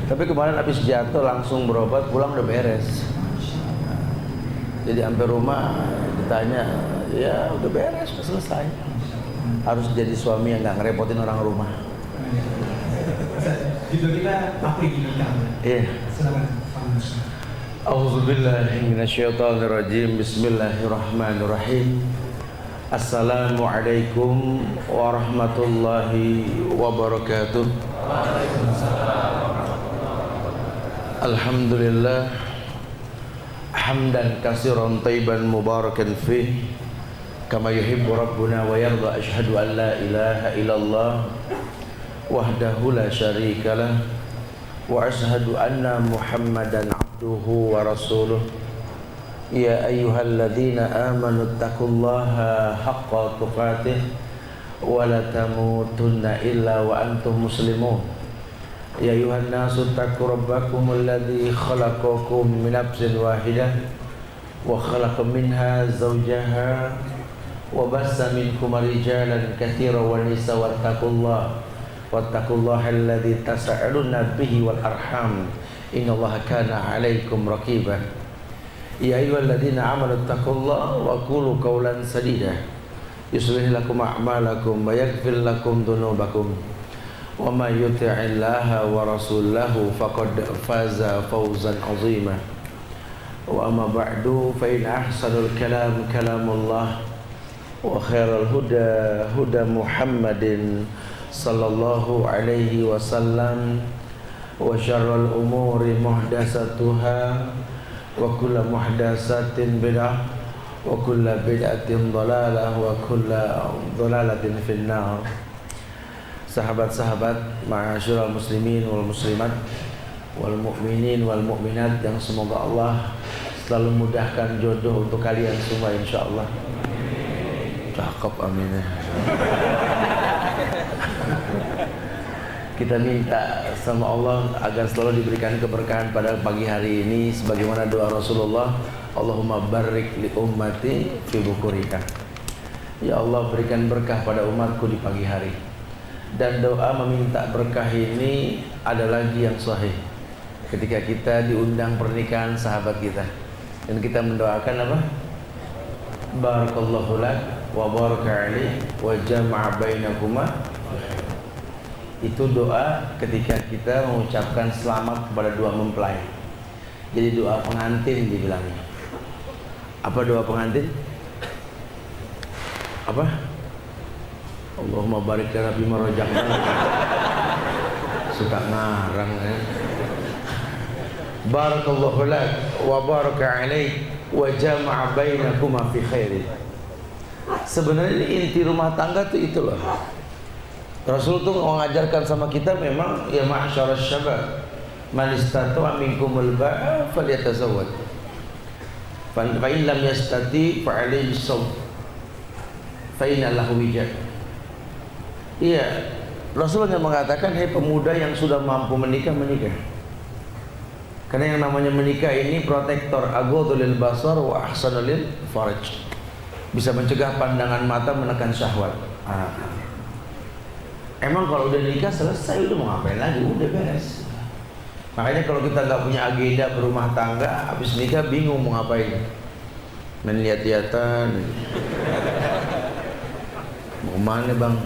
Tapi kemarin habis jatuh langsung berobat, pulang udah beres. Jadi sampai rumah ditanya, ya udah beres, udah selesai. Harus jadi suami yang nggak ngerepotin orang rumah. Judul kita apa ini kamu? Iya. Silakan Pak Musa. A'udzubillahi minasyaitonirrajim. Bismillahirrahmanirrahim. Assalamualaikum warahmatullahi wabarakatuh. Alhamdulillah hamdan katsiran thayyiban mubarakan fih kama yuhibbu rabbuna wa yarda. Asyhadu an la ilaha illallah wahdahu la syarikalah wa asyhadu anna Muhammadan abduhu wa rasuluh. Ya ayyuhalladzina amanu taqullaha haqqa tuqatih wa la tamutunna illa wa antum muslimun. Ya ayuhan nasu taqu rabbakum alladzi khalaqakum min nafsin wahidah wa khalaqa minha zawjaha wa bassa minkum rijalan katsiran wa nisaa wattaqullaha alladzi tasaaluna bihi wal arham innallaha kana 'alaikum raqiba. Ya ayyuhalladzina amanu taqullaha wa qulu qawlan sadida yuslih lakum a'malakum wa yaghfir lakum dhunubakum wa may yuti'illaha wa rasulahu faqad faza fawzan 'azima. Wa amma ba'du fa in ahsanul kalam kalamullah wa khairal huda huda Muhammadin sallallahu alaihi wasallam wa syarrul umuri muhdatsatuha wa kullu muhdatsatin bid'ah wa kullu bid'atin dhalalah wa kullu dhalalatin finnar. Sahabat-sahabat, ma'asyiral muslimin wal muslimat wal mu'minin wal mu'minat yang semoga Allah selalu mudahkan jodoh untuk kalian semua insyaallah. Cakep, amin. Kita minta sama Allah agar selalu diberikan keberkahan pada pagi hari ini sebagaimana doa Rasulullah, Allahumma barik li ummati fi bukurika. Ya Allah, berikan berkah pada umatku di pagi hari. Dan doa meminta berkah ini ada lagi yang sahih ketika kita diundang pernikahan sahabat kita dan kita mendoakan apa? Barakallahu lak wa baraka alaik wa jama'a bainakuma. Itu doa ketika kita mengucapkan selamat kepada dua mempelai. Jadi doa pengantin dibilangnya. Apa doa pengantin? Apa? Allahumma barik lana bima razaqtana. Suka ngarang ya. Barakallahu lak wa baraka alaik wa jama'a bainakuma fi khairin. Sebenarnya ini inti rumah tangga tuh itu loh. Rasul tuh mengajarkan sama kita memang ya ma'syaras syabab man istata'a minkumul ba'a falyatazawwaj. Fa in lam yastati fa alayhi sawm. Fa inna lahu wijah. Iya, Rasulullah mengatakan, hai pemuda yang sudah mampu menikah, menikah. Karena yang namanya menikah ini protektor, aghadul basar wa ahsanul faraj. Bisa mencegah pandangan mata menekan syahwat. Emang kalau udah nikah selesai, udah mau ngapain lagi, udah beres. Makanya kalau kita nggak punya agenda berumah tangga, habis nikah bingung mau ngapain. Main lihat-lihatan. Mau mana bang?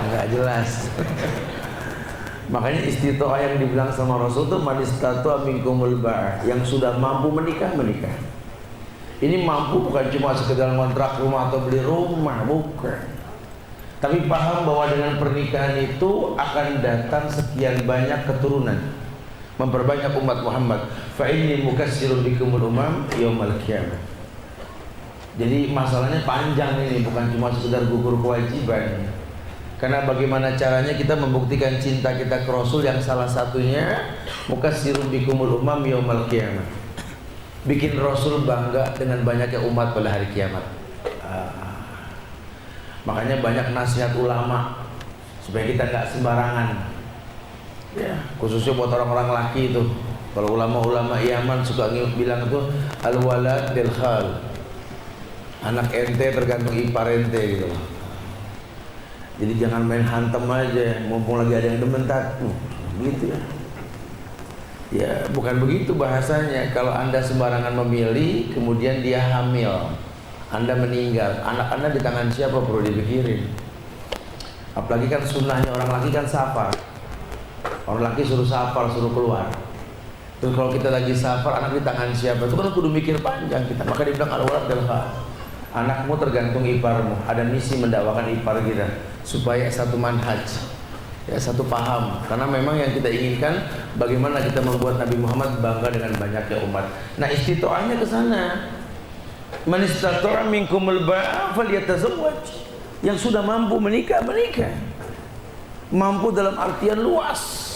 Nggak jelas. Makanya istitoah yang dibilang sama Rasul itu manistatu minkumul ba'a, yang sudah mampu menikah, menikah. Ini mampu bukan cuma sekedar kontrak rumah atau beli rumah, bukan. Tapi paham bahwa dengan pernikahan itu akan datang sekian banyak keturunan, memperbanyak umat Muhammad. Fa inni mukatsirun bikumul umam yaumal qiyamah. Jadi masalahnya panjang ini, bukan cuma sekedar gugur kewajiban. Karena bagaimana caranya kita membuktikan cinta kita ke Rasul yang salah satunya mukatsirun bikumul umam yaumal qiyamah. Bikin Rasul bangga dengan banyaknya umat pada hari kiamat. Makanya banyak nasihat ulama supaya kita nggak sembarangan. Ya, khususnya buat orang-orang laki itu. Kalau ulama-ulama Yaman suka bilang itu al-walad bil khal. Anak ente tergantung ipar ente gitu. Jadi jangan main hantem aja, mumpung lagi ada yang demen begitu ya. Ya, bukan begitu bahasanya. Kalau Anda sembarangan memilih, kemudian dia hamil, Anda meninggal, anak Anda di tangan siapa perlu dipikirin. Apalagi kan sunnahnya orang laki kan safar. Orang laki suruh safar, suruh keluar. Terus kalau kita lagi safar, anak di tangan siapa? Itu kan kudu mikir panjang kita. Maka dibilang al-walad bil haq. Anakmu tergantung iparmu. Ada misi mendakwakan ipar kita supaya satu manhaj, ya satu paham. Karena memang yang kita inginkan bagaimana kita membuat Nabi Muhammad bangga dengan banyaknya umat. Nah, istitoahnya ke sana. Man istata'a minkumul ba'a falyatazawwaj. Yang sudah mampu menikah, menikah. Mampu dalam artian luas.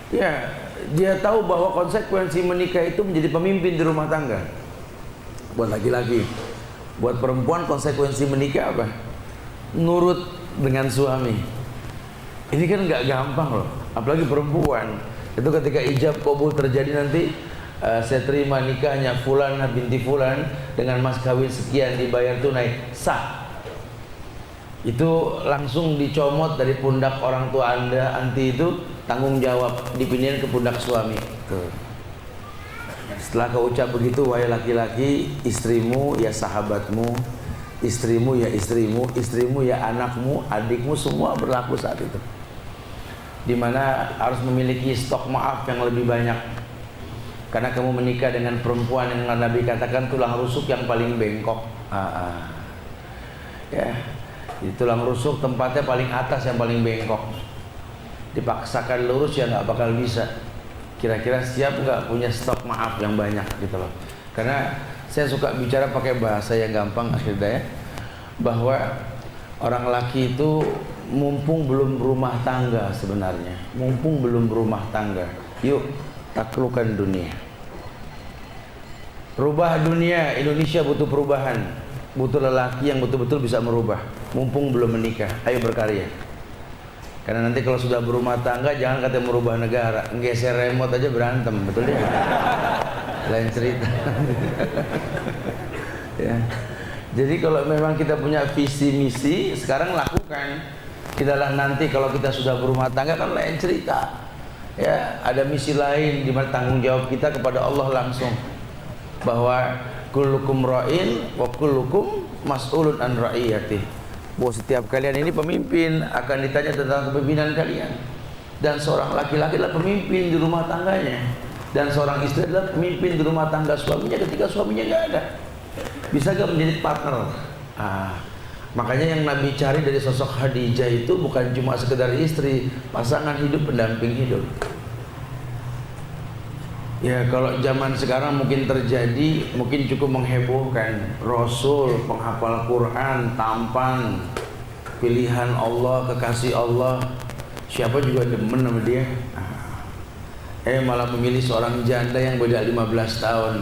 Ya, dia tahu bahwa konsekuensi menikah itu menjadi pemimpin di rumah tangga. Buat laki-laki, buat perempuan konsekuensi menikah apa? Nurut dengan suami. Ini kan nggak gampang loh, apalagi perempuan. Itu ketika ijab kabul terjadi nanti, saya terima nikahnya Fulan binti Fulan dengan mas kawin sekian dibayar tunai, sah. Itu langsung dicomot dari pundak orang tua Anda, anti itu tanggung jawab dipindahin ke pundak suami. Tuh. Setelah kau ucap begitu, wahai laki-laki, istrimu ya sahabatmu, istrimu ya istrimu, istrimu ya anakmu, adikmu, semua berlaku saat itu. Dimana harus memiliki stok maaf yang lebih banyak. Karena kamu menikah dengan perempuan yang Nabi katakan tulang rusuk yang paling bengkok. Ya, di tulang rusuk tempatnya paling atas yang paling bengkok. Dipaksakan lurus ya nggak bakal bisa. Kira-kira siap nggak punya stok maaf yang banyak gitu loh. Karena saya suka bicara pakai bahasa yang gampang akhirnya ya, bahwa orang laki itu mumpung belum berumah tangga sebenarnya, mumpung belum berumah tangga, yuk taklukkan dunia, rubah dunia. Indonesia butuh perubahan, butuh lelaki yang betul-betul bisa merubah. Mumpung belum menikah, ayo berkarya. Karena nanti kalau sudah berumah tangga, jangan kata merubah negara, geser remote aja berantem, betul ya? Lain cerita. Ya. Jadi kalau memang kita punya visi misi, sekarang lakukan. Kita lah nanti kalau kita sudah berumah tangga kan lain cerita. Ya, ada misi lain di mana tanggung jawab kita kepada Allah langsung. Bahwa kullukum ra'in wa kullukum mas'ulun an ra'iyatih. Bahwa setiap kalian ini pemimpin, akan ditanya tentang kepemimpinan kalian. Dan seorang laki-laki adalah pemimpin di rumah tangganya, dan seorang istri adalah pemimpin di rumah tangga suaminya ketika suaminya nggak ada. Bisa gak menjadi partner? Makanya yang Nabi cari dari sosok Khadijah itu bukan cuma sekedar istri, pasangan hidup, pendamping hidup. Ya, kalau zaman sekarang mungkin terjadi, mungkin cukup menghebohkan. Rasul, penghafal Quran, tampan, pilihan Allah, kekasih Allah, siapa juga demen sama dia. Malah memilih seorang janda yang beda 15 tahun.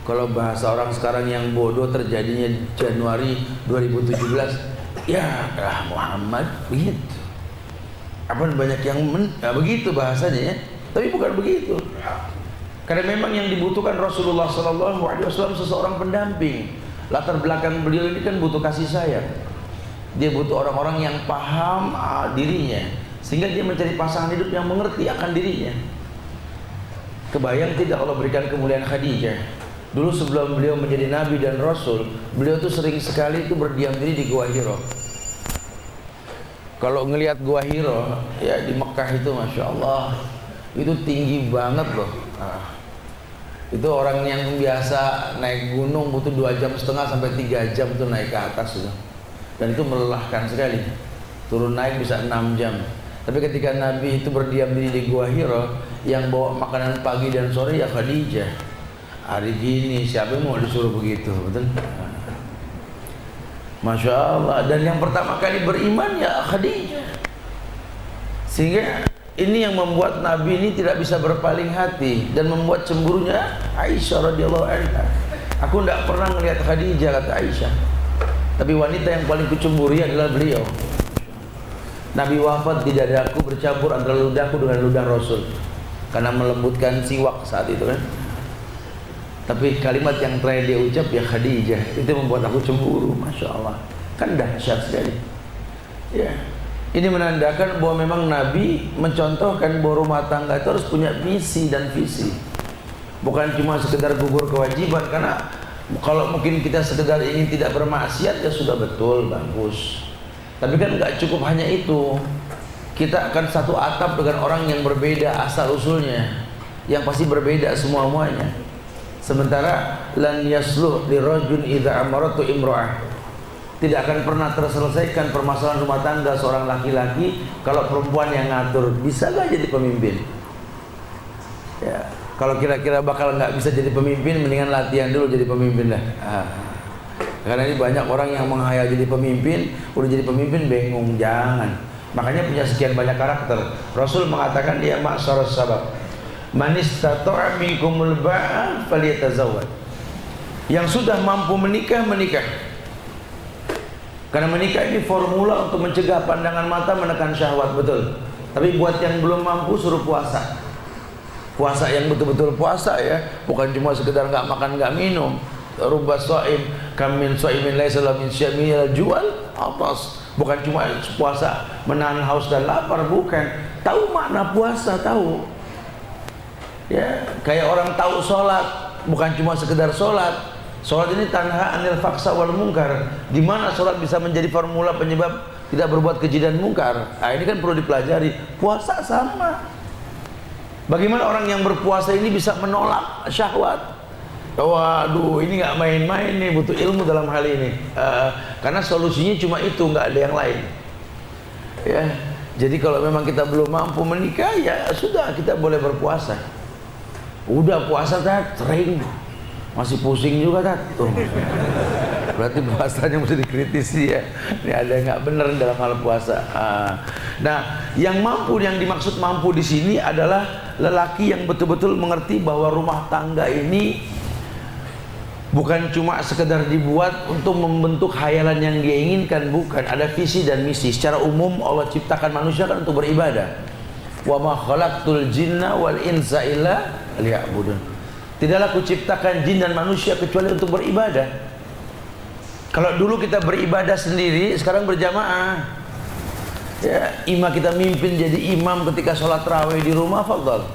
Kalau bahasa orang sekarang yang bodoh, terjadinya Januari 2017. Ya, Muhammad begitu. Apa banyak yang begitu bahasanya ya. Tapi bukan begitu. Karena memang yang dibutuhkan Rasulullah SAW seseorang pendamping. Latar belakang beliau ini kan butuh kasih sayang. Dia butuh orang-orang yang paham dirinya, sehingga dia mencari pasangan hidup yang mengerti akan dirinya. Kebayang tidak Allah berikan kemuliaan Khadijah. Dulu sebelum beliau menjadi Nabi dan Rasul, beliau tuh sering sekali itu berdiam diri di Gua Hiro. Kalau ngelihat Gua Hiro ya di Mekah itu, Masya Allah, itu tinggi banget loh. Itu orang yang biasa naik gunung butuh 2,5 jam sampai 3 jam tuh naik ke atas itu. Dan itu melelahkan sekali. Turun naik bisa 6 jam. Tapi ketika Nabi itu berdiam diri di Gua Hiro, yang bawa makanan pagi dan sore ya Khadijah. Hari gini siapa yang mau disuruh begitu, betul? Masya Allah. Dan yang pertama kali beriman ya Khadijah. Sehingga ini yang membuat Nabi ini tidak bisa berpaling hati dan membuat cemburunya Aisyah radhiyallahu anha. Aku tidak pernah melihat Khadijah, kata Aisyah. Tapi wanita yang paling kucemburi adalah beliau. Nabi wafat di dadaku bercampur antara ludahku dengan ludah Rasul, karena melembutkan siwak saat itu kan. Tapi kalimat yang terakhir dia ucap ya Khadijah, itu membuat aku cemburu. Masya Allah, kan dahsyat sekali. Ya. Ini menandakan bahwa memang Nabi mencontohkan bahwa rumah tangga itu harus punya misi dan visi. Bukan cuma sekedar gugur kewajiban, karena kalau mungkin kita sekedar ingin tidak bermaksiat ya sudah betul, bagus. Tapi kan nggak cukup hanya itu. Kita akan satu atap dengan orang yang berbeda asal usulnya, yang pasti berbeda semua-muanya. Sementara lan yasluh li rajul idza amaratu imra'ah, tidak akan pernah terselesaikan permasalahan rumah tangga seorang laki-laki kalau perempuan yang ngatur. Bisa gak jadi pemimpin? Ya, kalau kira-kira bakal nggak bisa jadi pemimpin, mendingan latihan dulu jadi pemimpin lah. Karena ini banyak orang yang menghayal jadi pemimpin, udah jadi pemimpin bingung. Jangan. Makanya punya sekian banyak karakter. Rasul mengatakan dia ma'syarus sabab, man istata'a minkumul ba'a falyatazawwaj. Yang sudah mampu menikah, menikah. Karena menikah ini formula untuk mencegah pandangan mata menekan syahwat, betul. Tapi buat yang belum mampu suruh puasa. Puasa yang betul-betul puasa ya, bukan cuma sekedar nggak makan nggak minum. Rubba shaim kam min shaimin laisa lahu min syai'in jual atas. Bukan cuma puasa menahan haus dan lapar, bukan. Tahu makna puasa, tahu. Ya, kayak orang tahu sholat, bukan cuma sekedar sholat. Sholat ini tanha anil faksa wal mungkar. Di mana sholat bisa menjadi formula penyebab tidak berbuat keji dan mungkar. Nah, ini kan perlu dipelajari. Puasa sama. Bagaimana orang yang berpuasa ini bisa menolak syahwat? Waduh, ini nggak main-main nih, butuh ilmu dalam hal ini. Karena solusinya cuma itu, nggak ada yang lain. Ya, jadi kalau memang kita belum mampu menikah, ya sudah, kita boleh berpuasa. Udah puasa kan, sering. Masih pusing juga kan? Tuh. Berarti puasanya mesti dikritisi ya. Ini ada yang nggak benar dalam hal puasa. Nah, yang mampu, yang dimaksud mampu di sini adalah lelaki yang betul-betul mengerti bahwa rumah tangga ini bukan cuma sekedar dibuat untuk membentuk khayalan yang dia inginkan, bukan. Ada visi dan misi. Secara umum Allah ciptakan manusia kan untuk beribadah. Wa ma khalaqtul jinna wal insa illa liya'budun. Tidaklah kuciptakan jin dan manusia kecuali untuk beribadah. Kalau dulu kita beribadah sendiri, sekarang berjamaah. Ya, imam kita mimpin jadi imam ketika sholat tarawih di rumah, fadhal.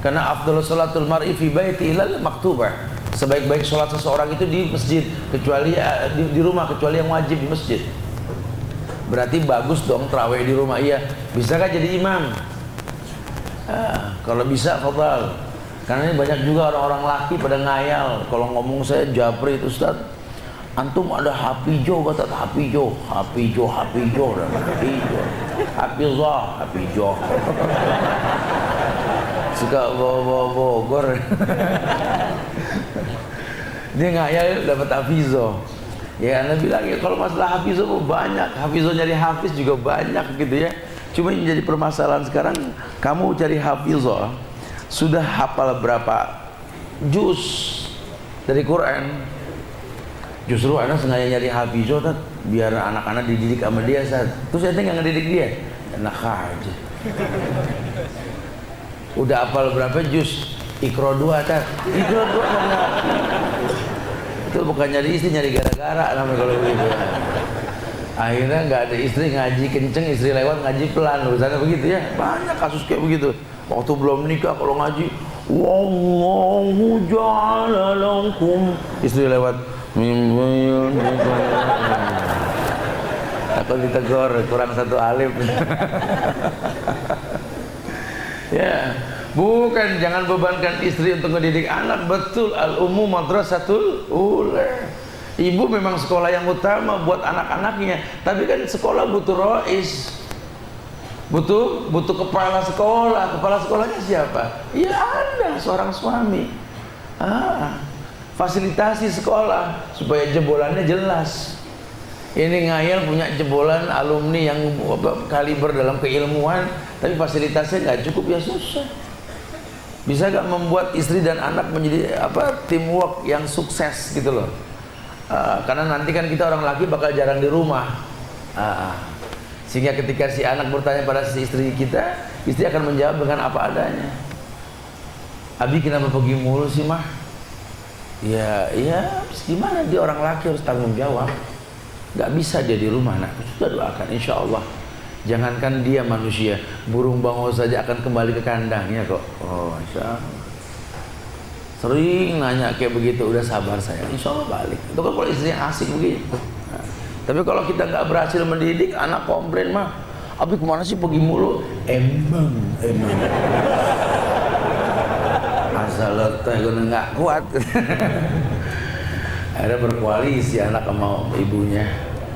Karena afdhalus sholatul mar'i fi baiti ilal maktubah. Sebaik-baik sholat seseorang itu di masjid, kecuali di rumah, kecuali yang wajib di masjid. Berarti bagus dong tarawih di rumah. Iya, bisakah jadi imam? Kalau bisa, fadhal. Karena ini banyak juga orang-orang laki pada ngayal. Kalau ngomong saya Japri itu Ustaz, antum ada hafizo, kata hafizo, hafizo, hafizo, hafizo, hafizah, hafizo. Suka Bogor. Dia ngayal dapat hafizo. Ya, Anda bilang ya kalau masalah hafizo banyak, hafizo nyari hafiz juga banyak gitu ya. Cuma yang jadi permasalahan sekarang, kamu cari hafizo sudah hafal berapa juz dari Quran. Justru anak sengaja nyari hafizo biar anak-anak dididik sama dia. Terus saya nggak ngedidik dia, enak aja. Udah hafal berapa juz? Iqra 2 Iqra 2 mana? Itu bukan nyari istri, nyari gara-gara namanya kalau begitu. Akhirnya nggak ada istri ngaji kenceng, istri lewat ngaji pelan, urusannya begitu ya. Banyak kasus kayak begitu. Waktu belum nikah kalau ngaji, wallahu ja'ala lakum, istri lewat atau ditegur kurang satu alif. Ya, bukan, jangan bebankan istri untuk mendidik anak. Betul, al-ummu madrasatul ula. Ibu memang sekolah yang utama buat anak-anaknya, tapi kan sekolah butuh rois. Butuh kepala sekolah. Kepala sekolahnya siapa? Ya Anda, seorang suami. Fasilitasi sekolah supaya jebolannya jelas. Ini ngayal punya jebolan alumni yang kaliber dalam keilmuan, tapi fasilitasnya nggak cukup, ya susah. Bisa nggak membuat istri dan anak menjadi teamwork yang sukses gitu loh. Karena nanti kan kita orang laki bakal jarang di rumah. Sehingga ketika si anak bertanya pada si istri kita, istri akan menjawab dengan apa adanya. Abi kenapa pergi mulu sih mah? Ya gimana, dia orang laki harus tanggung jawab. Gak bisa dia di rumah. Nah, sudah doakan insya Allah Jangankan dia manusia, burung bangau saja akan kembali ke kandangnya kok. Oh, Masya Allah. Sering nanya kayak begitu, udah sabar saya, insya Allah balik. Itu kan kalau istrinya asik begitu. Nah, tapi kalau kita nggak berhasil mendidik, anak komplain mah, Abi kemana sih pergi mulu? Emang. Asal teh gue nggak kuat. Akhirnya berkoalisi anak sama ibunya.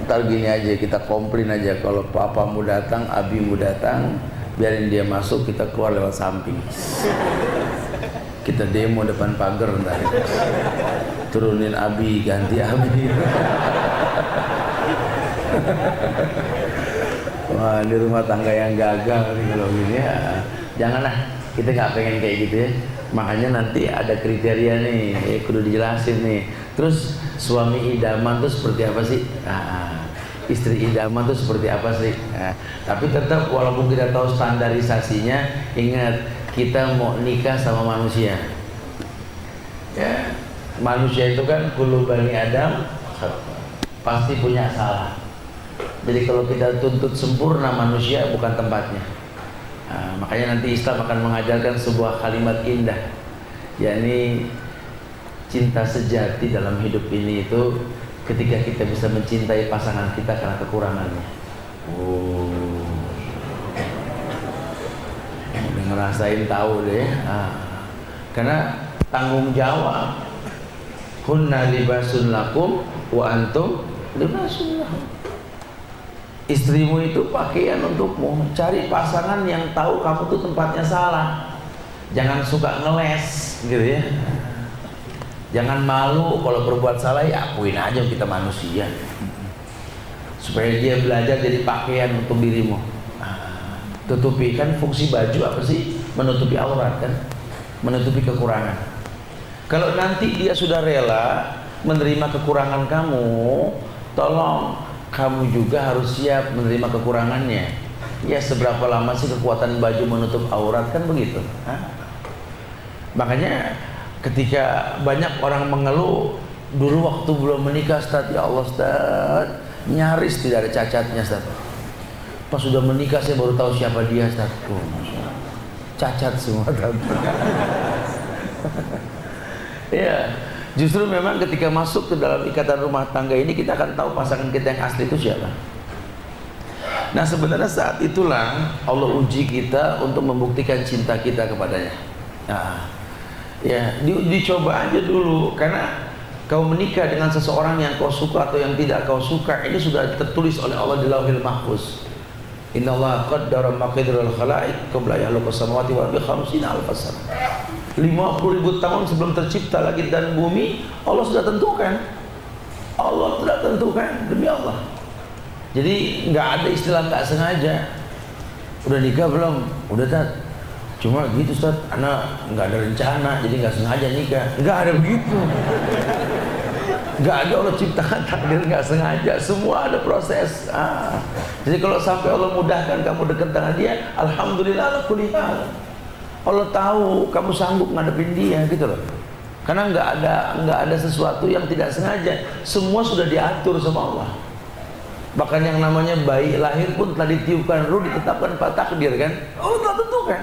Ntar gini aja, kita komplain aja, kalau papamu datang, abimu datang, biarin dia masuk, kita keluar lewat samping. Kita demo depan pagar ntar. Turunin abi, ganti abi. Wah, di rumah tangga yang gagal nih kalau gini ya. Janganlah, kita nggak pengen kayak gitu ya. Makanya nanti ada kriteria nih, kudu dijelasin nih. Terus suami idaman tuh seperti apa sih? Istri idaman tuh seperti apa sih? Tapi tetap walaupun kita tahu standarisasinya, ingat kita mau nikah sama manusia. Ya, manusia itu kan kullu bani Adam pasti punya salah. Jadi kalau kita tuntut sempurna manusia bukan tempatnya. Makanya nanti Islam akan mengajarkan sebuah kalimat indah, yakni cinta sejati dalam hidup ini itu ketika kita bisa mencintai pasangan kita karena kekurangannya. Udah ngerasain tahu deh. Karena tanggung jawab. Hunna libasun lakum wa antum libasun lahum. Istrimu itu pakaian untukmu. Cari pasangan yang tahu kamu tuh tempatnya salah. Jangan suka ngeles gitu ya. Jangan malu kalau berbuat salah, ya akuin aja, kita manusia. Supaya dia belajar jadi pakaian untuk dirimu. Tutupi, kan fungsi baju apa sih? Menutupi aurat kan? Menutupi kekurangan. Kalau nanti dia sudah rela menerima kekurangan kamu, tolong kamu juga harus siap menerima kekurangannya. Ya, seberapa lama sih kekuatan baju menutup aurat, kan begitu. Makanya ketika banyak orang mengeluh, dulu waktu belum menikah Ustaz, ya Allah Ustaz, nyaris tidak ada cacatnya Ustaz. Pas sudah menikah saya baru tahu siapa dia Ustaz. Cacat semua tante. Ya, justru memang ketika masuk ke dalam ikatan rumah tangga ini, kita akan tahu pasangan kita yang asli itu siapa. Nah, sebenarnya saat itulah Allah uji kita untuk membuktikan cinta kita kepadanya. Ya, dicoba aja dulu, karena kau menikah dengan seseorang yang kau suka atau yang tidak kau suka, ini sudah tertulis oleh Allah di Lauhil Mahfuz. Innallaha qaddara maqdiral khalaiq qabla yakhluqas samawati wal ardi 50 alf sana. 50.000 tahun sebelum tercipta langit dan bumi, Allah sudah tentukan. Allah sudah tentukan, demi Allah. Jadi nggak ada istilah nggak sengaja. Udah nikah belum? Udah Tat. Cuma gitu Ustaz, anak nggak ada rencana, jadi nggak sengaja nikah. Nggak ada begitu. Nggak ada, Allah ciptakan takdir nggak sengaja. Semua ada proses. Jadi kalau sampai Allah mudahkan kamu dekat dengan dia, alhamdulillah ala kulli hal. Allah tahu kamu sanggup ngadepin dia, gitu loh. Karena nggak ada sesuatu yang tidak sengaja. Semua sudah diatur sama Allah. Bahkan yang namanya bayi lahir pun telah ditiupkan ruh, ditetapkan Pak takdir kan. Allah telah tentukan.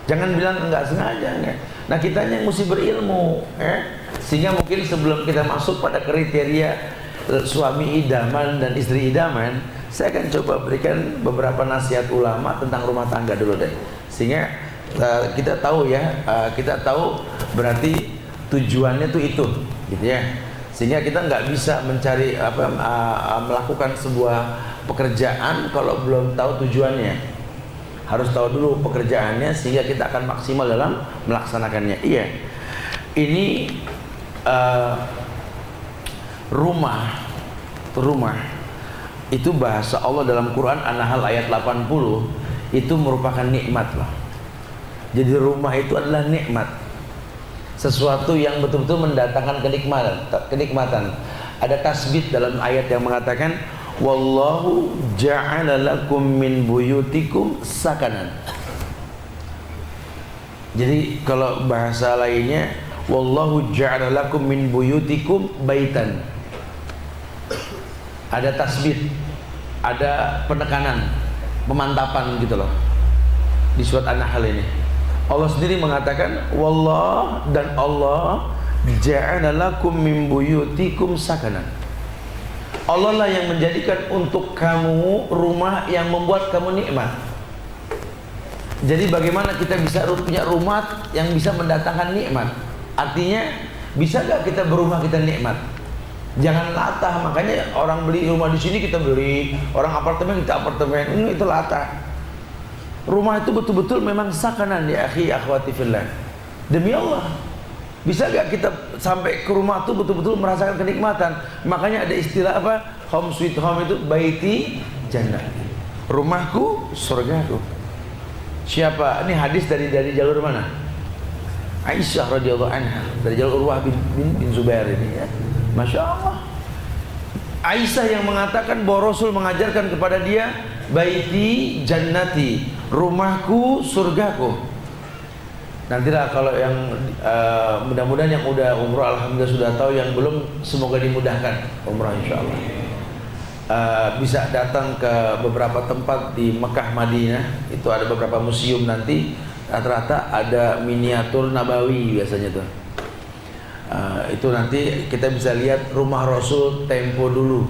Jangan bilang nggak sengaja kan. Nah, kitanya yang mesti berilmu, sehingga mungkin sebelum kita masuk pada kriteria suami idaman dan istri idaman, saya akan coba berikan beberapa nasihat ulama tentang rumah tangga dulu deh, sehingga kita tahu ya, kita tahu berarti tujuannya tuh itu, gitu ya. Sehingga kita nggak bisa mencari melakukan sebuah pekerjaan kalau belum tahu tujuannya. Harus tahu dulu pekerjaannya sehingga kita akan maksimal dalam melaksanakannya. Iya. Ini rumah itu bahasa Allah dalam Quran An-Nahl ayat 80 itu merupakan nikmat loh. Jadi rumah itu adalah nikmat, sesuatu yang betul-betul mendatangkan kenikmatan. Ada tasbih dalam ayat yang mengatakan wallahu ja'ala lakum min buyutikum sakanan. Jadi kalau bahasa lainnya wallahu ja'ala lakum min buyutikum baitan. Ada tasbih, ada penekanan. pemantapan gitu loh. Di surat An-Nahl ini Allah sendiri mengatakan, wallah, dan Allah ja'ala lakum min buyutikum sakanan. Allah lah yang menjadikan untuk kamu rumah yang membuat kamu nikmat. Jadi bagaimana kita bisa punya rumah yang bisa mendatangkan nikmat? Artinya, bisa gak kita berumah kita nikmat? Jangan latah. Makanya orang beli rumah di sini kita beli, orang apartemen kita apartemen, itu latah. Rumah itu betul-betul memang sakanan ya akhi akhwati fillah. Demi Allah, bisa gak kita sampai ke rumah itu betul-betul merasakan kenikmatan? Makanya ada istilah apa? Home sweet home itu baiti jannah. Rumahku surgaku. Siapa? Ini hadis dari jalur mana? Aisyah radhiyallahu anha, dari jalur Urwah bin Zubair ini ya. Masya Allah. Aisyah yang mengatakan bahwa Rasul mengajarkan kepada dia, baiti jannati, rumahku surgaku. Nantilah kalau yang mudah-mudahan yang udah umrah alhamdulillah sudah tahu, yang belum semoga dimudahkan umrah insyaallah. Bisa datang ke beberapa tempat di Mekah Madinah, itu ada beberapa museum nanti, rata-rata ada miniatur Nabawi biasanya tuh. Itu nanti kita bisa lihat rumah Rasul tempo dulu.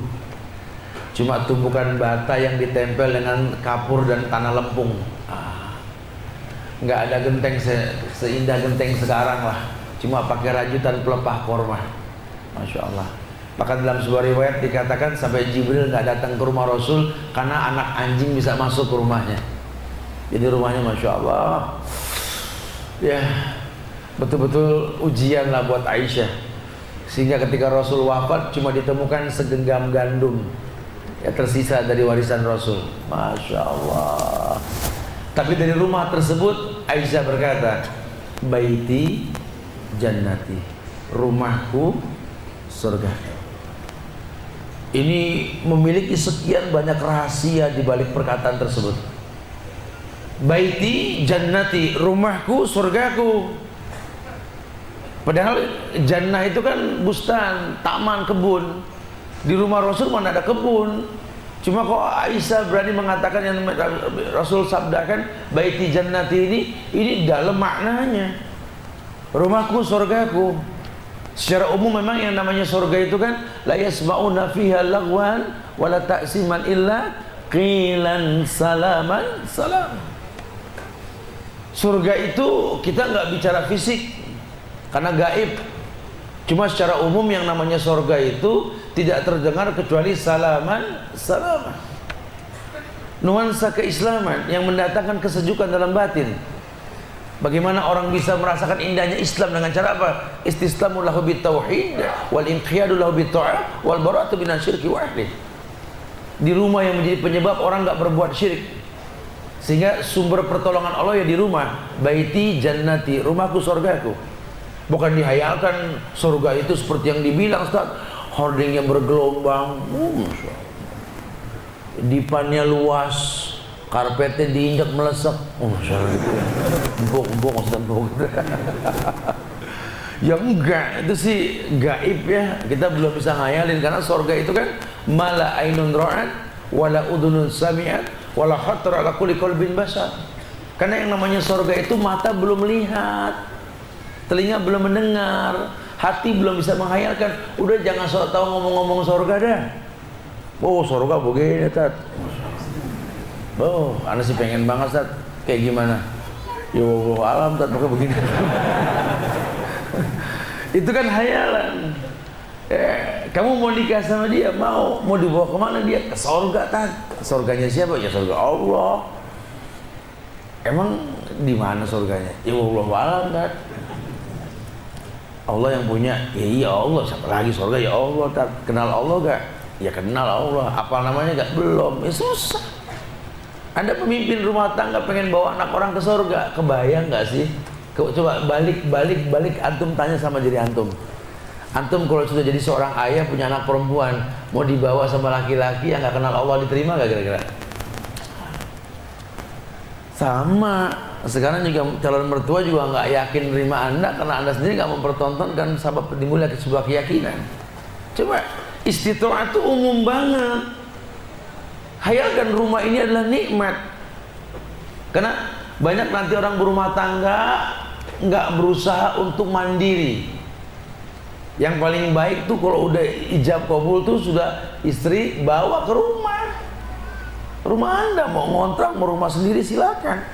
Cuma tumpukan bata yang ditempel dengan kapur dan tanah lempung. Nggak ada genteng seindah genteng sekarang lah. Cuma pakai rajutan pelepah korma. Masya Allah. Bahkan dalam sebuah riwayat dikatakan sampai Jibril nggak datang ke rumah Rasul karena anak anjing bisa masuk ke rumahnya. Jadi rumahnya Masya Allah, ya betul-betul ujian lah buat Aisyah. Sehingga ketika Rasul wafat cuma ditemukan segenggam gandum ya tersisa dari warisan Rasul. Masya Allah. Tapi dari rumah tersebut Aisyah berkata, baiti jannati, rumahku surga. Ini memiliki sekian banyak rahasia di balik perkataan tersebut. Baiti jannati, rumahku surgaku. Padahal jannah itu kan bustan, taman, kebun. Di rumah Rasul mana ada kebun. Cuma kok Aisyah berani mengatakan yang Rasul sabdakan baiti jannati ini dalam maknanya. Rumahku surgaku. Secara umum memang yang namanya surga itu kan la yasma'una fiha lagwan wala ta'siman illa qilan salaman salam. Surga itu kita nggak bicara fisik karena gaib. Cuma secara umum yang namanya surga itu tidak terdengar kecuali salaman salam. Nuansa keislaman yang mendatangkan kesejukan dalam batin. Bagaimana orang bisa merasakan indahnya Islam dengan cara apa? Istislamu lahu bitauhid wal inqiyadu lahu bitta'ah wal bara'atu minasyirki wa ahli. Di rumah yang menjadi penyebab orang enggak berbuat syirik. Sehingga sumber pertolongan Allah ya di rumah. Baiti jannati, rumahku surgaku. Bukan dihayalkan surga itu seperti yang dibilang Ustaz, hordingnya bergelombang, dipannya luas, karpetnya diinjak melesek. Empuk. Ya enggak, itu sih gaib ya. Kita belum bisa ngayalin karena surga itu kan mala ainun ra'at wala udhunun sami'at wala khatara ala kulli qalbin bashar. Karena yang namanya surga itu mata belum melihat, telinga belum mendengar, hati belum bisa menghayalkan. Udah jangan sok tahu ngomong-ngomong surga dah. Oh, surga begini tat. Oh, ana sih pengen banget tat. Kayak gimana? Ya Allah alam tat pokoknya begini. Itu kan hayalan. Kamu mau nikah sama dia, mau dibawa kemana dia? Ke surga tat. Surganya siapa? Ya surga Allah. Emang di mana surganya? Ya Allah alam tat. Allah yang punya. Ya iya Allah, siapa lagi surga? Ya Allah tat. Kenal Allah gak? Ya kenal Allah. Apa namanya gak? Belum. Ya susah. Anda pemimpin rumah tangga pengen bawa anak orang ke surga, kebayang gak sih? Coba balik antum tanya sama diri antum. Antum kalau sudah jadi seorang ayah punya anak perempuan, mau dibawa sama laki-laki yang gak kenal Allah, diterima gak kira-kira? Sama. Sekarang juga calon mertua juga gak yakin nerima Anda karena Anda sendiri gak mempertontonkan sabab dimulai sebuah keyakinan. Coba istita'ah itu umum banget. Hayalkan rumah ini adalah nikmat. Karena banyak nanti orang berumah tangga nggak berusaha untuk mandiri. Yang paling baik tuh kalau udah ijab kabul tuh sudah istri bawa ke rumah. Rumah Anda mau ngontrak, mau rumah sendiri silakan.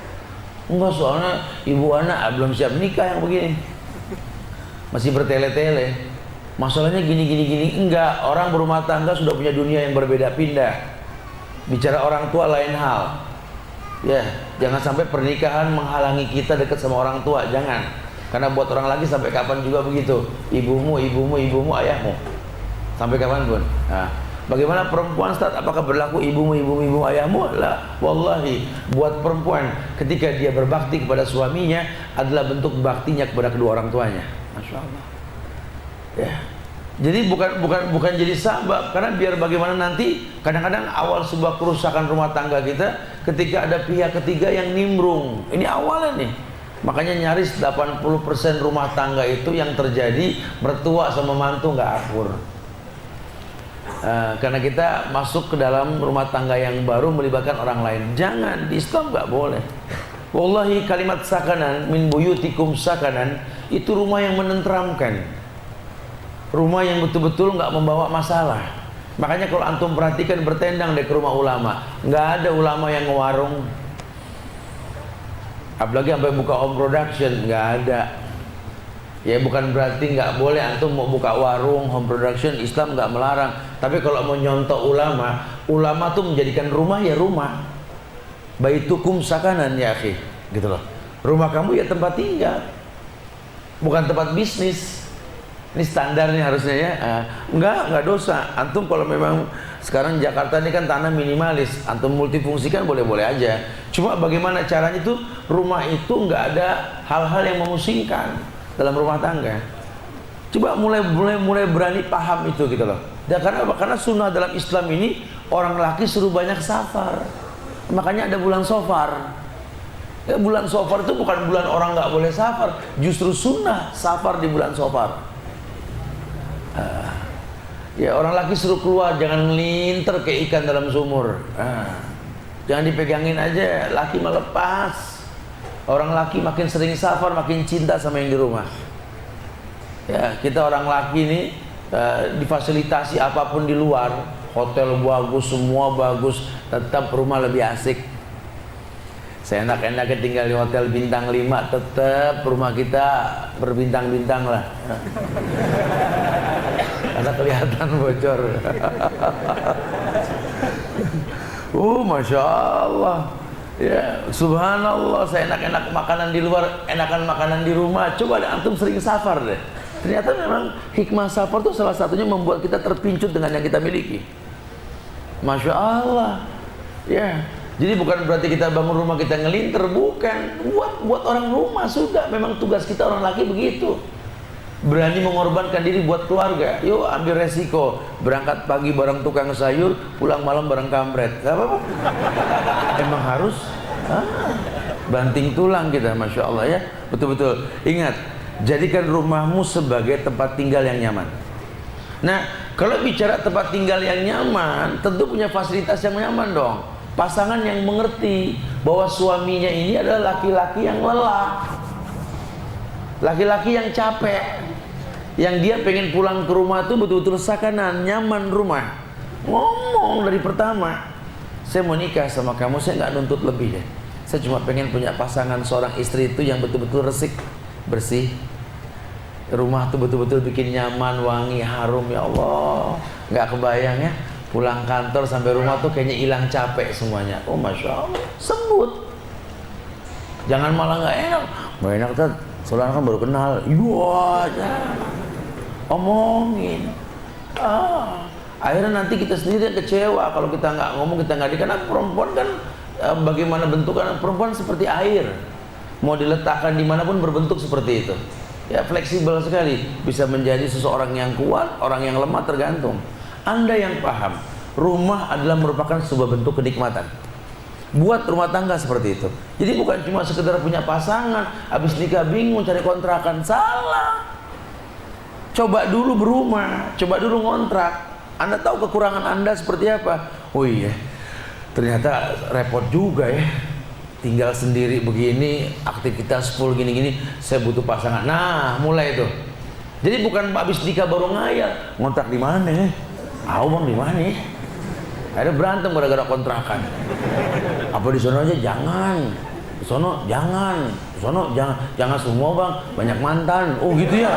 Enggak, soalnya ibu anak belum siap nikah yang begini. Masih bertele-tele. Masalahnya gini. Enggak, orang berumah tangga sudah punya dunia yang berbeda pindah. Bicara orang tua lain hal. Ya, jangan sampai pernikahan menghalangi kita dekat sama orang tua, jangan. Karena buat orang lagi sampai kapan juga begitu. Ibumu, ayahmu. Sampai kapanpun. Nah, bagaimana perempuan, Ustaz? Apakah berlaku ibumu, ayahmu? Lah, wallahi, buat perempuan ketika dia berbakti kepada suaminya adalah bentuk baktinya kepada kedua orang tuanya. Masya Allah. Ya. Jadi bukan jadi sabab, karena biar bagaimana nanti kadang-kadang awal sebuah kerusakan rumah tangga kita ketika ada pihak ketiga yang nimbrung. Ini awalnya nih. Makanya nyaris 80% rumah tangga itu yang terjadi mertua sama mantu nggak akur. Karena kita masuk ke dalam rumah tangga yang baru melibatkan orang lain. Jangan, di Islam nggak boleh. Wallahi kalimat sakanan min buyutikum sakanan itu rumah yang menenteramkan. Rumah yang betul-betul nggak membawa masalah. Makanya kalau antum perhatikan bertendang deh ke rumah ulama, nggak ada ulama yang ngewarung. Apalagi sampai buka home production, nggak ada. Ya bukan berarti nggak boleh antum mau buka warung home production, Islam nggak melarang. Tapi kalau mau nyontok ulama tuh menjadikan rumah ya rumah. Baitukum sakanan ya akhi, gitu loh. Rumah kamu ya tempat tinggal, bukan tempat bisnis. Ini standarnya harusnya ya. Enggak dosa. Antum kalau memang sekarang Jakarta ini kan tanah minimalis, antum multifungsikan boleh-boleh aja. Cuma bagaimana caranya tuh rumah itu enggak ada hal-hal yang memusingkan dalam rumah tangga. Coba mulai berani paham itu gitu loh. Dan karena apa? Karena sunnah dalam Islam ini orang laki suruh banyak safar. Makanya ada bulan Safar. Ya, bulan Safar itu bukan bulan orang nggak boleh safar, justru sunnah safar di bulan Safar. Ya orang laki suruh keluar, jangan melinter kayak ikan dalam sumur. Jangan dipegangin aja, laki melepas. Orang laki makin sering safar, makin cinta sama yang di rumah. Ya kita orang laki ini difasilitasi apapun di luar, hotel bagus, semua bagus, tetap rumah lebih asik. Saya enak-enaknya tinggal di hotel bintang 5, tetap rumah kita berbintang-bintang lah. Karena kelihatan bocor. Masya Allah. Ya, subhanallah, saya enak-enak makanan di luar, enakan makanan di rumah. Coba deh, antum sering safar deh. Ternyata memang hikmah safar itu salah satunya membuat kita terpincut dengan yang kita miliki. Masya Allah. Ya. Jadi bukan berarti kita bangun rumah kita ngelinter, bukan. Buat orang rumah sudah. Memang tugas kita orang laki begitu. Berani mengorbankan diri buat keluarga. Yuk ambil resiko. Berangkat pagi bareng tukang sayur, pulang malam bareng kampret. Gak apa-apa. Emang harus. Banting tulang kita, Masya Allah ya. Betul-betul. Ingat, jadikan rumahmu sebagai tempat tinggal yang nyaman. Nah, kalau bicara tempat tinggal yang nyaman, tentu punya fasilitas yang nyaman dong. Pasangan yang mengerti bahwa suaminya ini adalah laki-laki yang lelah, laki-laki yang capek, yang dia pengen pulang ke rumah tuh betul-betul sakanan, nyaman rumah. Ngomong dari pertama, saya mau nikah sama kamu, saya nggak nuntut lebih deh. Saya cuma pengen punya pasangan seorang istri itu yang betul-betul resik, bersih. Rumah tuh betul-betul bikin nyaman, wangi, harum, ya Allah. Nggak kebayang ya. Pulang kantor sampai rumah tuh kayaknya hilang capek semuanya. Masya Allah, sebut. Jangan malah nggak enak. Nggak enak tuh, soalnya kan baru kenal. Aja. Omongin. Akhirnya nanti kita sendiri yang kecewa kalau kita nggak ngomong, kita nggak karena perempuan kan bagaimana bentukan perempuan seperti air. Mau diletakkan dimanapun berbentuk seperti itu. Ya fleksibel sekali. Bisa menjadi seseorang yang kuat, orang yang lemah tergantung. Anda yang paham, rumah adalah merupakan sebuah bentuk kenikmatan. Buat rumah tangga seperti itu. Jadi bukan cuma sekedar punya pasangan, habis nikah bingung cari kontrakan. Salah. Coba dulu berumah, coba dulu ngontrak. Anda tahu kekurangan Anda seperti apa? Oh iya, ternyata repot juga ya. Tinggal sendiri begini, aktivitas full gini-gini, saya butuh pasangan. Nah, mulai itu. Jadi bukan habis nikah baru ngayal, ngontrak di mana? Bang di mana? Ada berantem gara-gara kontrakan. Apa di sono aja jangan. Di sono jangan. Di sono jangan. Jangan semua, Bang. Banyak mantan. Oh, gitu ya.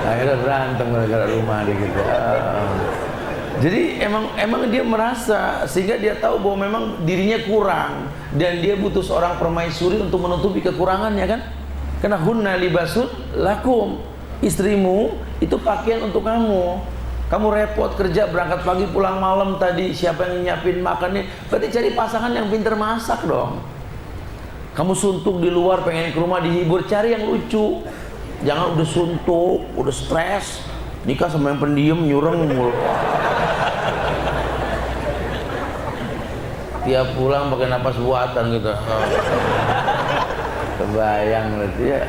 Akhirnya berantem gara-gara rumah gitu. Jadi emang dia merasa, sehingga dia tahu bahwa memang dirinya kurang dan dia butuh seorang permaisuri untuk menutupi kekurangannya kan. Karena hunna libasun lakum, istrimu itu pakaian untuk kamu. Kamu repot kerja, berangkat pagi pulang malam, tadi siapa yang nyiapin makannya? Berarti cari pasangan yang pintar masak dong. Kamu suntuk di luar pengen ke rumah dihibur, cari yang lucu. Jangan udah suntuk, udah stres, nikah sama yang pendiam nyureng mulu. Tiap pulang pakai napas buatan gitu. Kebayang berarti ya.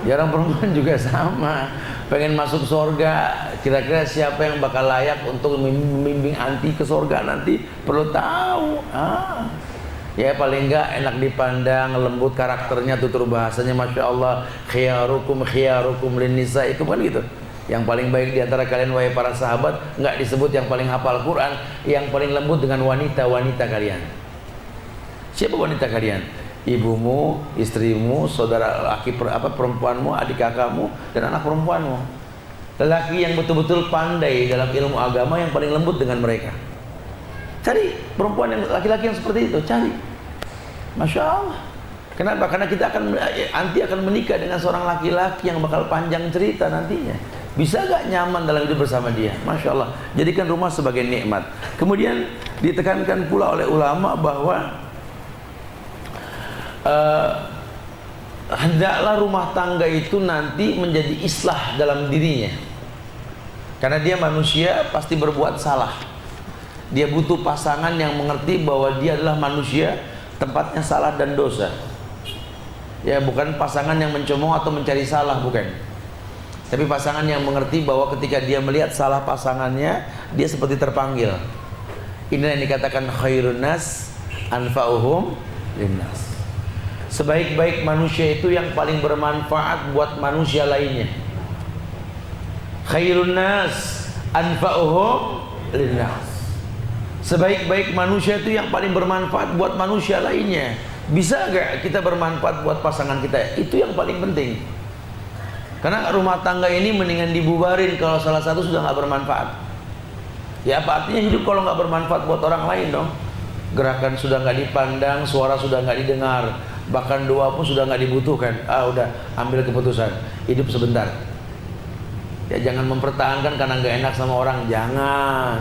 Jarang perempuan juga sama, pengen masuk surga. Kira-kira siapa yang bakal layak untuk membimbing anti ke surga nanti? Perlu tahu. Ya paling enggak enak dipandang, lembut karakternya, tutur bahasanya, masya Allah. Khiyarukum linnisa, itu kan gitu. Yang paling baik di antara kalian wahai para sahabat, enggak disebut yang paling hafal Quran, yang paling lembut dengan wanita-wanita kalian. Siapa wanita kalian? Ibumu, istrimu, saudara laki perempuanmu, adik kakakmu, dan anak perempuanmu. Lelaki yang betul-betul pandai dalam ilmu agama yang paling lembut dengan mereka. Cari perempuan yang laki-laki yang seperti itu, cari. Masya Allah. Kenapa? Karena kita akan menikah dengan seorang laki-laki yang bakal panjang cerita nantinya. Bisa gak nyaman dalam hidup bersama dia? Masya Allah. Jadikan rumah sebagai nikmat. Kemudian ditekankan pula oleh ulama bahwa hendaklah rumah tangga itu nanti menjadi islah dalam dirinya. Karena dia manusia pasti berbuat salah. Dia butuh pasangan yang mengerti bahwa dia adalah manusia, tempatnya salah dan dosa. Ya, bukan pasangan yang mencemooh atau mencari salah, bukan. Tapi pasangan yang mengerti bahwa ketika dia melihat salah pasangannya, dia seperti terpanggil. Inilah yang dikatakan khairun nas anfa'uhum linnas. Sebaik-baik manusia itu yang paling bermanfaat buat manusia lainnya. Khairun nas anfa'uhum linnas. Sebaik-baik manusia itu yang paling bermanfaat buat manusia lainnya. Bisa gak kita bermanfaat buat pasangan kita? Itu yang paling penting. Karena rumah tangga ini mendingan dibubarin kalau salah satu sudah gak bermanfaat. Ya apa artinya hidup kalau gak bermanfaat buat orang lain dong? Gerakan sudah gak dipandang, suara sudah gak didengar, bahkan doa pun sudah gak dibutuhkan. Udah ambil keputusan, hidup sebentar. Ya jangan mempertahankan karena gak enak sama orang. Jangan.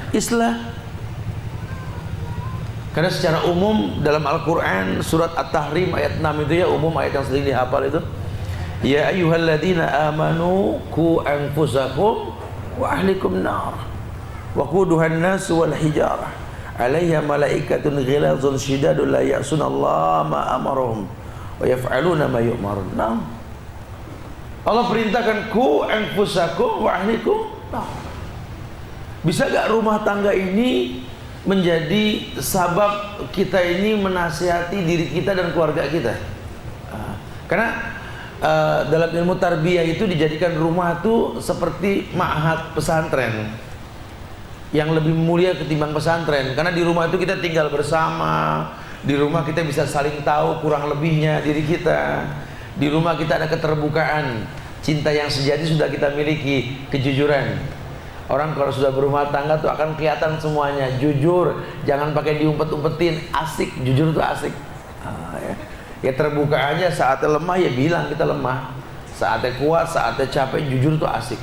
Islah. Karena secara umum dalam Al-Quran surat At-Tahrim ayat 6 itu ya, umum ayat yang sering dihafal itu. Ya ayyuhalladzina amanu qu anfusakum wa ahlikum nar wa quduhan nas wal hijarah 'alaiha malaikatun ghilazun shidadun la ya'sunallaha ma amarahum wa yaf'aluna ma yu'marun. Nah, Allah perintahkan qu anfusakum wa ahlikum nar. Bisa gak rumah tangga ini menjadi sabab kita ini menasihati diri kita dan keluarga kita? Karena dalam ilmu tarbiyah itu dijadikan rumah itu seperti ma'had pesantren yang lebih mulia ketimbang pesantren. Karena di rumah itu kita tinggal bersama, di rumah kita bisa saling tahu kurang lebihnya diri kita, di rumah kita ada keterbukaan, cinta yang sejati sudah kita miliki, kejujuran. Orang kalau sudah berumah tangga tuh akan kelihatan semuanya. Jujur, jangan pakai diumpet-umpetin. Asik, jujur tuh asik. Ya terbuka aja. Saatnya lemah ya bilang kita lemah. Saatnya kuat, saatnya capek, jujur tuh asik.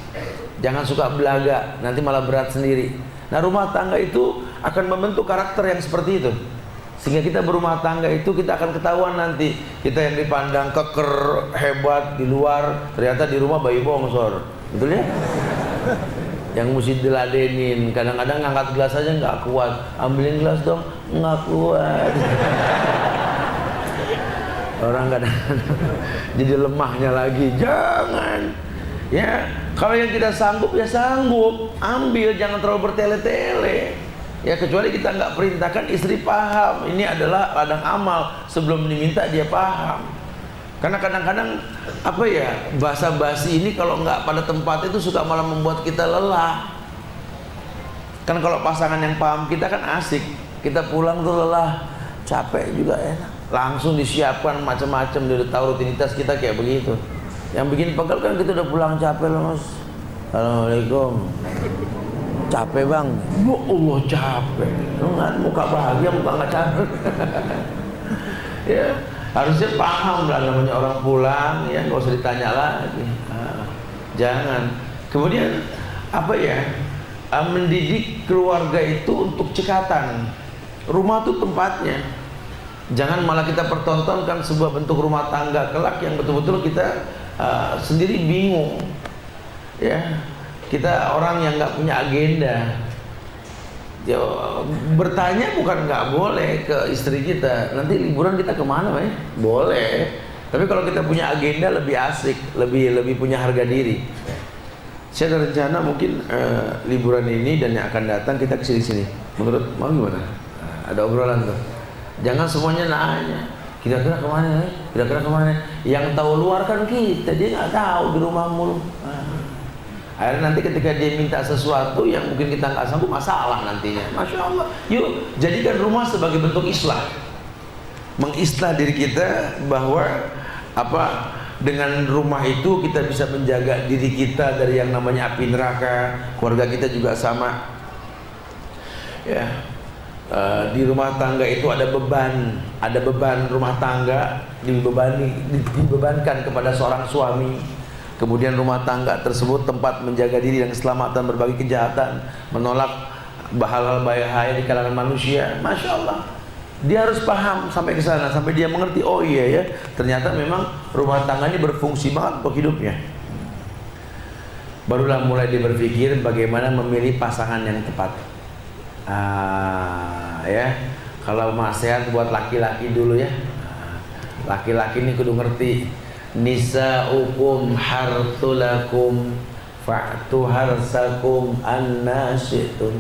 Jangan suka belaga, nanti malah berat sendiri. Nah rumah tangga itu akan membentuk karakter yang seperti itu. Sehingga kita berumah tangga itu kita akan ketahuan nanti. Kita yang dipandang keker, hebat di luar, ternyata di rumah bayi bongsor. Betul ya? Yang mesti diladenin, kadang-kadang ngangkat gelas aja nggak kuat, ambilin gelas dong, nggak kuat. Orang kadang-kadang jadi lemahnya lagi. Jangan, ya Kalau yang tidak sanggup ya sanggup, ambil, jangan terlalu bertele-tele. Ya kecuali kita nggak perintahkan, istri paham ini adalah ladang amal, sebelum diminta dia paham. Karena kadang-kadang apa ya, basa-basi ini kalau nggak pada tempat itu suka malah membuat kita lelah. Kan kalau pasangan yang paham kita kan asik, kita pulang tuh lelah, capek juga enak, langsung disiapkan macam-macam, dia udah tahu rutinitas kita kayak begitu. Yang bikin pegel kan kita udah pulang capek loh, Mas. Assalamualaikum. Capek bang. Ya Allah capek. Enggak, muka bahagia, muka nggak capek. Ya harusnya paham lah namanya orang pulang, ya nggak usah ditanya lagi. Jangan. Kemudian apa ya? Mendidik keluarga itu untuk cekatan. Rumah itu tempatnya. Jangan malah kita pertontonkan sebuah bentuk rumah tangga kelak yang betul-betul kita sendiri bingung. Ya, kita orang yang nggak punya agenda. Ya, bertanya bukan nggak boleh ke istri kita. Nanti liburan kita kemana, ya? Boleh. Tapi kalau kita punya agenda lebih asik, lebih punya harga diri. Saya ada rencana mungkin liburan ini dan yang akan datang kita ke sini-sini. Menurut mau gimana? Ada obrolan tuh. Jangan semuanya nanya. Kira-kira kemana? Kira-kira kemana? Yang tahu luar kan kita, dia nggak tahu di rumah mulu. Akhirnya nanti ketika dia minta sesuatu yang mungkin kita nggak sanggup, masalah nantinya. Masya Allah. Yuk jadikan rumah sebagai bentuk islah, mengislah diri kita bahwa apa, dengan rumah itu kita bisa menjaga diri kita dari yang namanya api neraka. Keluarga kita juga sama. Ya. Di rumah tangga itu ada beban rumah tangga dibebankan kepada seorang suami. Kemudian rumah tangga tersebut tempat menjaga diri dan keselamatan, berbagi kejahatan, menolak hal-hal bahaya di kalangan manusia. Masya Allah, dia harus paham sampai ke sana, sampai dia mengerti, oh iya ya, ternyata memang rumah tangga ini berfungsi banget untuk hidupnya. Barulah mulai dia berpikir bagaimana memilih pasangan yang tepat. Ya, kalau nasihat buat laki-laki dulu ya. Laki-laki ini kudu ngerti, nisaukum hartulakum fa'tu harsakum anna syi'tum.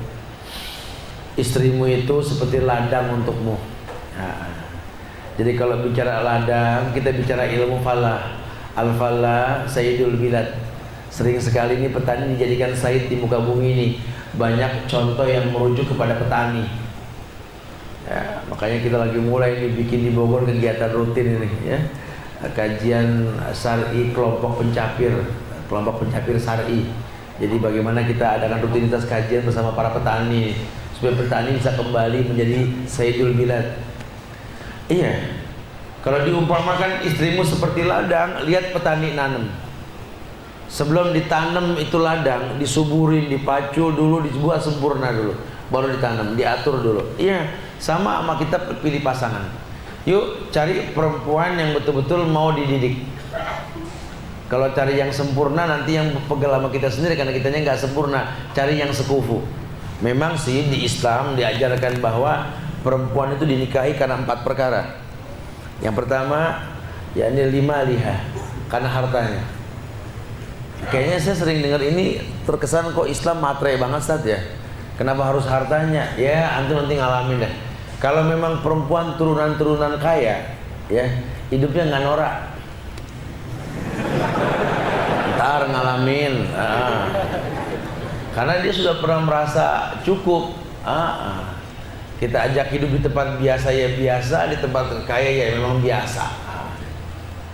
Istrimu itu seperti ladang untukmu. Jadi kalau bicara ladang, kita bicara ilmu falah. Al-falah sayyidul bilad. Sering sekali ini petani dijadikan sayyid di muka bumi ini. Banyak contoh yang merujuk kepada petani. Ya, makanya kita lagi mulai nih bikin di Bogor kegiatan rutin ini ya. Kajian syar'i kelompok pencapir syar'i. Jadi bagaimana kita adakan rutinitas kajian bersama para petani supaya petani bisa kembali menjadi sayyidul bilad. Iya. Kalau diumpamakan istrimu seperti ladang, lihat petani nanam. Sebelum ditanam itu ladang, disuburin, dipacul dulu, dibuat sempurna dulu, baru ditanam, diatur dulu. Iya, sama kita pilih pasangan. Yuk cari perempuan yang betul-betul mau dididik. Kalau cari yang sempurna nanti yang pegel sama kita sendiri karena kitanya nggak sempurna. Cari yang sekufu. Memang sih di Islam diajarkan bahwa perempuan itu dinikahi karena 4 perkara. Yang pertama, yakni 5 liha, karena hartanya. Kayaknya saya sering dengar ini terkesan kok Islam matre banget Ustaz ya. Kenapa harus hartanya? Ya antum nanti ngalamin deh. Kalau memang perempuan turunan-turunan kaya, ya hidupnya nggak norak. Ntar ngalamin. Karena dia sudah pernah merasa cukup. Kita ajak hidup di tempat biasa ya biasa, di tempat kaya ya memang biasa.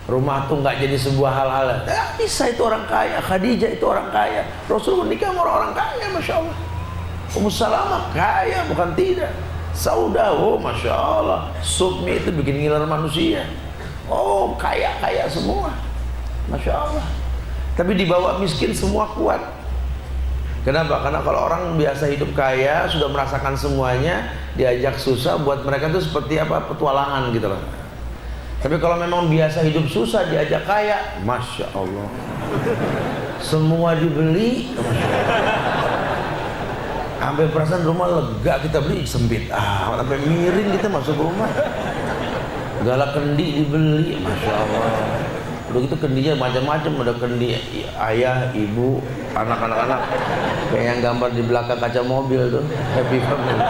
Rumah tuh nggak jadi sebuah hal-hal. Bisa itu orang kaya, Khadijah itu orang kaya, Rasul menikah sama orang kaya, masya Allah. Ummu Salamah kaya bukan tidak. Saudah, oh masya Allah. Sukmi itu bikin ngiler manusia. Oh kaya semua, masya Allah. Tapi dibawa miskin semua kuat. Kenapa? Karena kalau orang biasa hidup kaya sudah merasakan semuanya, diajak susah buat mereka itu seperti apa, petualangan gitu loh. Tapi kalau memang biasa hidup susah diajak kaya, masya Allah, semua dibeli, sampai perasaan rumah lega kita beli sempit, sampai miring kita masuk rumah, galak kendi dibeli, masya Allah, Udah gitu kendinya macam-macam, ada kendi ayah, ibu, anak-anak, kayak yang gambar di belakang kaca mobil tuh, happy family.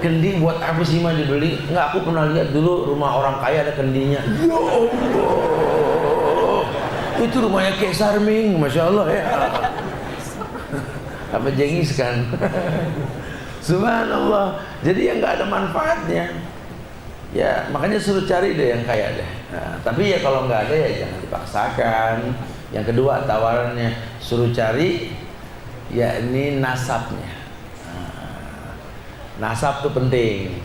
Kendi buat apa sih mah dibeli? Enggak, aku pernah lihat dulu rumah orang kaya ada kendinya. Ya Allah, itu rumahnya Kaisar Ming, masya Allah ya. Apa jengis kan? Subhanallah. Jadi yang nggak ada manfaatnya. Ya makanya suruh cari deh yang kaya deh. Nah, tapi ya kalau nggak ada ya jangan dipaksakan. Yang kedua tawarannya suruh cari, yakni nasabnya. Nasab itu penting.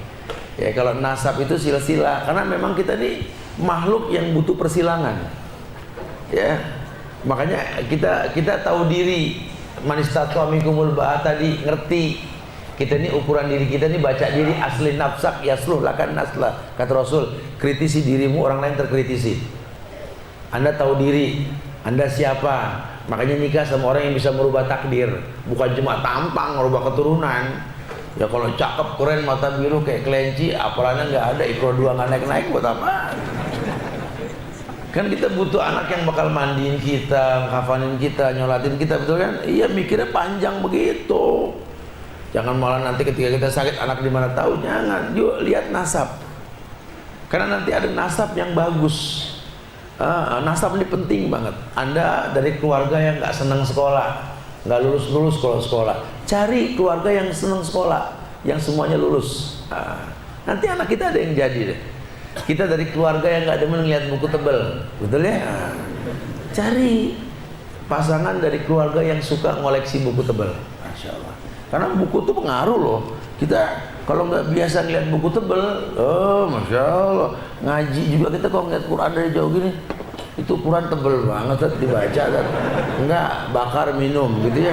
Ya kalau nasab itu silsilah, karena memang kita nih makhluk yang butuh persilangan. Ya makanya kita tahu diri. Manistatu minkumul ba'a tadi ngerti. Kita ini ukuran diri kita ini baca diri asli nafsak yasluh lakan naslah. Kata Rasul, kritisi dirimu, orang lain terkritisi. Anda tahu diri, Anda siapa? Makanya nikah sama orang yang bisa merubah takdir, bukan cuma tampang, merubah keturunan. Ya kalau cakep, keren, mata biru kayak kelinci, apalanya nggak ada, ikro 2 nggak naik-naik, buat apa? Kan kita butuh anak yang bakal mandiin kita, kafanin kita, nyolatin kita, betul kan? Iya, mikirnya panjang begitu. Jangan malah nanti ketika kita sakit anak di mana tahu, jangan. Yuk lihat nasab. Karena nanti ada nasab yang bagus. Nasab ini penting banget. Anda dari keluarga yang nggak senang sekolah, nggak lulus kalau sekolah, cari keluarga yang senang sekolah, yang semuanya lulus. Nanti anak kita ada yang jadi deh. Kita dari keluarga yang nggak demen ngeliat buku tebel, betul ya? Cari pasangan dari keluarga yang suka ngoleksi buku tebel, masya Allah. Karena buku itu pengaruh loh. Kita kalau nggak biasa ngeliat buku tebel, oh masya Allah. Ngaji juga kita kalau ngeliat Quran dari jauh gini, itu Quran tebel banget, dibaca kan? Enggak, bakar minum, gitu ya?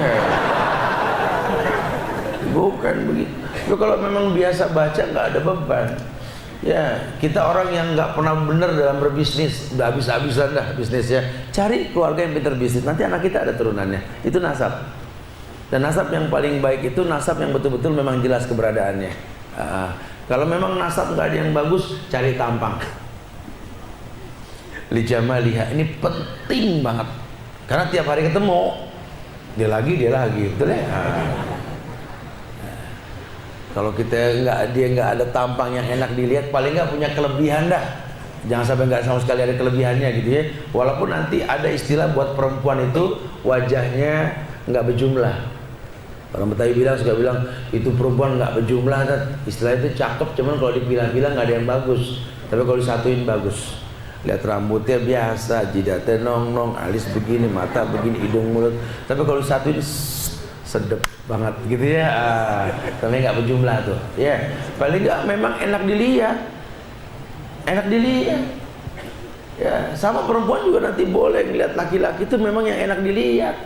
Bukan begitu. Itu kalau memang biasa baca nggak ada beban. Ya, kita orang yang nggak pernah benar dalam berbisnis, udah habis-habisan dah bisnisnya. Cari keluarga yang pintar bisnis, nanti anak kita ada turunannya. Itu nasab. Dan nasab yang paling baik itu nasab yang betul-betul memang jelas keberadaannya. Kalau memang nasab nggak ada yang bagus, cari tampang. Li jamaliha, ini penting banget. Karena tiap hari ketemu, dia lagi, betul ya? Kalau dia nggak ada tampang yang enak dilihat, paling nggak punya kelebihan dah. Jangan sampai nggak sama sekali ada kelebihannya gitu ya. Walaupun nanti ada istilah buat perempuan itu wajahnya nggak berjumlah. Orang Betawi suka bilang itu perempuan nggak berjumlah. Istilah itu cakep, cuman kalau dibilang-bilang nggak ada yang bagus. Tapi kalau disatuin bagus. Lihat rambutnya biasa, jidatnya nong-nong, alis begini, mata begini, hidung mulut. Tapi kalau disatuin sedep banget gitu ya, tapi nggak berjumlah tuh ya. Paling nggak memang enak dilihat ya. Sama perempuan juga nanti boleh ngeliat laki-laki itu memang yang enak dilihat.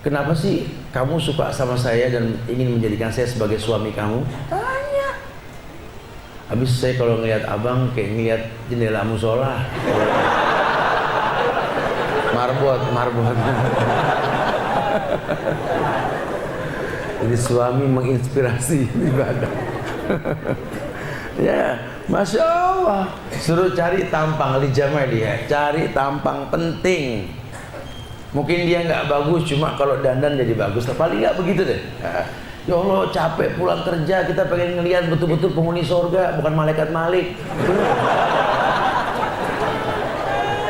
Kenapa sih kamu suka sama saya dan ingin menjadikan saya sebagai suami kamu? Tanya. Habis saya kalau ngeliat abang kayak ngeliat jendela musola, marbot. Jadi suami menginspirasi ibadah. Ya, masya Allah. Suruh cari tampang, lijamah dia. Cari tampang penting. Mungkin dia nggak bagus, cuma kalau dandan jadi bagus. Paling nggak begitu deh. Ya Allah, capek pulang kerja, kita pengen ngelihat betul-betul penghuni surga, bukan malaikat Malik.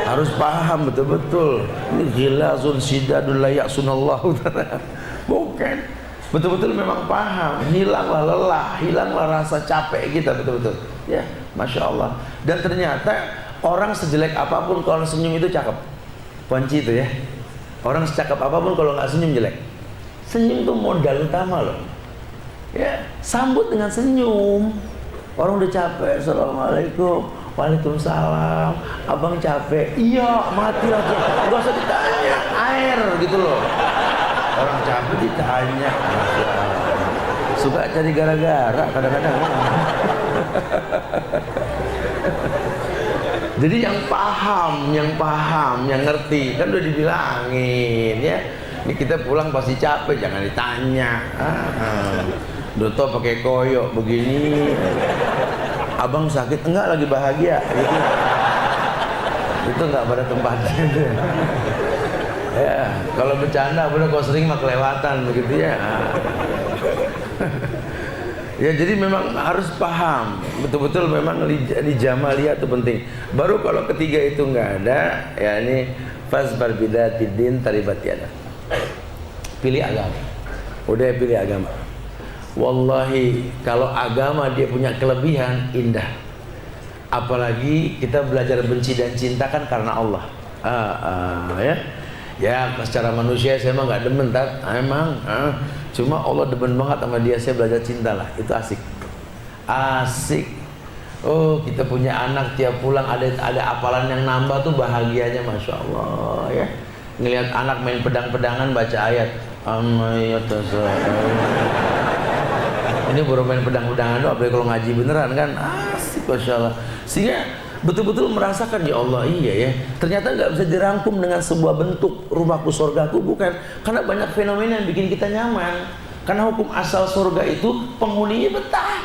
Harus paham betul-betul. Ini ghilazun syidadun la ya'sunallahu ta'ala. Bukan. Betul-betul memang paham. Hilanglah lelah, hilanglah rasa capek kita betul-betul. Ya, masya Allah. Dan ternyata orang sejelek apapun kalau senyum itu cakep. Kunci itu ya. Orang secakep apapun kalau nggak senyum jelek. Senyum itu modal utama loh. Ya, sambut dengan senyum. Orang udah capek, assalamualaikum. Waalaikumsalam. Abang capek? Iya, mati aja. Gak usah ditanya. Air gitu loh. Orang capek ditanya. Suka cari gara-gara kadang-kadang. Jadi yang paham, yang ngerti. Kan udah dibilangin ya. Ini kita pulang pasti capek, jangan ditanya. Doto pakai koyok begini. abang sakit, enggak lagi bahagia gitu. Itu enggak pada tempatnya itu. Ya, kalau bercanda bener, kalau sering mah kelewatan begitu ya. Ya jadi memang harus paham betul-betul, memang di jamaliyah itu penting. Baru kalau ketiga itu enggak ada, ya ini fasbar bidatid taribat yada. Pilih agama. Udah pilih agama. Wallahi kalau agama dia punya kelebihan indah. Apalagi kita belajar benci dan cinta kan karena Allah. Ya. Ya secara manusia saya emang nggak demen tat, emang. Cuma Allah demen banget sama dia, saya belajar cinta lah. Itu asik. Asik. Oh kita punya anak tiap pulang ada apalan yang nambah tuh bahagianya, masya Allah ya. Ngelihat anak main pedang-pedangan baca ayat. Ini baru main pedang-pedangan doang, apalagi kalau ngaji beneran kan asik, masya Allah. Sehingga betul-betul merasakan, ya Allah iya ya, ternyata nggak bisa dirangkum dengan sebuah bentuk rumahku surgaku, bukan. Karena banyak fenomena yang bikin kita nyaman. Karena hukum asal surga itu penghuninya betah.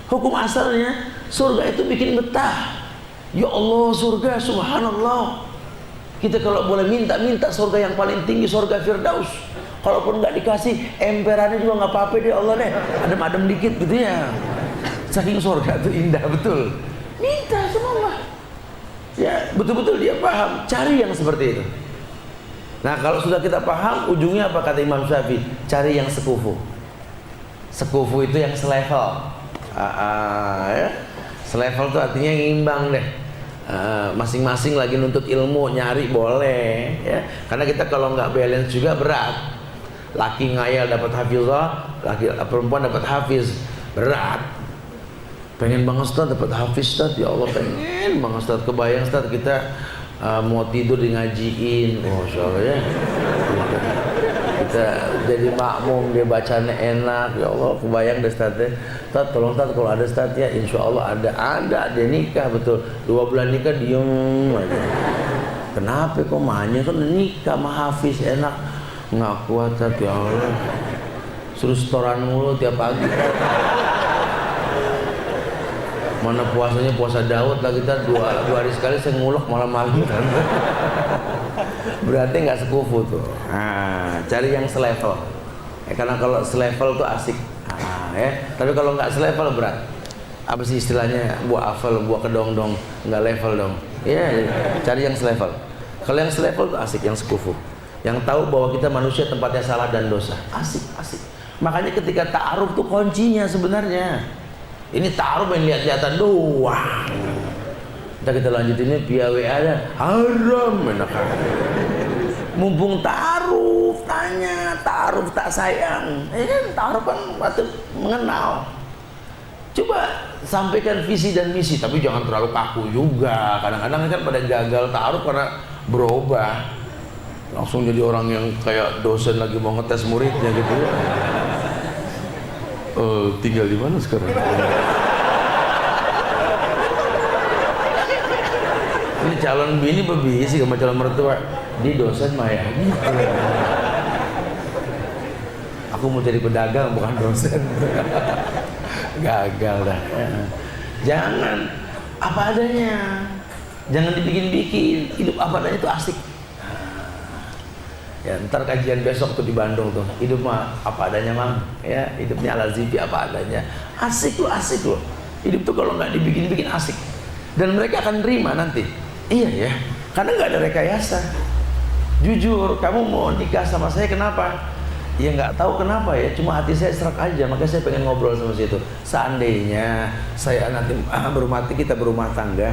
Hukum asalnya surga itu bikin betah. Ya Allah surga, subhanallah. Kita kalau boleh minta surga yang paling tinggi, surga Firdaus. Kalaupun nggak dikasih emperannya juga nggak apa-apa deh, Allah deh adem-adem dikit gitu ya. Saking surga itu indah betul. Minta sama Allah. Ya betul-betul dia paham, cari yang seperti itu. Nah kalau sudah kita paham, ujungnya apa kata Imam Syafi'i? Cari yang sekufu. Sekufu itu yang selevel. Ya. Selevel itu artinya yang imbang deh. Masing-masing lagi nuntut ilmu, nyari boleh ya. Karena kita kalau nggak balance juga berat. Laki ngayal dapat hafizah, perempuan dapat hafiz, berat. Pengen banget Ustaz dapat hafiz Ustaz, ya Allah pengen banget Ustaz. Kebayang Ustaz kita mau tidur di ngajiin, masya Allah ya. Kita jadi makmum, dia bacanya enak, ya Allah kebayang deh Ustaz. Ustaz tolong Ustaz kalau ada Ustaz ya, insya Allah ada dia nikah betul. 2 bulan nikah diem aja. Kenapa kok mahnya kan nikah sama hafiz enak, nggak kuat Ustaz, ya Allah. Suruh setoran mulu tiap pagi. Mana puasanya puasa Daud lah, kita dua hari sekali saya ngulek malam-malam kan. Berarti nggak sekufu tuh. Nah, cari yang selevel. Karena kalau selevel tuh asik. Ya. Tapi kalau nggak selevel berat. Apa sih istilahnya? Buah afel, buah kedong-dong, nggak level dong. Iya, cari yang selevel. Kalau yang selevel tuh asik, yang sekufu. Yang tahu bahwa kita manusia tempatnya salah dan dosa. Asik. Makanya ketika ta'aruf tuh kuncinya sebenarnya. Ini ta'aruf yang lihat-lihatan doang. Kita lanjutinnya via WA aja. Haram enak. Mumpung ta'aruf, tanya, ta'aruf tak sayang. Ta'aruf kan patut mengenal. Coba sampaikan visi dan misi, tapi jangan terlalu kaku juga. Kadang-kadang kan pada gagal ta'aruf karena berubah. Langsung jadi orang yang kayak dosen lagi mau ngetes muridnya gitu. Tinggal di mana sekarang? Ini calon bini berbisi sama calon mertua. Di dosen mah ya gitu. Aku mau jadi pedagang bukan dosen. Gagal dah. Jangan apa adanya. Jangan dibikin-bikin. Hidup apa adanya itu asik. Ya ntar kajian besok tuh di Bandung tuh, hidup mah apa adanya mang, ya hidupnya ala zibi apa adanya, asik loh, hidup tuh kalau nggak dibikin-bikin asik, dan mereka akan terima nanti, iya ya, karena nggak ada rekayasa. Jujur, kamu mau nikah sama saya kenapa? Ya nggak tahu kenapa ya, cuma hati saya serak aja, makanya saya pengen ngobrol sama situ. Seandainya saya nanti kita berumah tangga,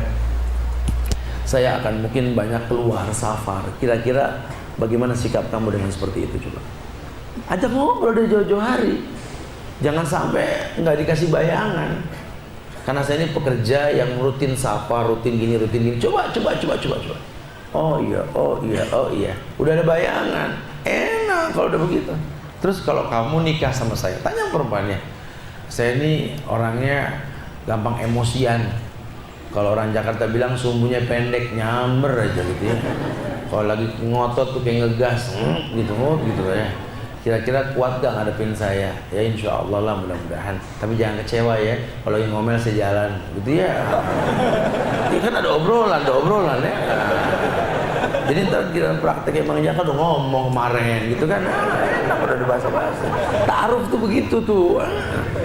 saya akan mungkin banyak keluar safar, kira-kira bagaimana sikap kamu dengan seperti itu? Coba ajak ngobrol dari jauh-jauh hari. Jangan sampai nggak dikasih bayangan. Karena saya ini pekerja yang rutin sapa, rutin gini. Coba. Oh iya. Udah ada bayangan. Enak kalau udah begitu. Terus kalau kamu nikah sama saya, tanya perempuannya. Saya ini orangnya gampang emosian. Kalau orang Jakarta bilang sumbunya pendek, nyamber aja gitu ya. Kalau lagi ngotot tuh kayak ngegas, gitu ya. kira-kira kuat gak ngadepin saya? Ya insya Allah lah, mudah-mudahan. Tapi jangan kecewa ya, kalau yang ngomel sejalan, gitu ya. Ini kan ada obrolan ya. Jadi ntar di dalam praktek emang kan udah ngomong kemarin, gitu kan? Enak udah dibahas-bahas. Ta'aruf tuh begitu tuh.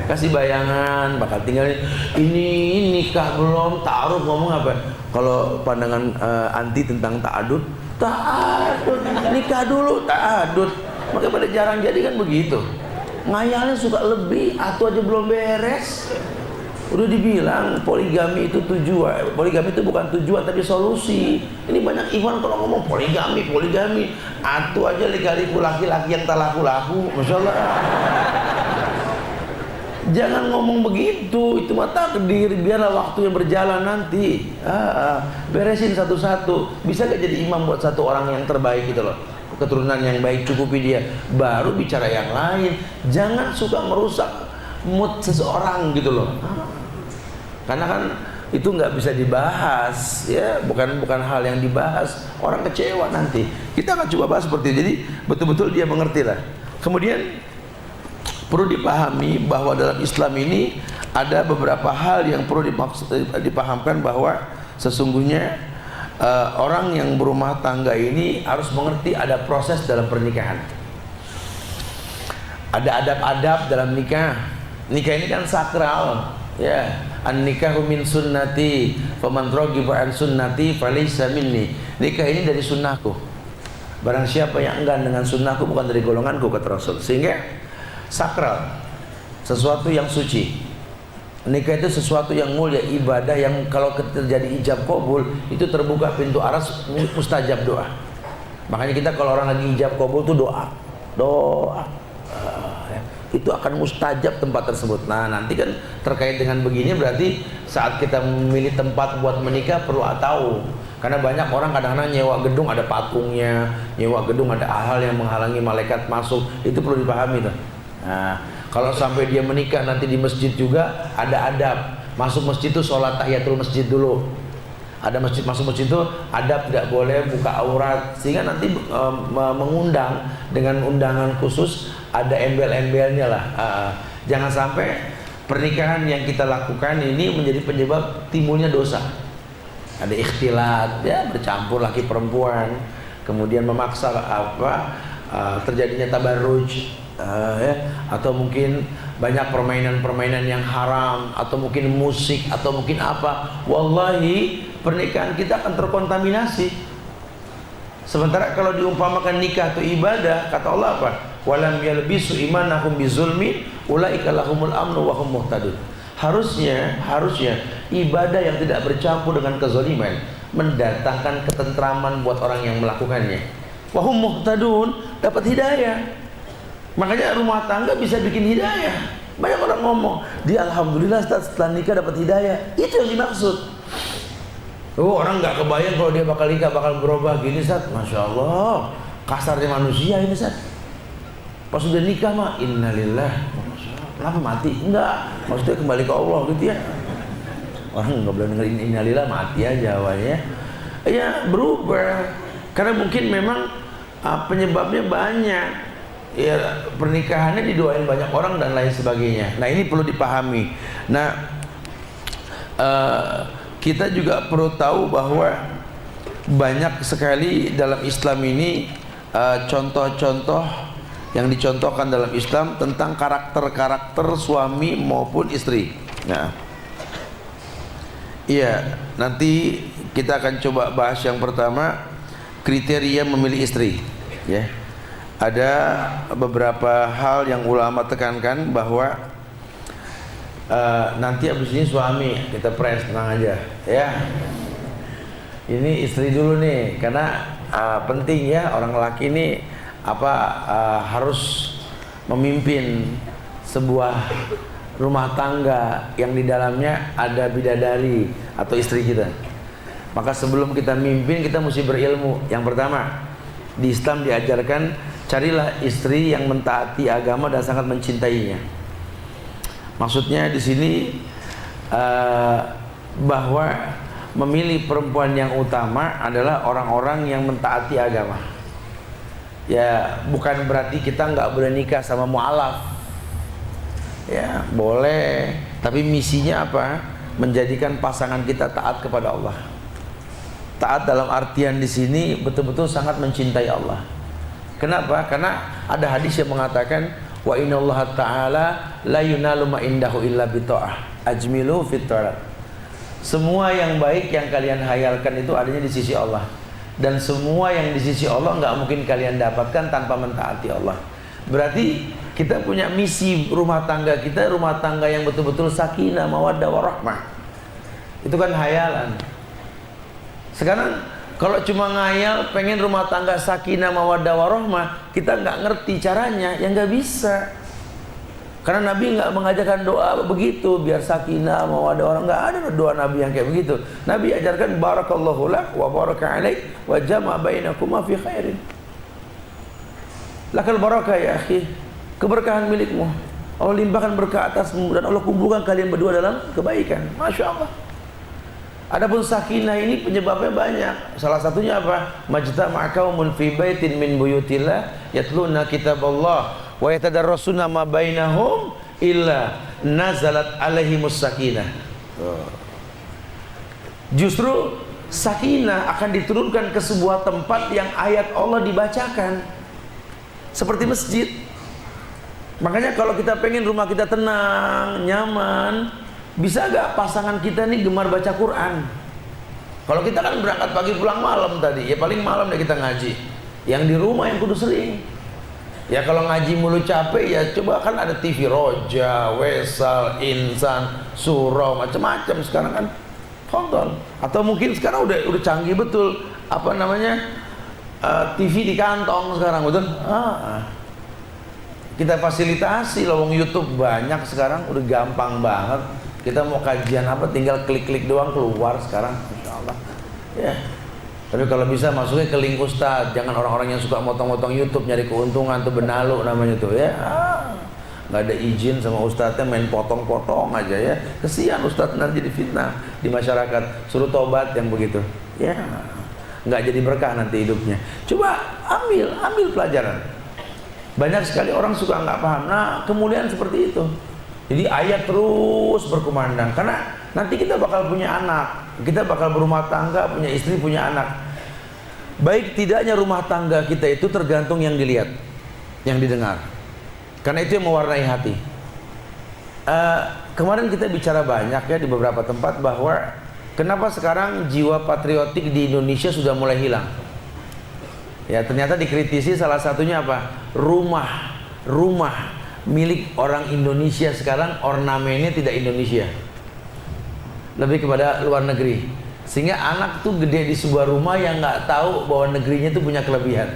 Kasih bayangan, bakal tinggal ini nikah belum, ta'aruf ngomong apa? Kalau pandangan anti tentang ta'adud, nikah dulu, ta'adud. Makanya pada jarang jadi kan begitu. Ngayalnya suka lebih, atau aja belum beres. Udah dibilang poligami itu tujuan. Poligami itu bukan tujuan tapi solusi. Ini banyak ikhwan kalau ngomong poligami. Atau aja liku laki-laki yang tak laku-laku. Masya Allah. Jangan ngomong begitu, itu mah takdir. Biarlah waktu yang berjalan nanti. Beresin satu-satu. Bisa gak jadi imam buat satu orang yang terbaik gitu loh, keturunan yang baik, cukupi dia, baru bicara yang lain. Jangan suka merusak mood seseorang gitu loh. Karena kan itu nggak bisa dibahas ya, bukan hal yang dibahas, orang kecewa nanti. Kita akan coba bahas seperti itu. Jadi betul-betul dia mengerti lah. Kemudian perlu dipahami bahwa dalam Islam ini ada beberapa hal yang perlu dipahamkan, bahwa sesungguhnya orang yang berumah tangga ini harus mengerti ada proses dalam pernikahan. Ada adab-adab dalam nikah. Nikah ini kan sakral, ya. An-nikahu min sunnati, faman raghiba an sunnati falaysa minni. Nikah ini dari sunnahku. Barang siapa yang enggan dengan sunnahku bukan dari golonganku, kata Rasul. Sehingga sakral, sesuatu yang suci. Nikah itu sesuatu yang mulia, ibadah yang kalau terjadi ijab kabul itu terbuka pintu aras, mustajab doa. Makanya kita kalau orang lagi ijab kabul itu doa, itu akan mustajab tempat tersebut. Nah nanti kan terkait dengan begini, berarti saat kita memilih tempat buat menikah perlu tahu. Karena banyak orang kadang-kadang nyewa gedung ada patungnya, nyewa gedung ada hal yang menghalangi malaikat masuk. Itu perlu dipahami tuh. Nah, kalau sampai dia menikah nanti di masjid juga ada adab. Masuk masjid itu sholat tahiyatul masjid dulu. Ada masjid, masuk masjid itu adab, tidak boleh buka aurat, sehingga nanti mengundang dengan undangan khusus, ada embel-embelnya lah. Jangan sampai pernikahan yang kita lakukan ini menjadi penyebab timbulnya dosa. Ada ikhtilat, ya, bercampur laki perempuan, kemudian memaksa terjadinya tabarruj, ya, atau mungkin banyak permainan-permainan yang haram, atau mungkin musik, atau mungkin apa. Wallahi pernikahan kita akan terkontaminasi. Sementara kalau diumpamakan nikah itu ibadah, kata Allah apa? Walam yalbisu imanahum bizulmin ulaika lahumul amnu wa hum muhtadun. Harusnya ibadah yang tidak bercampur dengan kezaliman mendatangkan ketentraman buat orang yang melakukannya. Wa hum muhtadun, dapat hidayah. Makanya rumah tangga bisa bikin hidayah. Banyak orang ngomong, dia alhamdulillah setelah nikah dapat hidayah. Itu yang dimaksud. Oh, orang nggak kebayang kalau dia bakal nikah bakal berubah gini, Ustaz. Masya Allah, kasarnya manusia ini, Ustaz. Pas sudah nikah mah innalillah. Kenapa mati? Enggak, maksudnya kembali ke Allah gitu ya. Orang nggak boleh dengerin innalillah, mati aja awalnya. Ya berubah. Karena mungkin memang penyebabnya banyak. Ya pernikahannya didoain banyak orang dan lain sebagainya. Nah ini perlu dipahami. Nah kita juga perlu tahu bahwa banyak sekali dalam Islam ini contoh-contoh yang dicontohkan dalam Islam tentang karakter-karakter suami maupun istri. Nah, iya, nanti kita akan coba bahas yang pertama, kriteria memilih istri. Ya, ada beberapa hal yang ulama tekankan bahwa nanti abis ini suami kita press, tenang aja, ya. Ini istri dulu nih, karena penting ya orang laki ini harus memimpin sebuah rumah tangga yang di dalamnya ada bidadari atau istri kita. Maka sebelum kita mimpin kita mesti berilmu. Yang pertama, di Islam diajarkan carilah istri yang mentaati agama dan sangat mencintainya. Maksudnya di sini bahwa memilih perempuan yang utama adalah orang-orang yang mentaati agama. Ya bukan berarti kita nggak boleh nikah sama mu'alaf. Ya boleh, tapi misinya apa? Menjadikan pasangan kita taat kepada Allah. Taat dalam artian di sini betul-betul sangat mencintai Allah. Kenapa? Karena ada hadis yang mengatakan wa innallaha ta'ala la yunalu ma indahu illa bita'ah ajmilu fit talab. Semua yang baik yang kalian hayalkan itu adanya di sisi Allah. Dan semua yang di sisi Allah nggak mungkin kalian dapatkan tanpa mentaati Allah. Berarti kita punya misi rumah tangga kita, rumah tangga yang betul-betul sakinah, mawaddah, warahmah. Itu kan hayalan. Sekarang kalau cuma ngayal pengen rumah tangga sakinah, mawaddah, warahmah, kita nggak ngerti caranya, ya nggak bisa. Karena Nabi nggak mengajarkan doa begitu biar sakinah, mawaddah, orang nggak ada doa Nabi yang kayak begitu. Nabi ajarkan barakallahu lak wa baraka alaik wa jama' bainakuma fi khairin. Lakal barakah ya akhi, keberkahan milikmu. Allah limpahkan berkah atasmu dan Allah kumpulkan kalian berdua dalam kebaikan. Masya Allah. Adapun sakinah ini penyebabnya banyak. Salah satunya apa? Majtama'a qaumun fi baitin min buyutillah yatluna kitaballah wa yatadarrasuna ma bainahum illa nazalat alaihimus sakinah. Justru sakinah akan diturunkan ke sebuah tempat yang ayat Allah dibacakan, seperti masjid. Makanya kalau kita pengen rumah kita tenang, nyaman, bisa gak pasangan kita nih gemar baca Quran? Kalau kita kan berangkat pagi pulang malam tadi, ya paling malam deh kita ngaji. Yang di rumah yang kudu sering. Ya kalau ngaji mulu capek, ya coba kan ada TV Roja, Wesal, Insan, Surau, macam-macam sekarang kan tonton. Atau mungkin sekarang udah canggih betul, apa namanya, TV di kantong sekarang, betul? Kita fasilitasi lowong YouTube banyak sekarang, udah gampang banget. Kita mau kajian apa tinggal klik-klik doang keluar sekarang, Masya Allah. Ya. Tapi kalau bisa masuknya ke link Ustadz, jangan orang-orang yang suka motong-motong YouTube nyari keuntungan tuh, benalu namanya tuh ya. Nggak ada izin sama Ustadznya, main potong-potong aja ya. Kesian Ustadz nanti difitnah di masyarakat, suruh tobat yang begitu. Ya, nggak jadi berkah nanti hidupnya. Coba ambil pelajaran. Banyak sekali orang suka nggak paham. Nah, kemuliaan seperti itu. Jadi ayat terus berkumandang, karena nanti kita bakal punya anak, kita bakal berumah tangga, punya istri, punya anak. Baik tidaknya rumah tangga kita itu tergantung yang dilihat, yang didengar. Karena itu yang mewarnai hati. Kemarin kita bicara banyak ya di beberapa tempat bahwa kenapa sekarang jiwa patriotik di Indonesia sudah mulai hilang. Ya ternyata dikritisi salah satunya apa? Rumah milik orang Indonesia sekarang ornamennya tidak Indonesia, lebih kepada luar negeri. Sehingga anak tuh gede di sebuah rumah yang nggak tahu bahwa negerinya tuh punya kelebihan.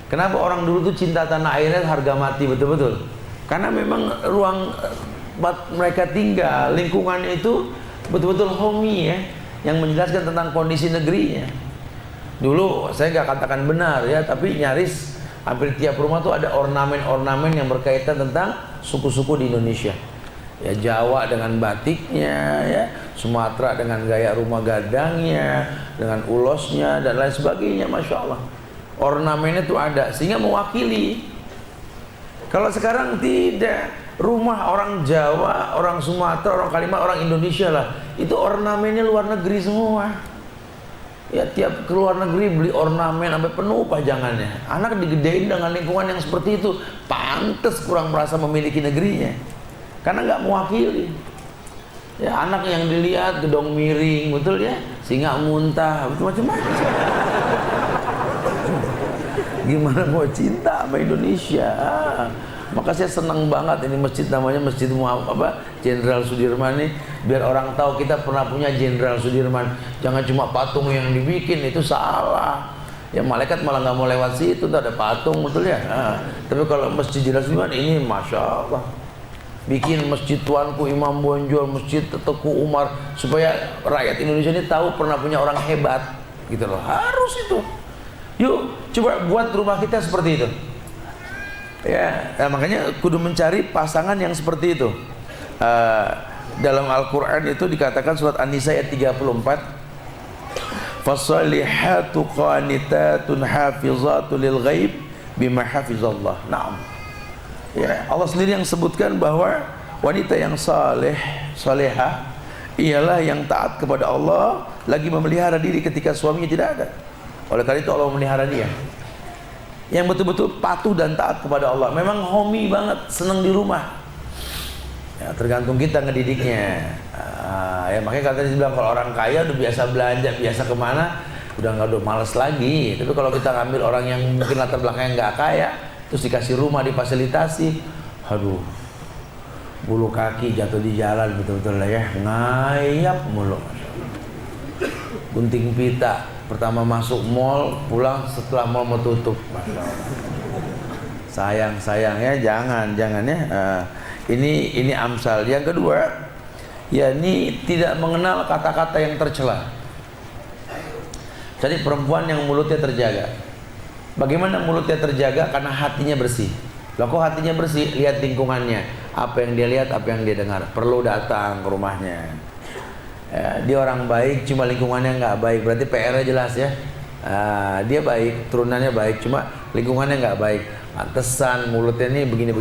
Kenapa orang dulu tuh cinta tanah airnya harga mati betul-betul? Karena memang ruang mereka tinggal, lingkungannya itu betul-betul homey ya, yang menjelaskan tentang kondisi negerinya. Dulu saya nggak katakan benar ya, tapi nyaris hampir tiap rumah tuh ada ornamen-ornamen yang berkaitan tentang suku-suku di Indonesia. Ya Jawa dengan batiknya, ya Sumatera dengan gaya rumah gadangnya, dengan ulosnya dan lain sebagainya, masya Allah. Ornamennya tuh ada sehingga mewakili. Kalau sekarang tidak, rumah orang Jawa, orang Sumatera, orang Kalimantan, orang Indonesia lah, itu ornamennya luar negeri semua. Ya tiap ke luar negeri beli ornamen sampai penuh pajangannya. Anak digedein dengan lingkungan yang seperti itu, pantes kurang merasa memiliki negerinya, karena nggak mewakili. Ya anak yang dilihat gedong miring, betul ya, singa muntah, macam-macam. Gimana mau cinta sama Indonesia? Maka saya senang banget ini masjid, namanya Masjid Jenderal Sudirman nih, biar orang tahu kita pernah punya Jenderal Sudirman. Jangan cuma patung yang dibikin, itu salah. Ya malaikat malah nggak mau lewat situ, tuh ada patung, betul ya. Tapi kalau Masjid Jenderal Sudirman ini, masya Allah, bikin masjid Tuanku Imam Bonjol, masjid Teku Umar, supaya rakyat Indonesia ini tahu pernah punya orang hebat, gitu loh. Harus itu. Yuk coba buat rumah kita seperti itu. Ya, makanya kudu mencari pasangan yang seperti itu. Dalam Al-Quran itu dikatakan surat An-Nisa ayat 34, fasalihatu qanitatun hafizatu lil ghaib bima hafizallah. Naam. Ya, Allah sendiri yang sebutkan bahwa wanita yang saleh, salehah ialah yang taat kepada Allah, lagi memelihara diri ketika suaminya tidak ada. Oleh karena itu Allah memelihara dia. Yang betul-betul patuh dan taat kepada Allah. Memang homi banget, senang di rumah. Ya, tergantung kita ngedidiknya. Ya makanya katanya dibilang kalau orang kaya udah biasa belanja, biasa kemana, udah males lagi. Tapi kalau kita ngambil orang yang mungkin latar belakangnya nggak kaya, terus dikasih rumah, difasilitasi, aduh, bulu kaki jatuh di jalan betul-betul lah ya, ngayap mulu. Gunting pita, pertama masuk mall, pulang setelah mall mau tutup. Sayang ya, jangan ya. Ini amsal. Yang kedua, ya ini tidak mengenal kata-kata yang tercela. Jadi perempuan yang mulutnya terjaga. Bagaimana mulutnya terjaga? Karena hatinya bersih. Loh kok hatinya bersih? Lihat lingkungannya. Apa yang dia lihat, apa yang dia dengar. Perlu datang ke rumahnya. Ya, dia orang baik, cuma lingkungannya nggak baik. Berarti PR-nya jelas ya. Dia baik, turunannya baik, cuma lingkungannya nggak baik. Pantesan mulutnya ini begini.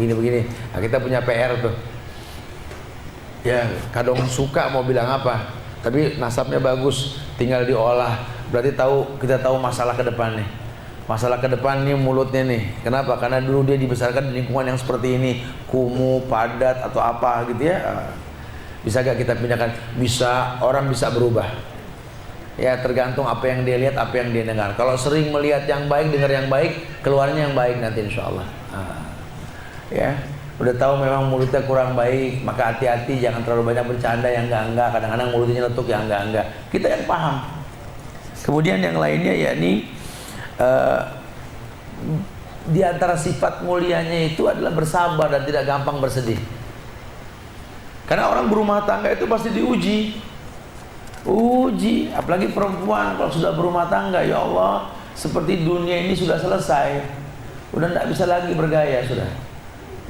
Nah, kita punya PR tuh. Ya, kadang suka mau bilang apa, tapi nasabnya bagus, tinggal diolah. Berarti kita tahu masalah ke depan nih. Masalah ke depan nih mulutnya nih. Kenapa? Karena dulu dia dibesarkan di lingkungan yang seperti ini, kumuh, padat atau apa gitu ya. Bisa gak kita pindahkan? Bisa, orang bisa berubah. Ya tergantung apa yang dia lihat, apa yang dia dengar. Kalau sering melihat yang baik, dengar yang baik, keluarnya yang baik nanti insya Allah. Ya, udah tahu memang mulutnya kurang baik, maka hati-hati, jangan terlalu banyak bercanda yang enggak. Kadang-kadang mulutnya letuk yang enggak. Kita yang paham. Kemudian yang lainnya yakni di antara sifat mulianya itu adalah bersabar dan tidak gampang bersedih. Karena orang berumah tangga itu pasti diuji. Apalagi perempuan kalau sudah berumah tangga, ya Allah, seperti dunia ini sudah selesai, udah tidak bisa lagi bergaya sudah.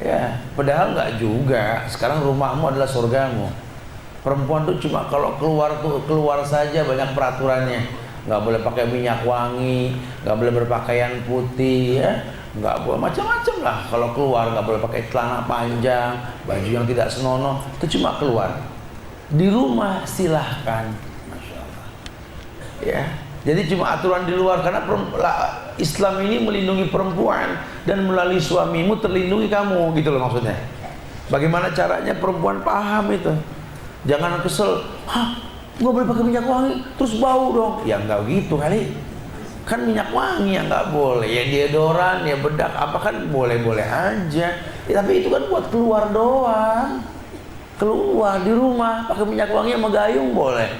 Ya, padahal nggak juga. Sekarang rumahmu adalah surgamu. Perempuan tuh cuma kalau keluar saja banyak peraturannya. Nggak boleh pakai minyak wangi, nggak boleh berpakaian putih, ya, nggak boleh macam-macam lah. Kalau keluar nggak boleh pakai celana panjang, baju yang tidak senonoh. Itu cuma keluar. Di rumah silahkan, Masya Allah. Ya, jadi cuma aturan di luar. Karena Islam ini melindungi perempuan dan melalui suamimu terlindungi kamu, gitu loh maksudnya. Bagaimana caranya perempuan paham itu? Jangan kesel, nggak boleh pakai minyak wangi, terus bau dong. Ya nggak gitu kali. Kan minyak wangi yang nggak boleh. Ya deodoran, ya bedak, apa kan boleh-boleh aja. Ya, tapi itu kan buat keluar doang. Keluar di rumah pakai minyak wangi sama gayung boleh.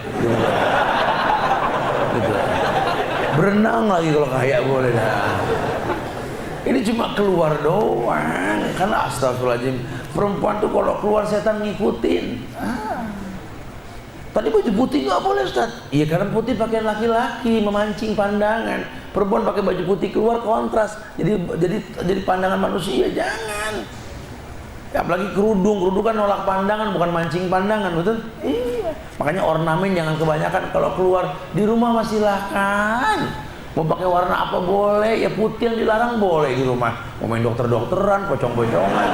Gitu. Berenang lagi kalau kayak boleh dah. Ini cuma keluar doang. Karena astagfirullahaladzim, perempuan tuh kalau keluar setan ngikutin. Tadi baju putih nggak boleh Ustaz. Iya karena putih pakaian laki-laki, memancing pandangan. Perempuan pakai baju putih keluar kontras. Jadi pandangan manusia, jangan. Ya, apalagi kerudung kan nolak pandangan, bukan mancing pandangan, betul? Iya. Makanya ornamen jangan kebanyakan. Kalau keluar di rumah masih silahkan. Mau pakai warna apa boleh, ya putih yang dilarang boleh di rumah. Mau main dokter-dokteran, pocong-pocongan.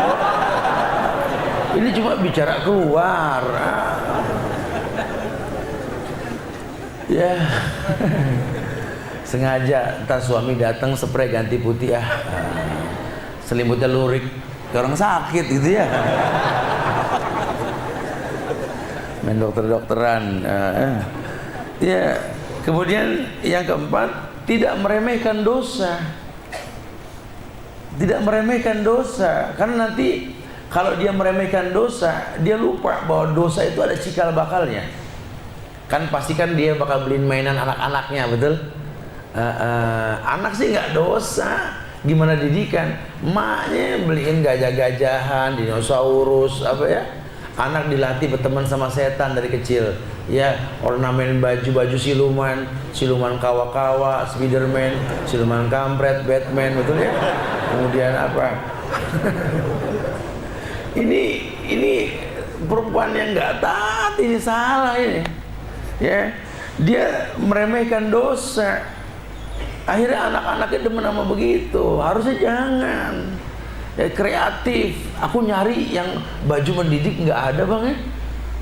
Ini cuma bicara keluar. Ya. Sengaja entar suami datang spray ganti putih ya. Selimutnya lurik. Kayak orang sakit gitu ya. Main dokter-dokteran. Ya, kemudian yang keempat, tidak meremehkan dosa. Tidak meremehkan dosa. Karena nanti kalau dia meremehkan dosa, dia lupa bahwa dosa itu ada cikal bakalnya. Kan pastikan dia bakal beliin mainan anak-anaknya, betul? Anak sih nggak dosa. Gimana didikan? Maknya beliin gajah-gajahan, dinosaurus, apa ya? Anak dilatih berteman sama setan dari kecil. Ya, ornamen baju-baju siluman kawa-kawa, Spiderman, siluman kampret, Batman, betul ya? Kemudian apa? ini perempuan yang nggak taat, ini salah ini. Ya. Dia meremehkan dosa. Akhirnya anak-anaknya demen sama begitu. Harusnya jangan. Ya, kreatif. Aku nyari yang baju mendidik nggak ada bang ya.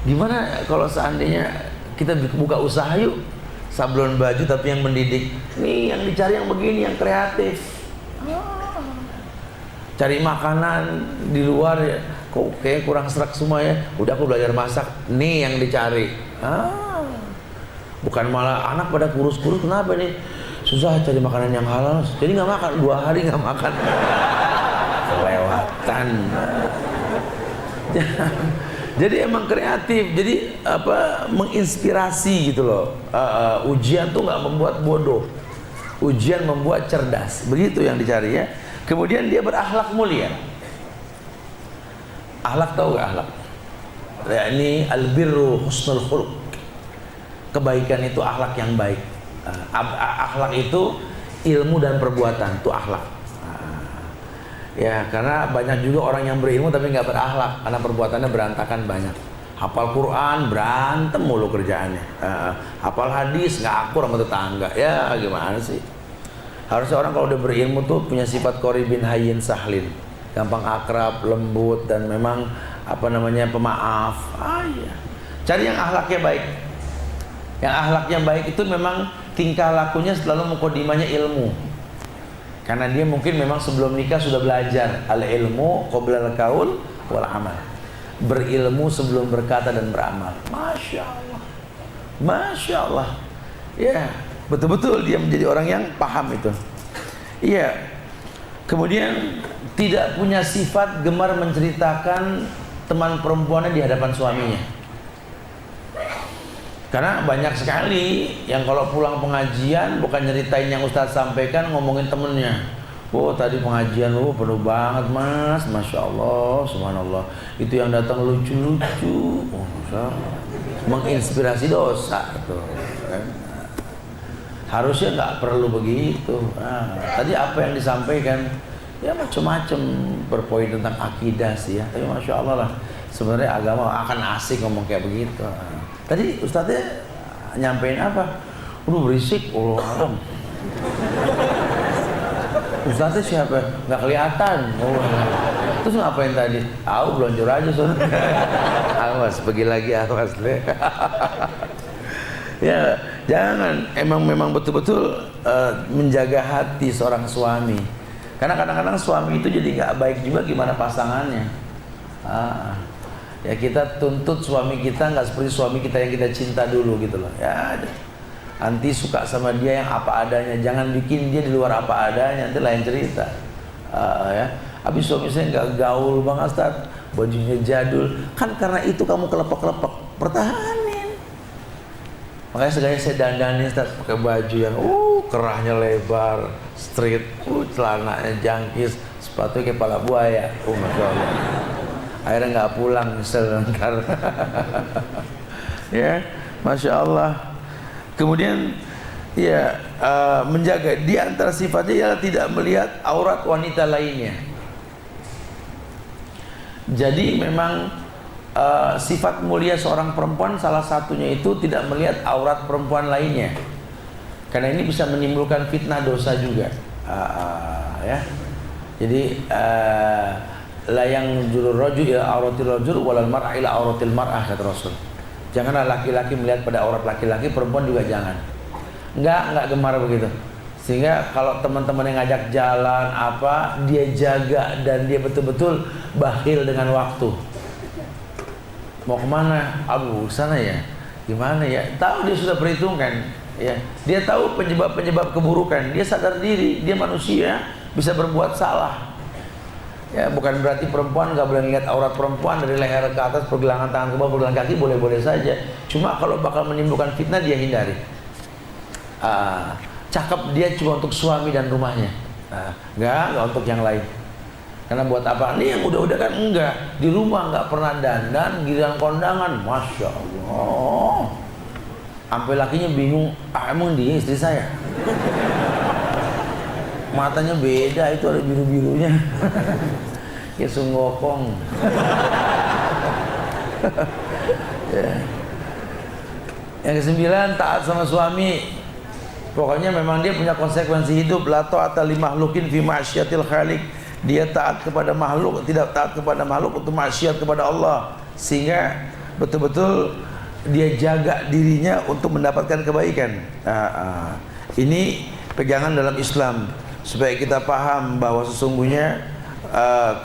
Gimana kalau seandainya kita buka usaha yuk, sablon baju tapi yang mendidik. Nih yang dicari yang begini, yang kreatif. Cari makanan di luar ya, kok kayak kurang serak semua ya. Udah aku belajar masak. Nih yang dicari. Bukan malah anak pada kurus-kurus, kenapa nih? Susah cari makanan yang halal. Jadi nggak makan, 2 hari nggak makan. Kelewatan. Jadi emang kreatif. Jadi apa, menginspirasi gitu loh. Ujian tuh nggak membuat bodoh. Ujian membuat cerdas. Begitu yang dicari ya. Kemudian dia berakhlak mulia. Akhlak, tahu gak akhlak? Ya, ini albirru husnul khuluq. Kebaikan itu akhlak yang baik. Akhlak itu ilmu dan perbuatan, itu akhlak. Ya, karena banyak juga orang yang berilmu tapi nggak berakhlak, karena perbuatannya berantakan banyak. Hafal Quran berantem mulu kerjaannya. Hafal hadis nggak akur sama tetangga. Ya gimana sih? Harusnya orang kalau udah berilmu tuh punya sifat qoribin hayyin sahlin, gampang akrab, lembut, dan memang apa namanya, pemaaf. Iya. Cari yang akhlaknya baik. Yang akhlaknya baik itu memang tingkah lakunya selalu mukadimahnya ilmu. Karena dia mungkin memang sebelum nikah sudah belajar al ilmu qabla al qaul wal amal. Berilmu sebelum berkata dan beramal. Masya Allah, Masya Allah. Ya, betul-betul dia menjadi orang yang paham itu. Iya. Kemudian tidak punya sifat gemar menceritakan teman perempuannya di hadapan suaminya. Karena banyak sekali yang kalau pulang pengajian bukan nyeritain yang Ustadz sampaikan, ngomongin temennya. Oh tadi pengajian lu penuh banget mas, Masya Allah, Subhanallah. Itu yang datang lucu-lucu. Menginspirasi dosa tuh, kan? Harusnya nggak perlu begitu. Tadi apa yang disampaikan ya macam-macam, berpoin tentang akidah sih ya. Tapi Masya Allah lah, sebenarnya agama akan asik ngomong kayak begitu. Tadi Ustadznya nyampein apa? Berisik, Allah alam. Ustadznya siapa? Nggak kelihatan. Terus ngapain tadi? Belonjor aja soalnya. Awas, pergi lagi awas deh. Ya, jangan. Memang betul-betul menjaga hati seorang suami. Karena kadang-kadang suami itu jadi nggak baik juga gimana pasangannya. Ya kita tuntut suami kita nggak seperti suami kita yang kita cinta dulu gitu loh. Ya, nanti suka sama dia yang apa adanya. Jangan bikin dia di luar apa adanya. Nanti lain cerita. Ya, habis suami saya nggak gaul bang Ustadz, bajunya jadul. Kan karena itu kamu kelepek-kelepek. Pertahanin. Makanya sekali saya dandanin Ustadz pakai baju yang kerahnya lebar, straight, celananya jangkis, sepatunya kayak kepala buaya. Masya Allah. Akhirnya nggak pulang sebentar. Ya, Masya Allah. Kemudian ya menjaga, di antara sifatnya ialah tidak melihat aurat wanita lainnya. Jadi memang sifat mulia seorang perempuan salah satunya itu tidak melihat aurat perempuan lainnya. Karena ini bisa menimbulkan fitnah dosa juga. Ya. Jadi la yang jurur rajul ila auratil rajul walal mar'a ila auratil mar'ah, kata Rasul. Janganlah laki-laki melihat pada aurat laki-laki, perempuan juga jangan. Enggak gemar begitu. Sehingga kalau teman-teman yang ngajak jalan apa, dia jaga dan dia betul-betul bakhil dengan waktu. Mau kemana? Sana ya. Gimana ya? Tahu dia sudah perhitungkan. Ya, dia tahu penyebab-penyebab keburukan. Dia sadar diri, dia manusia, bisa berbuat salah. Ya, bukan berarti perempuan nggak boleh lihat aurat perempuan dari leher ke atas, pergelangan tangan ke bawah, pergelangan kaki boleh-boleh saja. Cuma kalau bakal menimbulkan fitnah dia hindari. Cakep dia cuma untuk suami dan rumahnya. Nggak untuk yang lain. Karena buat apa? Ini yang udah-udah kan enggak. Di rumah nggak pernah dandan, giliran kondangan, Masya Allah. Sampai lakinya bingung, emang dia istri saya? Matanya beda, itu ada biru-birunya. Kayak sunggokong. Ya. Yang kesembilan, taat sama suami. Pokoknya memang dia punya konsekuensi hidup. La ta'ata li makhlukin fi ma'syiatil khaliq. Dia taat kepada makhluk, tidak taat kepada makhluk untuk maksiat kepada Allah. Sehingga betul-betul dia jaga dirinya untuk mendapatkan kebaikan. Ini pegangan dalam Islam supaya kita paham bahwa sesungguhnya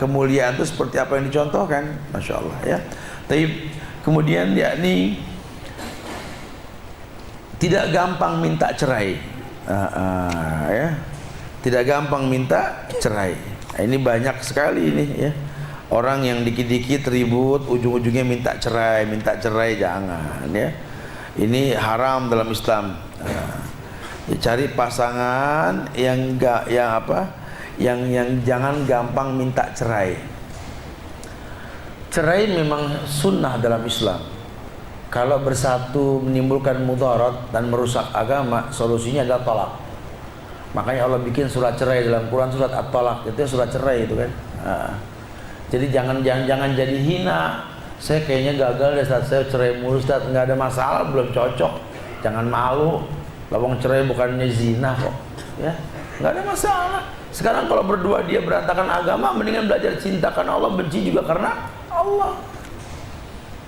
kemuliaan itu seperti apa yang dicontohkan. Masya Allah ya. Tapi kemudian yakni tidak gampang minta cerai, ya, tidak gampang minta cerai. Ini banyak sekali ini ya, orang yang dikit-dikit ribut, ujung-ujungnya minta cerai jangan ya. Ini haram dalam Islam. Ya, cari pasangan yang yang jangan gampang minta cerai. Cerai memang sunnah dalam Islam. Kalau bersatu menimbulkan mudarat dan merusak agama, solusinya adalah tolak. Makanya Allah bikin surat cerai dalam Quran, surat At-Talaq, itu surat cerai itu kan. Jadi jangan jadi hina. Saya kayaknya gagal deh saat saya cerai mulu, Ustaz. Enggak ada masalah, belum cocok. Jangan malu. Lawang cerai bukannya zina kok. Ya, enggak ada masalah. Sekarang kalau berdua dia berantakan agama, mendingan belajar cintakan Allah, benci juga karena Allah.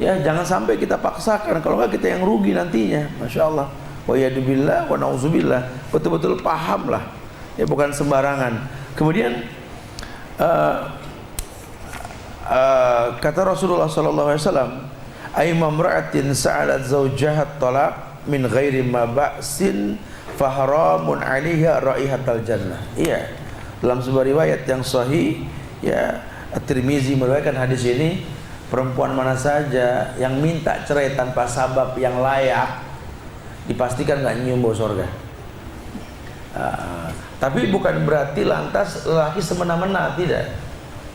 Ya, jangan sampai kita paksakan, kalau enggak kita yang rugi nantinya. Masya Allah. Wa yadubillah wa na'udzubillah. Betul-betul pahamlah. Ya, bukan sembarangan. Kemudian kata Rasulullah sallallahu alaihi wasallam, "Ayyuma imra'atin sa'alat zawjaha talaq min ghairi ma ba'sin fa haramun 'alaiha raihatal jannah." Iya. Dalam sebuah riwayat yang sahih, ya, At-Tirmizi meriwayatkan hadis ini, perempuan mana saja yang minta cerai tanpa sabab yang layak, dipastikan nggak nyium bau surga. Tapi bukan berarti lantas lelaki semena-mena, tidak.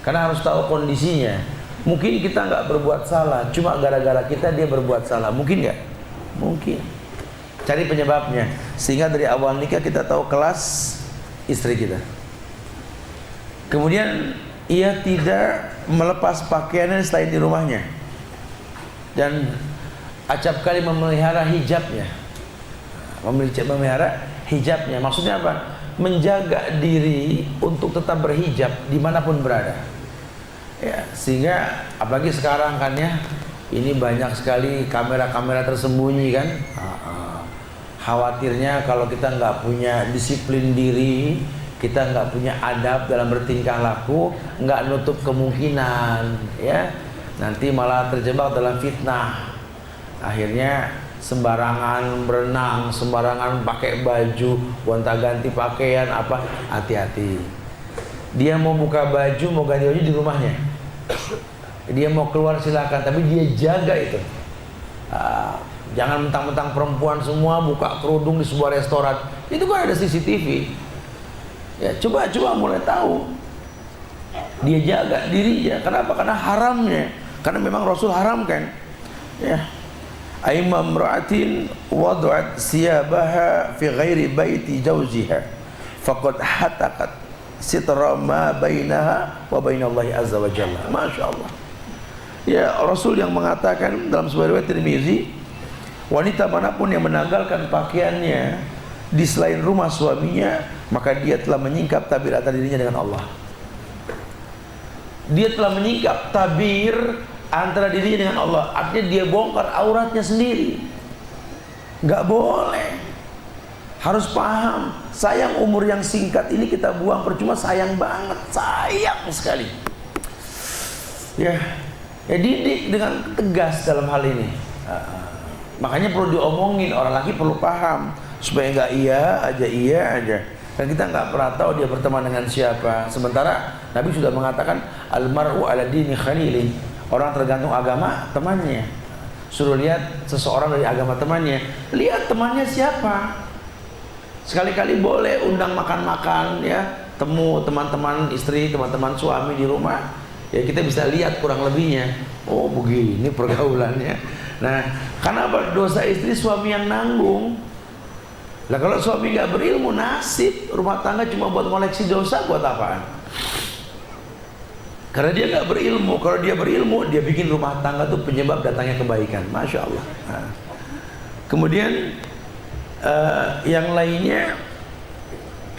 Karena harus tahu kondisinya. Mungkin kita nggak berbuat salah, cuma gara-gara kita dia berbuat salah. Mungkin nggak? Mungkin. Cari penyebabnya, sehingga dari awal nikah kita tahu kelas istri kita. Kemudian ia tidak melepas pakaiannya selain di rumahnya, dan acap kali memelihara hijabnya. Memelihara hijabnya maksudnya apa? Menjaga diri untuk tetap berhijab dimanapun berada. Ya, sehingga apalagi sekarang kan ya, ini banyak sekali kamera-kamera tersembunyi kan. Khawatirnya kalau kita nggak punya disiplin diri, kita nggak punya adab dalam bertingkah laku, nggak nutup kemungkinan ya nanti malah terjebak dalam fitnah. Akhirnya sembarangan berenang, sembarangan pakai baju, gonta-ganti pakaian apa, hati-hati. Dia mau buka baju, mau ganti baju di rumahnya. Dia mau keluar silakan, tapi dia jaga itu. Jangan mentang-mentang perempuan semua buka kerudung di sebuah restoran. Itu kan ada CCTV. Ya, coba mulai tahu. Dia jaga dirinya. Kenapa? Karena haramnya. Karena memang Rasul haramkan. Ya. Aimma imra'atin wada'at siyabaha fi ghairi baiti jawziha faqad hatakat sitra ma bainaha wa bainallahi azza wa jalla. Masya Allah. Ya, Rasul yang mengatakan dalam sebuah riwayat Tirmizi, wanita manapun yang menanggalkan pakaiannya di selain rumah suaminya, maka dia telah menyingkap tabir antara dirinya dengan Allah. Dia telah menyingkap tabir antara dirinya dengan Allah. Artinya dia bongkar auratnya sendiri. Gak boleh. Harus paham, sayang umur yang singkat ini kita buang percuma, sayang banget, sayang sekali. Ya, didik dengan tegas dalam hal ini. Makanya perlu diomongin, orang laki perlu paham supaya nggak iya aja. Dan kita nggak pernah tahu dia berteman dengan siapa. Sementara Nabi sudah mengatakan almar'u ala dini khalili. Orang tergantung agama temannya. Suruh lihat seseorang dari agama temannya. Lihat temannya siapa. Sekali-kali boleh undang makan-makan ya, temu teman-teman istri, teman-teman suami di rumah. Ya kita bisa lihat kurang lebihnya. Oh begini pergaulannya. Nah, karena apa? Dosa istri suami yang nanggung. Lah kalau suami nggak berilmu, nasib rumah tangga cuma buat koleksi dosa, buat apaan? Karena dia nggak berilmu. Kalau dia berilmu, dia bikin rumah tangga tuh penyebab datangnya kebaikan. Masya Allah. Nah. Kemudian yang lainnya,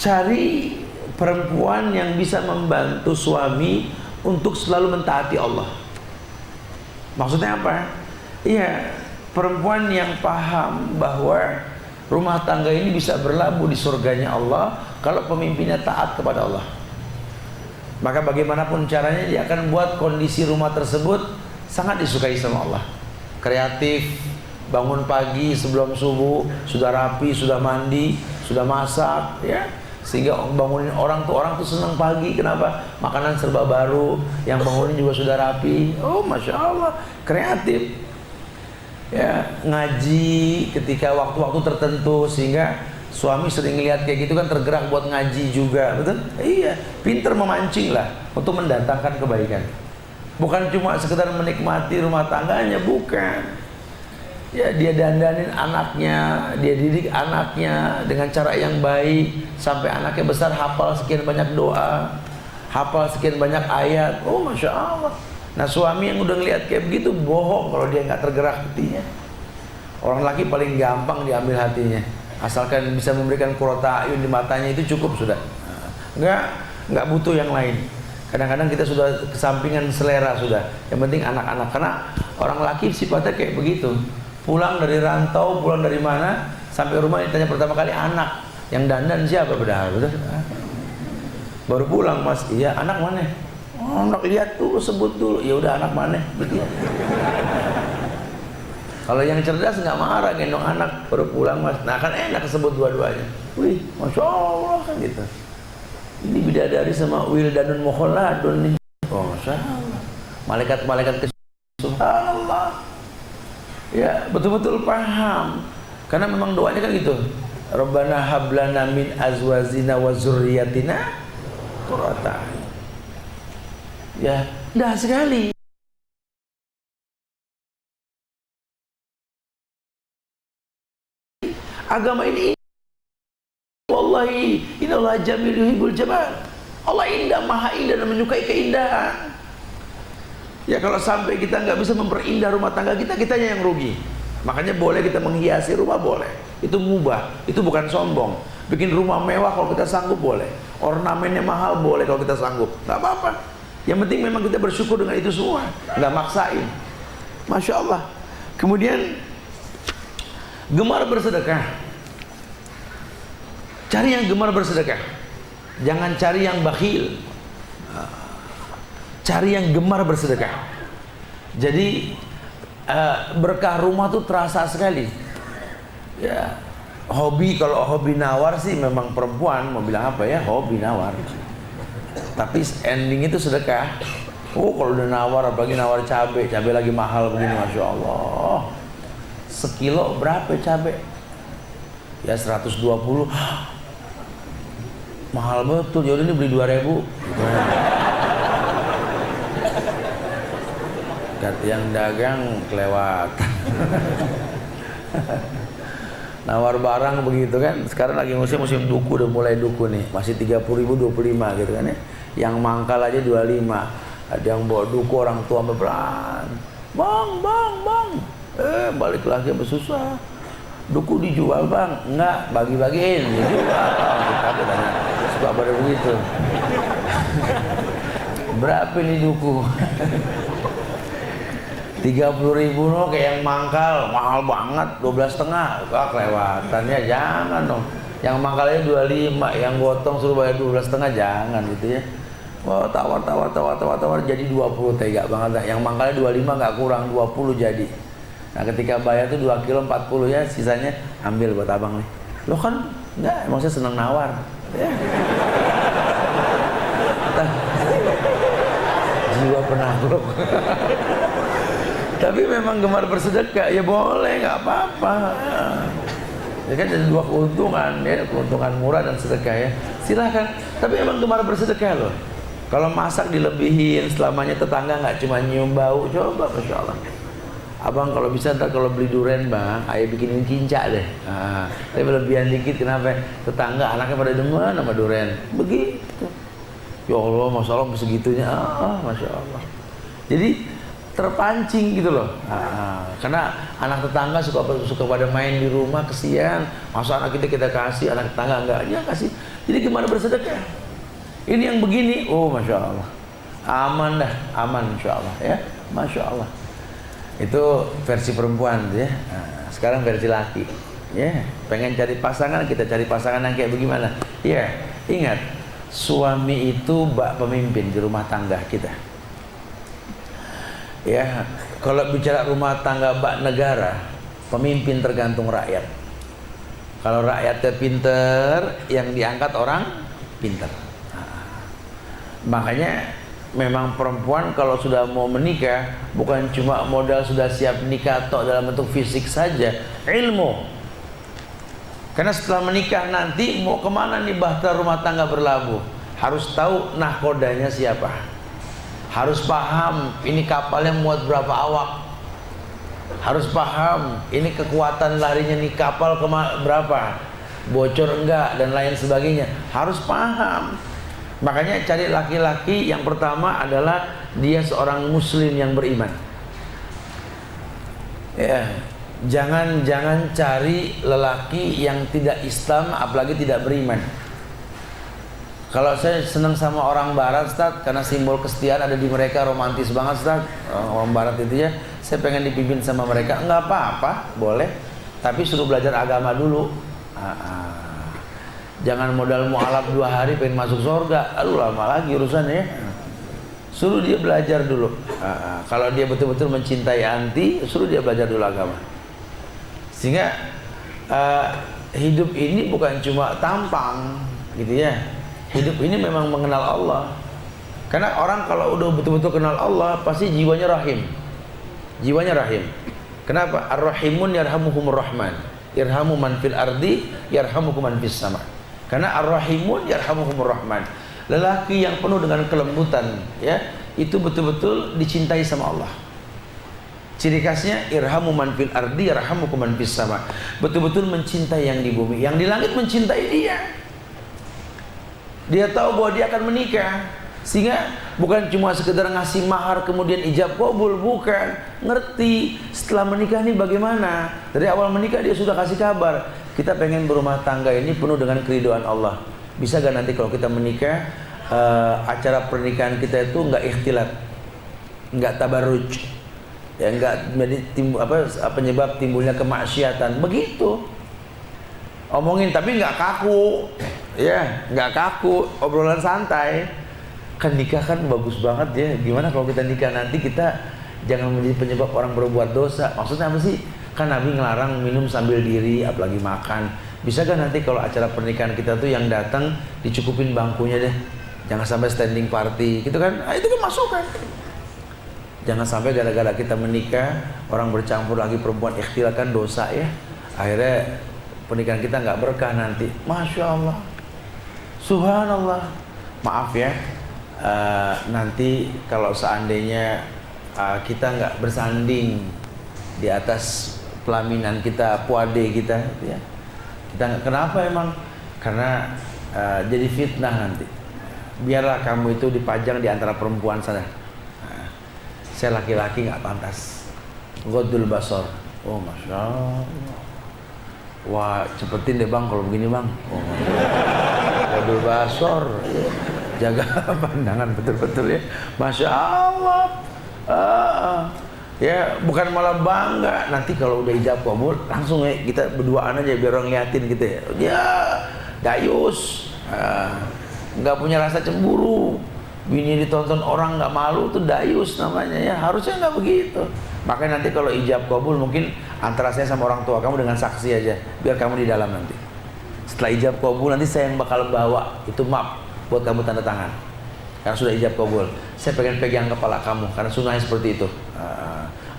cari perempuan yang bisa membantu suami untuk selalu mentaati Allah. Maksudnya apa? Iya, perempuan yang paham bahwa rumah tangga ini bisa berlabuh di surganya Allah kalau pemimpinnya taat kepada Allah. Maka bagaimanapun caranya dia akan buat kondisi rumah tersebut sangat disukai sama Allah. Kreatif, bangun pagi sebelum subuh sudah rapi, sudah mandi, sudah masak, ya, sehingga bangunin orang tuh senang pagi. Kenapa? Makanan serba baru, yang bangunin juga sudah rapi. Oh, masya Allah, kreatif. Ya, ngaji ketika waktu-waktu tertentu, sehingga suami sering lihat kayak gitu kan tergerak buat ngaji juga, betul? Iya, pinter memancing lah untuk mendatangkan kebaikan. Bukan cuma sekedar menikmati rumah tangganya, bukan. Ya, dia dandanin anaknya, dia didik anaknya dengan cara yang baik sampai anaknya besar hafal sekian banyak doa, hafal sekian banyak ayat. Oh, masya Allah. Nah, suami yang udah ngeliat kayak begitu bohong kalau dia nggak tergerak hatinya. Orang laki paling gampang diambil hatinya, asalkan bisa memberikan qurrata ayun di matanya, itu cukup sudah. Nggak butuh yang lain. Kadang-kadang kita sudah kesampingan selera sudah. Yang penting anak-anak, karena orang laki sifatnya kayak begitu. Pulang dari rantau, pulang dari mana, sampai rumah ditanya pertama kali anak. Yang dandan siapa padahal? Betul? Baru pulang, Mas. Iya, anak mana? Oh, anak lihat dulu, sebut dulu. Ya udah, anak mana? Begitu. Kalau yang cerdas nggak marah gendong anak baru pulang, Mas. Nah, kan enak sebut dua-duanya. Wih, masya Allah kan gitu. Ini bidadari sama wildanun mukhalladun nih. Oh, masya Allah. Malaikat-malaikat subhanallah. Ya, betul-betul paham. Karena memang doanya kan gitu. Rabbana hablana min azwajina wa dzurriyyatina qurrata a'yun. Ya, dah sekali. Agama ini, wallahi innallaha jamil yuhibbul jamal. Allah indah, maha indah dan menyukai keindahan. Ya, kalau sampai kita nggak bisa memperindah rumah tangga kita, kitanya yang rugi. Makanya boleh kita menghiasi rumah, boleh. Itu mubah, itu bukan sombong. Bikin rumah mewah kalau kita sanggup boleh. Ornamennya mahal boleh kalau kita sanggup. Nggak apa-apa. Yang penting memang kita bersyukur dengan itu semua, nggak maksain. Masya Allah. Kemudian gemar bersedekah. Cari yang gemar bersedekah. Jangan cari yang bakhil. Cari yang gemar bersedekah. Jadi berkah rumah tuh terasa sekali. Ya, hobi, kalau hobi nawar sih memang perempuan mau bilang apa ya, hobi nawar. Tapi ending itu sedekah. Oh, kalau udah nawar, apalagi nawar cabai lagi mahal begini, masya Allah. Sekilo berapa cabai? Ya 120. Mahal betul. Yaudah ini beli 2.000. Kata yang dagang kelewatan. Nawar barang begitu kan. Sekarang lagi musim duku, udah mulai duku nih. Masih 30.000, 25 gitu kan ya. Yang mangkal aja 25. Ada yang bawa duku orang tua beberan. Bang. Balik lagi bersusah. Duku dijual, Bang. Enggak, bagi-bagiin. Dijual. Kita tanya, suka pada begitu. Berapa nih duku? 30.000 no, kayak yang mangkal mahal banget, 12,5. Wah, kelewatannya, jangan dong. Yang mangkalnya 25, yang gotong suruh bayar 12,5, jangan gitu ya. Wah, tawar jadi 20, tega banget. Yang mangkalnya 25 nggak kurang, 20 jadi. Nah, ketika bayar tuh 2 kilo 40 ya, sisanya ambil buat abang nih. Lo kan enggak, emang saya seneng nawar. Ya. Jiwa penakluk. Tapi memang gemar bersedekah, ya boleh, nggak apa-apa. Ya kan ada dua keuntungan, ya, keuntungan murah dan sedekah ya. Silahkan. Tapi memang gemar bersedekah loh. Kalau masak dilebihin, selamanya tetangga nggak cuma nyium bau, coba, masya Allah. Abang kalau bisa ntar kalau beli durian, Bang, ayah bikinin kinca deh. Nah, tapi lebihan dikit, kenapa? Tetangga anaknya pada demen sama durian. Begitu. Ya Allah, masya Allah segitunya, masya Allah. Jadi terpancing gitu loh. Karena anak tetangga suka pada main di rumah, kesian. Masa anak kita kasih, anak tetangga enggak, ya kasih. Jadi gimana bersedekah? Ini yang begini, oh masya Allah, aman dah, aman insya Allah ya, masya Allah. Itu versi perempuan ya. Sekarang versi laki. Ya, pengen cari pasangan, kita cari pasangan yang kayak bagaimana? Ya, ingat, suami itu bak pemimpin di rumah tangga kita. Ya, kalau bicara rumah tangga bak negara, pemimpin tergantung rakyat. Kalau rakyatnya pinter, yang diangkat orang pinter. Makanya memang perempuan kalau sudah mau menikah, bukan cuma modal sudah siap nikah atau dalam bentuk fisik saja, ilmu. Karena setelah menikah nanti mau kemana nih bahtera rumah tangga berlabuh, harus tahu nahkodanya siapa, harus paham ini kapalnya muat berapa awak, harus paham ini kekuatan larinya nih kapal berapa, bocor enggak dan lain sebagainya, harus paham. Makanya cari laki-laki yang pertama adalah dia seorang muslim yang beriman. Ya, jangan cari lelaki yang tidak Islam apalagi tidak beriman. Kalau saya senang sama orang barat Ustaz, karena simbol kesetiaan ada di mereka, romantis banget Ustaz. Orang barat itu ya, saya pengen dipimpin sama mereka. Enggak apa-apa, boleh, tapi suruh belajar agama dulu. Jangan modal mualaf 2 hari pengen masuk surga, aduh lama lagi urusannya ya. Suruh dia belajar dulu. Kalau dia betul-betul mencintai anti, suruh dia belajar dulu agama. Sehingga hidup ini bukan cuma tampang gitu ya. Hidup ini memang mengenal Allah. Karena orang kalau udah betul-betul kenal Allah, pasti jiwanya rahim. Jiwanya rahim. Kenapa? Ar-rahimun yarhamuhumur rahman. Irhamu man fil ardi yarhamukum man fis sama. Karena ar-rahimun yarhamuhumur rahman. Lelaki yang penuh dengan kelembutan ya, itu betul-betul dicintai sama Allah. Ciri khasnya irhamu man fil ardi yarhamukum man fis sama. Betul-betul mencintai yang di bumi, yang di langit mencintai dia. Dia tahu bahwa dia akan menikah, sehingga bukan cuma sekedar ngasih mahar kemudian ijab kabul, bukan. Ngerti setelah menikah ini bagaimana. Dari awal menikah dia sudah kasih kabar, kita pengen berumah tangga ini penuh dengan keridhaan Allah. Bisa gak nanti kalau kita menikah, acara pernikahan kita itu nggak ikhtilat, nggak tabarruj, ya nggak penyebab timbulnya kemaksiatan. Begitu omongin, tapi nggak kaku, ya nggak kaku, obrolan santai. Kan nikah kan bagus banget ya. Gimana kalau kita nikah nanti kita jangan menjadi penyebab orang berbuat dosa. Maksudnya apa sih? Kan Nabi ngelarang minum sambil diri, apalagi makan. Bisa kan nanti kalau acara pernikahan kita tuh yang datang dicukupin bangkunya deh, jangan sampai standing party gitu kan. Itu kan masukan. Jangan sampai gara-gara kita menikah orang bercampur lagi perempuan, ikhtilat kan dosa ya. Akhirnya pernikahan kita nggak berkah nanti. Masya Allah, subhanallah. Maaf ya, nanti kalau seandainya kita nggak bersanding di atas pelaminan kita, puade kita ya. Kita nggak, kenapa emang? Karena jadi fitnah nanti. Biarlah kamu itu dipajang di antara perempuan sana. Saya laki-laki nggak pantas. Ghaddul basar. Oh masya Allah. Wah cepetin deh bang kalau begini bang. Oh, ghaddul basar. Jaga pandangan betul-betul ya. Masya Allah. Ya bukan malah bangga. Nanti kalau udah ijab kabul langsung ya kita berduaan aja biar orang liatin gitu ya. Ya dayus, nggak punya rasa cemburu. Bini ditonton orang nggak malu tuh dayus namanya ya. Harusnya nggak begitu. Makanya nanti kalau ijab kabul mungkin antara saya sama orang tua kamu dengan saksi aja, biar kamu di dalam nanti. Setelah ijab kabul nanti saya yang bakal bawa itu map buat kamu tanda tangan. Karena sudah ijab kabul, saya pengen pegang kepala kamu karena sunnahnya seperti itu.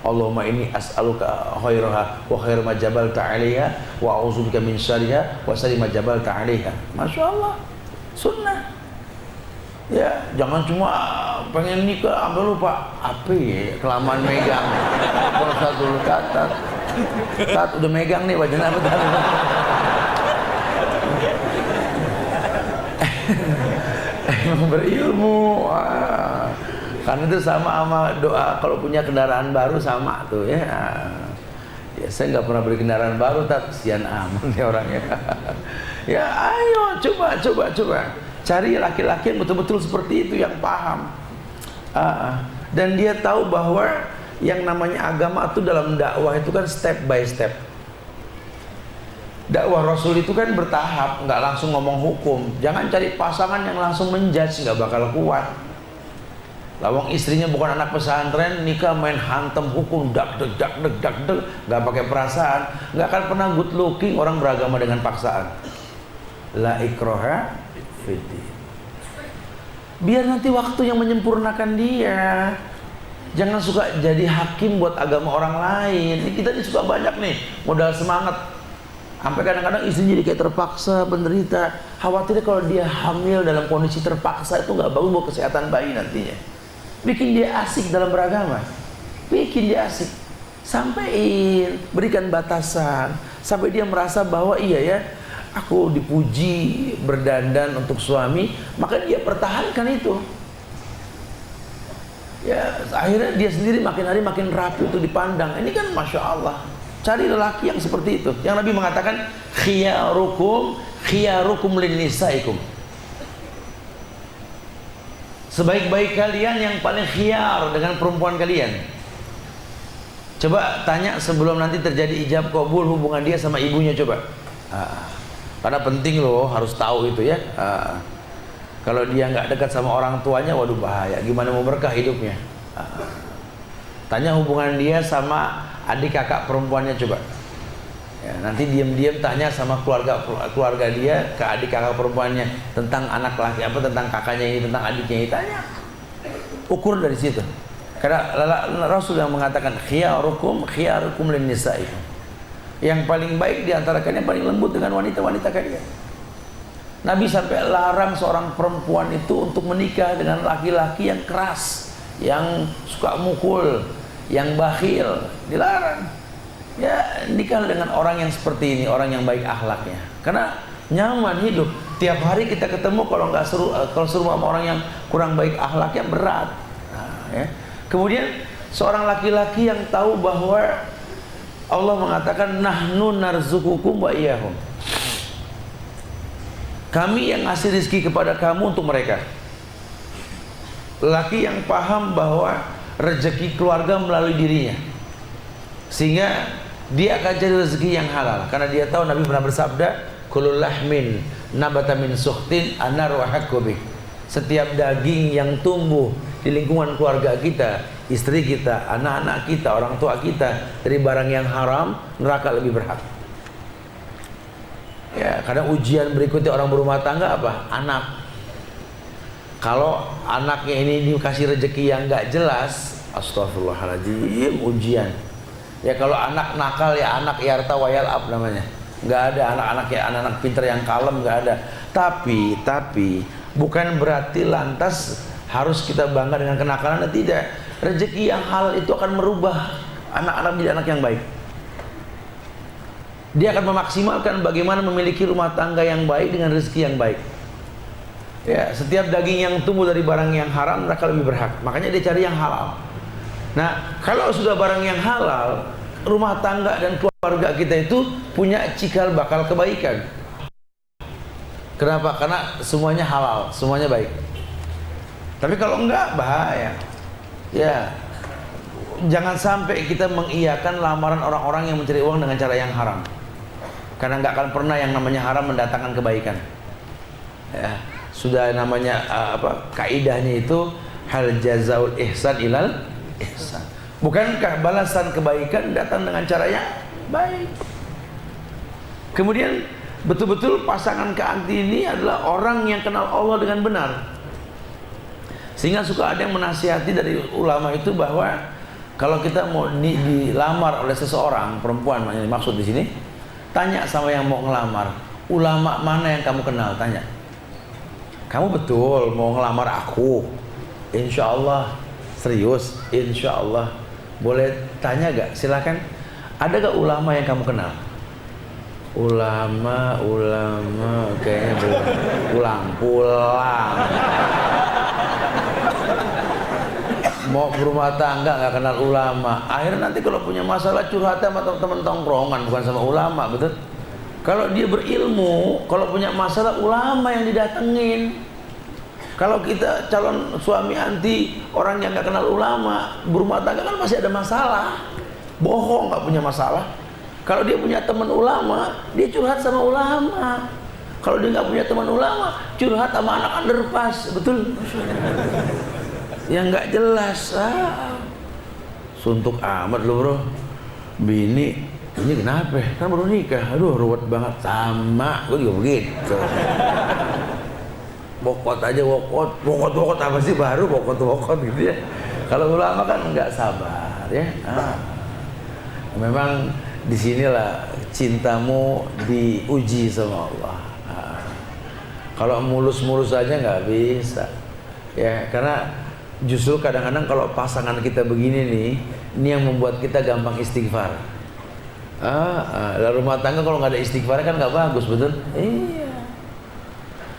Allahumma inni as'aluka khairaha wa khair ma jabalta 'alaiha wa a'udzubika min syarriha wa syarri ma jabalta 'alaiha. Masya Allah, sunnah. Ya, jangan cuma pengen nikah sampai lupa apa ya, kelamaan megang. Kalau satu kata, udah megang nih wajahnya apa tadi? Emang berilmu. Karena itu sama doa kalau punya kendaraan baru sama tuh ya. Ya saya nggak pernah beli kendaraan baru, tak kesian aman ya orangnya. Ya ayo coba cari laki-laki yang betul-betul seperti itu, yang paham. Dan dia tahu bahwa yang namanya agama itu dalam dakwah itu kan step by step. Dakwah Rasul itu kan bertahap, nggak langsung ngomong hukum. Jangan cari pasangan yang langsung menjudge, nggak bakal kuat. Lawang istrinya bukan anak pesantren, nikah main hantem hukum, dak deg, nggak pakai perasaan, nggak akan pernah good looking orang beragama dengan paksaan. La ikroha fiddin. Biar nanti waktu yang menyempurnakan dia. Jangan suka jadi hakim buat agama orang lain. Ini kita ini suka banyak nih modal semangat. Sampai kadang-kadang istrinya jadi kayak terpaksa, penderita. Khawatirnya kalau dia hamil dalam kondisi terpaksa itu nggak bagus buat kesehatan bayi nantinya. Bikin dia asik dalam beragama. Bikin dia asik. Sampaiin, berikan batasan. Sampai dia merasa bahwa iya ya, aku dipuji berdandan untuk suami, maka dia pertahankan itu. Ya, akhirnya dia sendiri makin hari makin rapi untuk dipandang. Ini kan Masya Allah. Cari lelaki yang seperti itu. Yang Nabi mengatakan khiyarukum linnisaikum. Sebaik-baik kalian yang paling khiyar dengan perempuan kalian. Coba tanya sebelum nanti terjadi ijab kabul hubungan dia sama ibunya, coba. Karena penting loh, harus tahu itu ya. Kalau dia nggak dekat sama orang tuanya, waduh bahaya. Gimana mau berkah hidupnya? Tanya hubungan dia sama adik kakak perempuannya, coba. Ya, nanti diam-diam tanya sama keluarga dia ke adik kakak perempuannya tentang anak laki apa, tentang kakaknya ini, tentang adiknya ini, tanya. Ukur dari situ. Karena Rasul yang mengatakan khiyarukum linnisaikum. Yang paling baik di antara kalian, yang paling lembut dengan wanita-wanita kalian. Nabi sampai larang seorang perempuan itu untuk menikah dengan laki-laki yang keras, yang suka mukul, yang bakhil, dilarang. Ya, nikah dengan orang yang seperti ini, orang yang baik akhlaknya. Karena nyaman hidup. Tiap hari kita ketemu, kalau seru sama orang yang kurang baik akhlaknya, berat. Ya. Kemudian seorang laki-laki yang tahu bahwa Allah mengatakan nahnu narzukukum wa iyyahum. Kami yang ngasih rezeki kepada kamu untuk mereka. Laki yang paham bahwa rezeki keluarga melalui dirinya, sehingga dia akan cari rezeki yang halal. Karena dia tahu Nabi pernah bersabda, kullu lahmin nabata min sukhtin anar wa haqqu. Setiap daging yang tumbuh di lingkungan keluarga kita, istri kita, anak-anak kita, orang tua kita, dari barang yang haram, neraka lebih berhak. Ya, karena ujian berikutnya orang berumah tangga apa? Anak. Kalau anaknya ini dikasih rezeki yang nggak jelas, astagfirullahaladzim, ujian. Ya kalau anak nakal ya anak yarta wayal ab namanya. Nggak ada anak-anak ya anak-anak pintar yang kalem, nggak ada. Tapi bukan berarti lantas harus kita bangga dengan kenakalan, tidak. Rezeki yang halal itu akan merubah anak-anak menjadi anak yang baik. Dia akan memaksimalkan bagaimana memiliki rumah tangga yang baik dengan rezeki yang baik. Ya, setiap daging yang tumbuh dari barang yang haram mereka lebih berhak. Makanya dia cari yang halal. Nah, kalau sudah barang yang halal, rumah tangga dan keluarga kita itu punya cikal bakal kebaikan. Kenapa? Karena semuanya halal, semuanya baik. Tapi kalau enggak, bahaya. Ya, jangan sampai kita mengiyakan lamaran orang-orang yang mencari uang dengan cara yang haram. Karena enggak akan pernah yang namanya haram mendatangkan kebaikan. Ya, sudah namanya kaidahnya itu hal jazaul ihsan ilal ihsan. Bukankah balasan kebaikan datang dengan cara yang baik? Kemudian betul-betul pasangan keanti ini adalah orang yang kenal Allah dengan benar. Sehingga suka ada yang menasihati dari ulama itu bahwa kalau kita mau dilamar oleh seseorang, perempuan yang dimaksud di sini, tanya sama yang mau ngelamar, ulama mana yang kamu kenal, tanya. Kamu betul mau ngelamar aku? Insya Allah, serius, insya Allah. Boleh tanya gak? Silakan. Ada gak ulama yang kamu kenal? Ulama kayaknya belum. Pulang. mau berumah tangga nggak kenal ulama. Akhirnya nanti kalau punya masalah curhat sama teman-teman tongkrongan, bukan sama ulama, betul? Kalau dia berilmu, kalau punya masalah ulama yang didatengin. Kalau kita calon suami anti orang yang nggak kenal ulama, berumah tangga kan pasti ada masalah. Bohong nggak punya masalah. Kalau dia punya teman ulama, dia curhat sama ulama. Kalau dia nggak punya teman ulama, curhat sama anak underpass, betul? Yang nggak jelas. Suntuk amat lo bro. Bini ini kenapa? Kan baru nikah. Aduh ruwet banget. Sama, gue juga begitu. Bokot aja bokot apa sih baru bokot gitu ya. Kalau ulama kan nggak sabar ya. Memang disinilah cintamu diuji sama Allah. Kalau mulus-mulus aja nggak bisa ya, karena justru kadang-kadang kalau pasangan kita begini nih, ini yang membuat kita gampang istighfar. Dalam rumah tangga kalau nggak ada istighfar kan nggak bagus, betul? Iya.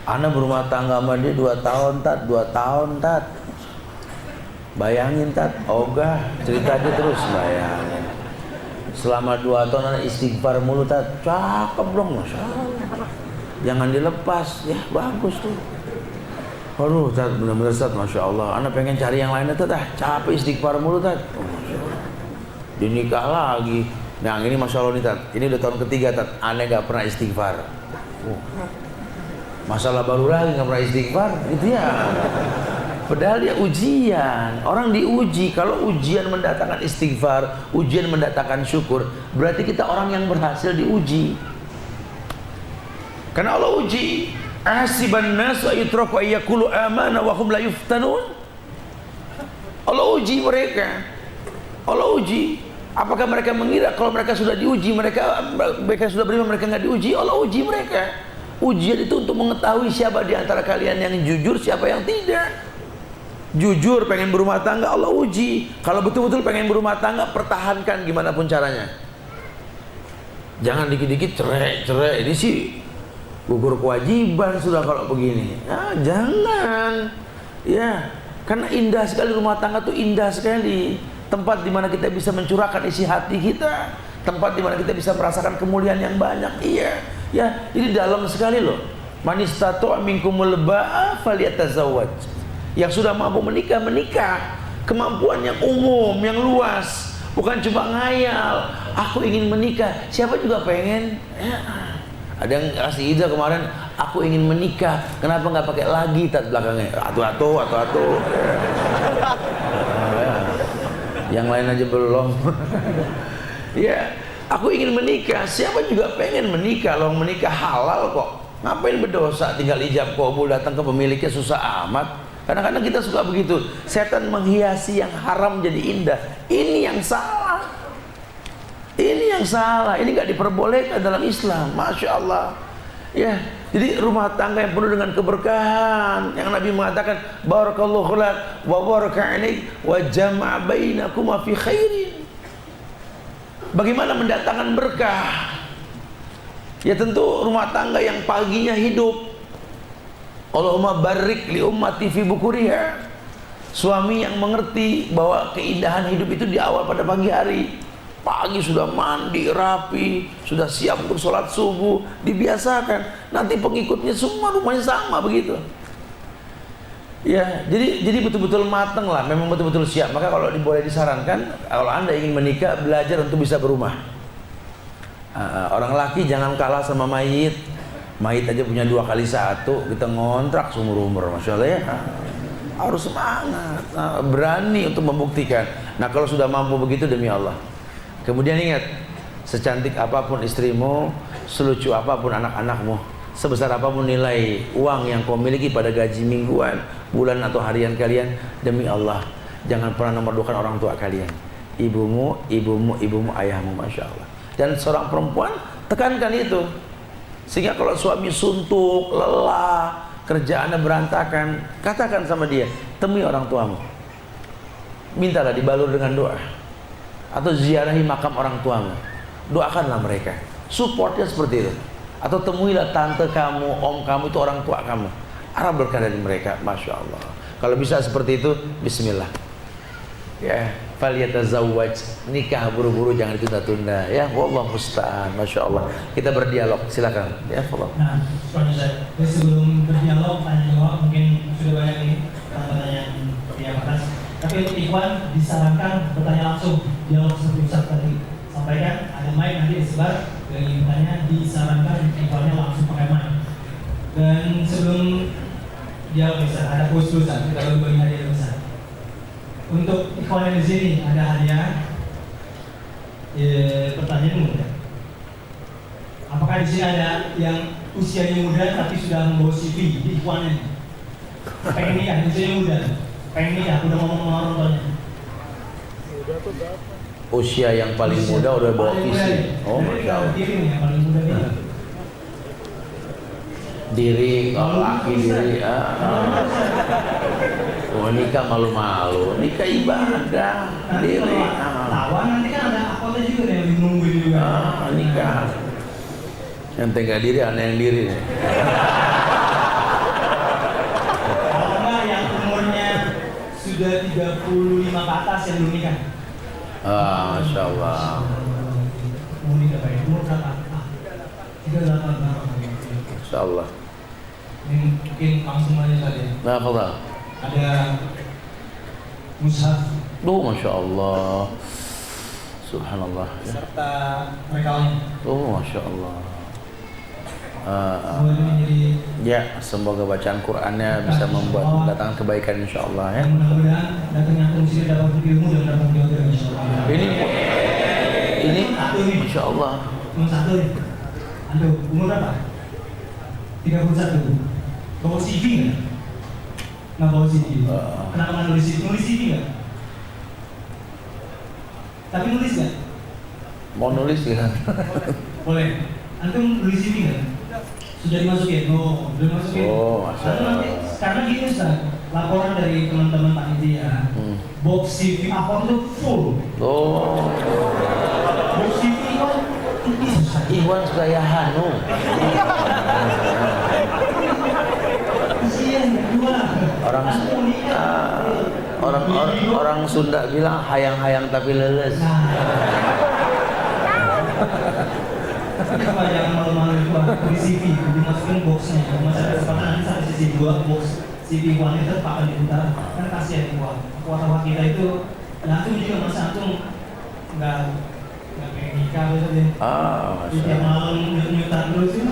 Ana berumah tangga sama dia 2 tahun tat. Bayangin tat, ogah cerita aja terus bayangin. Selama 2 tahun ana istighfar mulu tat, cakep dong Masya Allah. Jangan dilepas, ya bagus tuh. Aduh, tat benar-benar tat, Masya Allah. Ana pengen cari yang lainnya tat, capek istighfar mulu tat. Masya Allah. Dinikah lagi. Nah ini Masya Allah nih tat, ini udah tahun ketiga tat, ana gak pernah istighfar. Masalah baru lagi gak pernah istighfar, itu ya. Padahal dia ujian, orang diuji. Kalau ujian mendatangkan istighfar, ujian mendatangkan syukur, berarti kita orang yang berhasil diuji. Karena Allah uji. Asiban nas wa yutraku ayyakulu amana wa hum la yuftanun. Allah uji mereka. Allah uji. Apakah mereka mengira kalau mereka sudah diuji, mereka sudah beriman, mereka nggak diuji? Allah uji mereka. Ujian itu untuk mengetahui siapa di antara kalian yang jujur, siapa yang tidak. Jujur pengen berumah tangga, Allah uji. Kalau betul-betul pengen berumah tangga, pertahankan gimana pun caranya. Jangan dikit-dikit cerai. Ini sih gugur kewajiban sudah kalau begini. Jangan. Ya, karena indah sekali rumah tangga tuh, indah sekali. Tempat di mana kita bisa mencurahkan isi hati kita, tempat di mana kita bisa merasakan kemuliaan yang banyak. Iya. Ya, ini dalam sekali loh. Man istata'a minkumul ba'a falyatazawwaj. Yang sudah mampu menikah, menikah. Kemampuan yang umum, yang luas. Bukan cuma ngayal, aku ingin menikah. Siapa juga pengen. Ya. Ada yang kasih ide kemarin, aku ingin menikah. Kenapa nggak pakai lagi tat belakangnya? Atu. Yang lain aja belum. Ya, aku ingin menikah. Siapa juga pengen menikah. Loh, menikah halal kok. Ngapain berdosa? Tinggal ijab kabul, datang ke pemiliknya susah amat. Kadang-kadang kita suka begitu. Setan menghiasi yang haram jadi indah. Ini yang salah. Ini yang salah, ini nggak diperbolehkan dalam Islam, Masya Allah. Ya, jadi rumah tangga yang penuh dengan keberkahan, yang Nabi mengatakan, Barakallahu lak wa baraka alaik wa jama'a bainakuma fi khairin. Bagaimana mendatangkan berkah? Ya tentu rumah tangga yang paginya hidup. Allahumma barik li ummati fi bukuriha. Suami yang mengerti bahwa keindahan hidup itu di awal pada pagi hari. Pagi sudah mandi rapi, sudah siap untuk sholat subuh, dibiasakan. Nanti pengikutnya semua rumahnya sama begitu. Ya, jadi betul-betul mateng lah, memang betul-betul siap. Maka kalau boleh disarankan, kalau Anda ingin menikah, belajar untuk bisa berumah. Orang laki jangan kalah sama mayit. Mayit aja punya 2 kali 1, kita ngontrak seumur umur, Masya Allah ya. Harus semangat, berani untuk membuktikan. Nah kalau sudah mampu begitu, demi Allah. Kemudian ingat, secantik apapun istrimu, selucu apapun anak-anakmu, sebesar apapun nilai uang yang kau miliki pada gaji mingguan, bulan atau harian kalian, demi Allah, jangan pernah nomor 2kan orang tua kalian. Ibumu, ayahmu, Masya Allah. Dan seorang perempuan, tekankan itu. Sehingga kalau suami suntuk, lelah, kerjaannya berantakan, katakan sama dia, temui orang tuamu. Mintalah dibalur dengan doa. Atau ziarahi makam orang tuamu, doakanlah mereka, supportnya seperti itu. Atau temuilah tante kamu, om kamu, itu orang tua kamu, harap berkah dari mereka, Masya Allah. Kalau bisa seperti itu, bismillah. Ya, falyatazawwaj, nikah buru-buru jangan ditunda-tunda ya. Wallahu musta'an. Masya Allah. Kita berdialog, silakan. Ya, Allah. Nah, Ustaz, sebelum berdialog tanya jawab mungkin sudah banyak nih pertanyaan yang atas. Tapi untuk Ikhwan disarankan bertanya langsung, dialog seperti Ustaz tadi sampaikan. Ada mic nanti disebar, bagi bertanya disarankan Ikhwannya langsung pakai mic. Dan sebelum dialog Ustaz, ada kuis Ustaz, kita bagi hadiah Ustaz. Untuk Ikhwan yang di sini ada hadiah. Pertanyaan mudah. Apakah di sini ada yang usianya muda tapi sudah membawa CV di Ikhwannya? Pengen nikah, usianya muda. Pengen nikah, udah ngomong sama orang tuanya. Usia yang paling muda udah bawa visi. Oh, Masya Allah. Yang paling muda nih. Diri, laki diri. Oh, nikah malu-malu. Nikah ibadah. Diri. Lawan nanti kan ada akotnya juga yang nungguin juga. Nikah. Yang tengah diri, aneh yang diri nih. Kalau enggak yang umurnya sudah 35 ke atas yang belum nikah. Masya Allah. Umur nikah Pak, umur berapa? 38 berapa? Masya Allah. Ini mungkin langsung aja tadi. Nah, apa? Ada mushaf. Masya Allah. Subhanallah. Serta rekalnya. Masya Allah. Ya, semoga bacaan Qur'annya bisa membuat mendatangkan kebaikan insya Allah ya. Mudah-mudahan datangnya fungsi dapat ilmu dan dapat jodoh insya Allah. Ini insya Allah. Umur satu nih. Aduh, umur berapa? 31. Bawa CV nggak? Nggak bawa CV. Kenapa nggak nulis CV? Nulis CV nggak? Tapi nulis nggak? Mau nulis ya? Boleh. Antum nulis CV nggak? Sudah dimasukin? Sudah dimasukin. Masya Allah. Karena gini Ustaz, laporan dari teman-teman panitia, box CV akun itu full. Box CV kan tipis Ustaz. Iwan Sugaya Hanu. Orang Sunda bilang hayang-hayang tapi leles. Kenapa jangan malu-malu itu di CV dimasukin boxnya? Masa kesempatan nanti sampai sisi 2 box CV uangnya itu akan diputar. Kan kasihan uang. Kuota kita itu, antum juga masa antum nggak pengen nikah gitu deh. Tiap malam nyutar terus sih.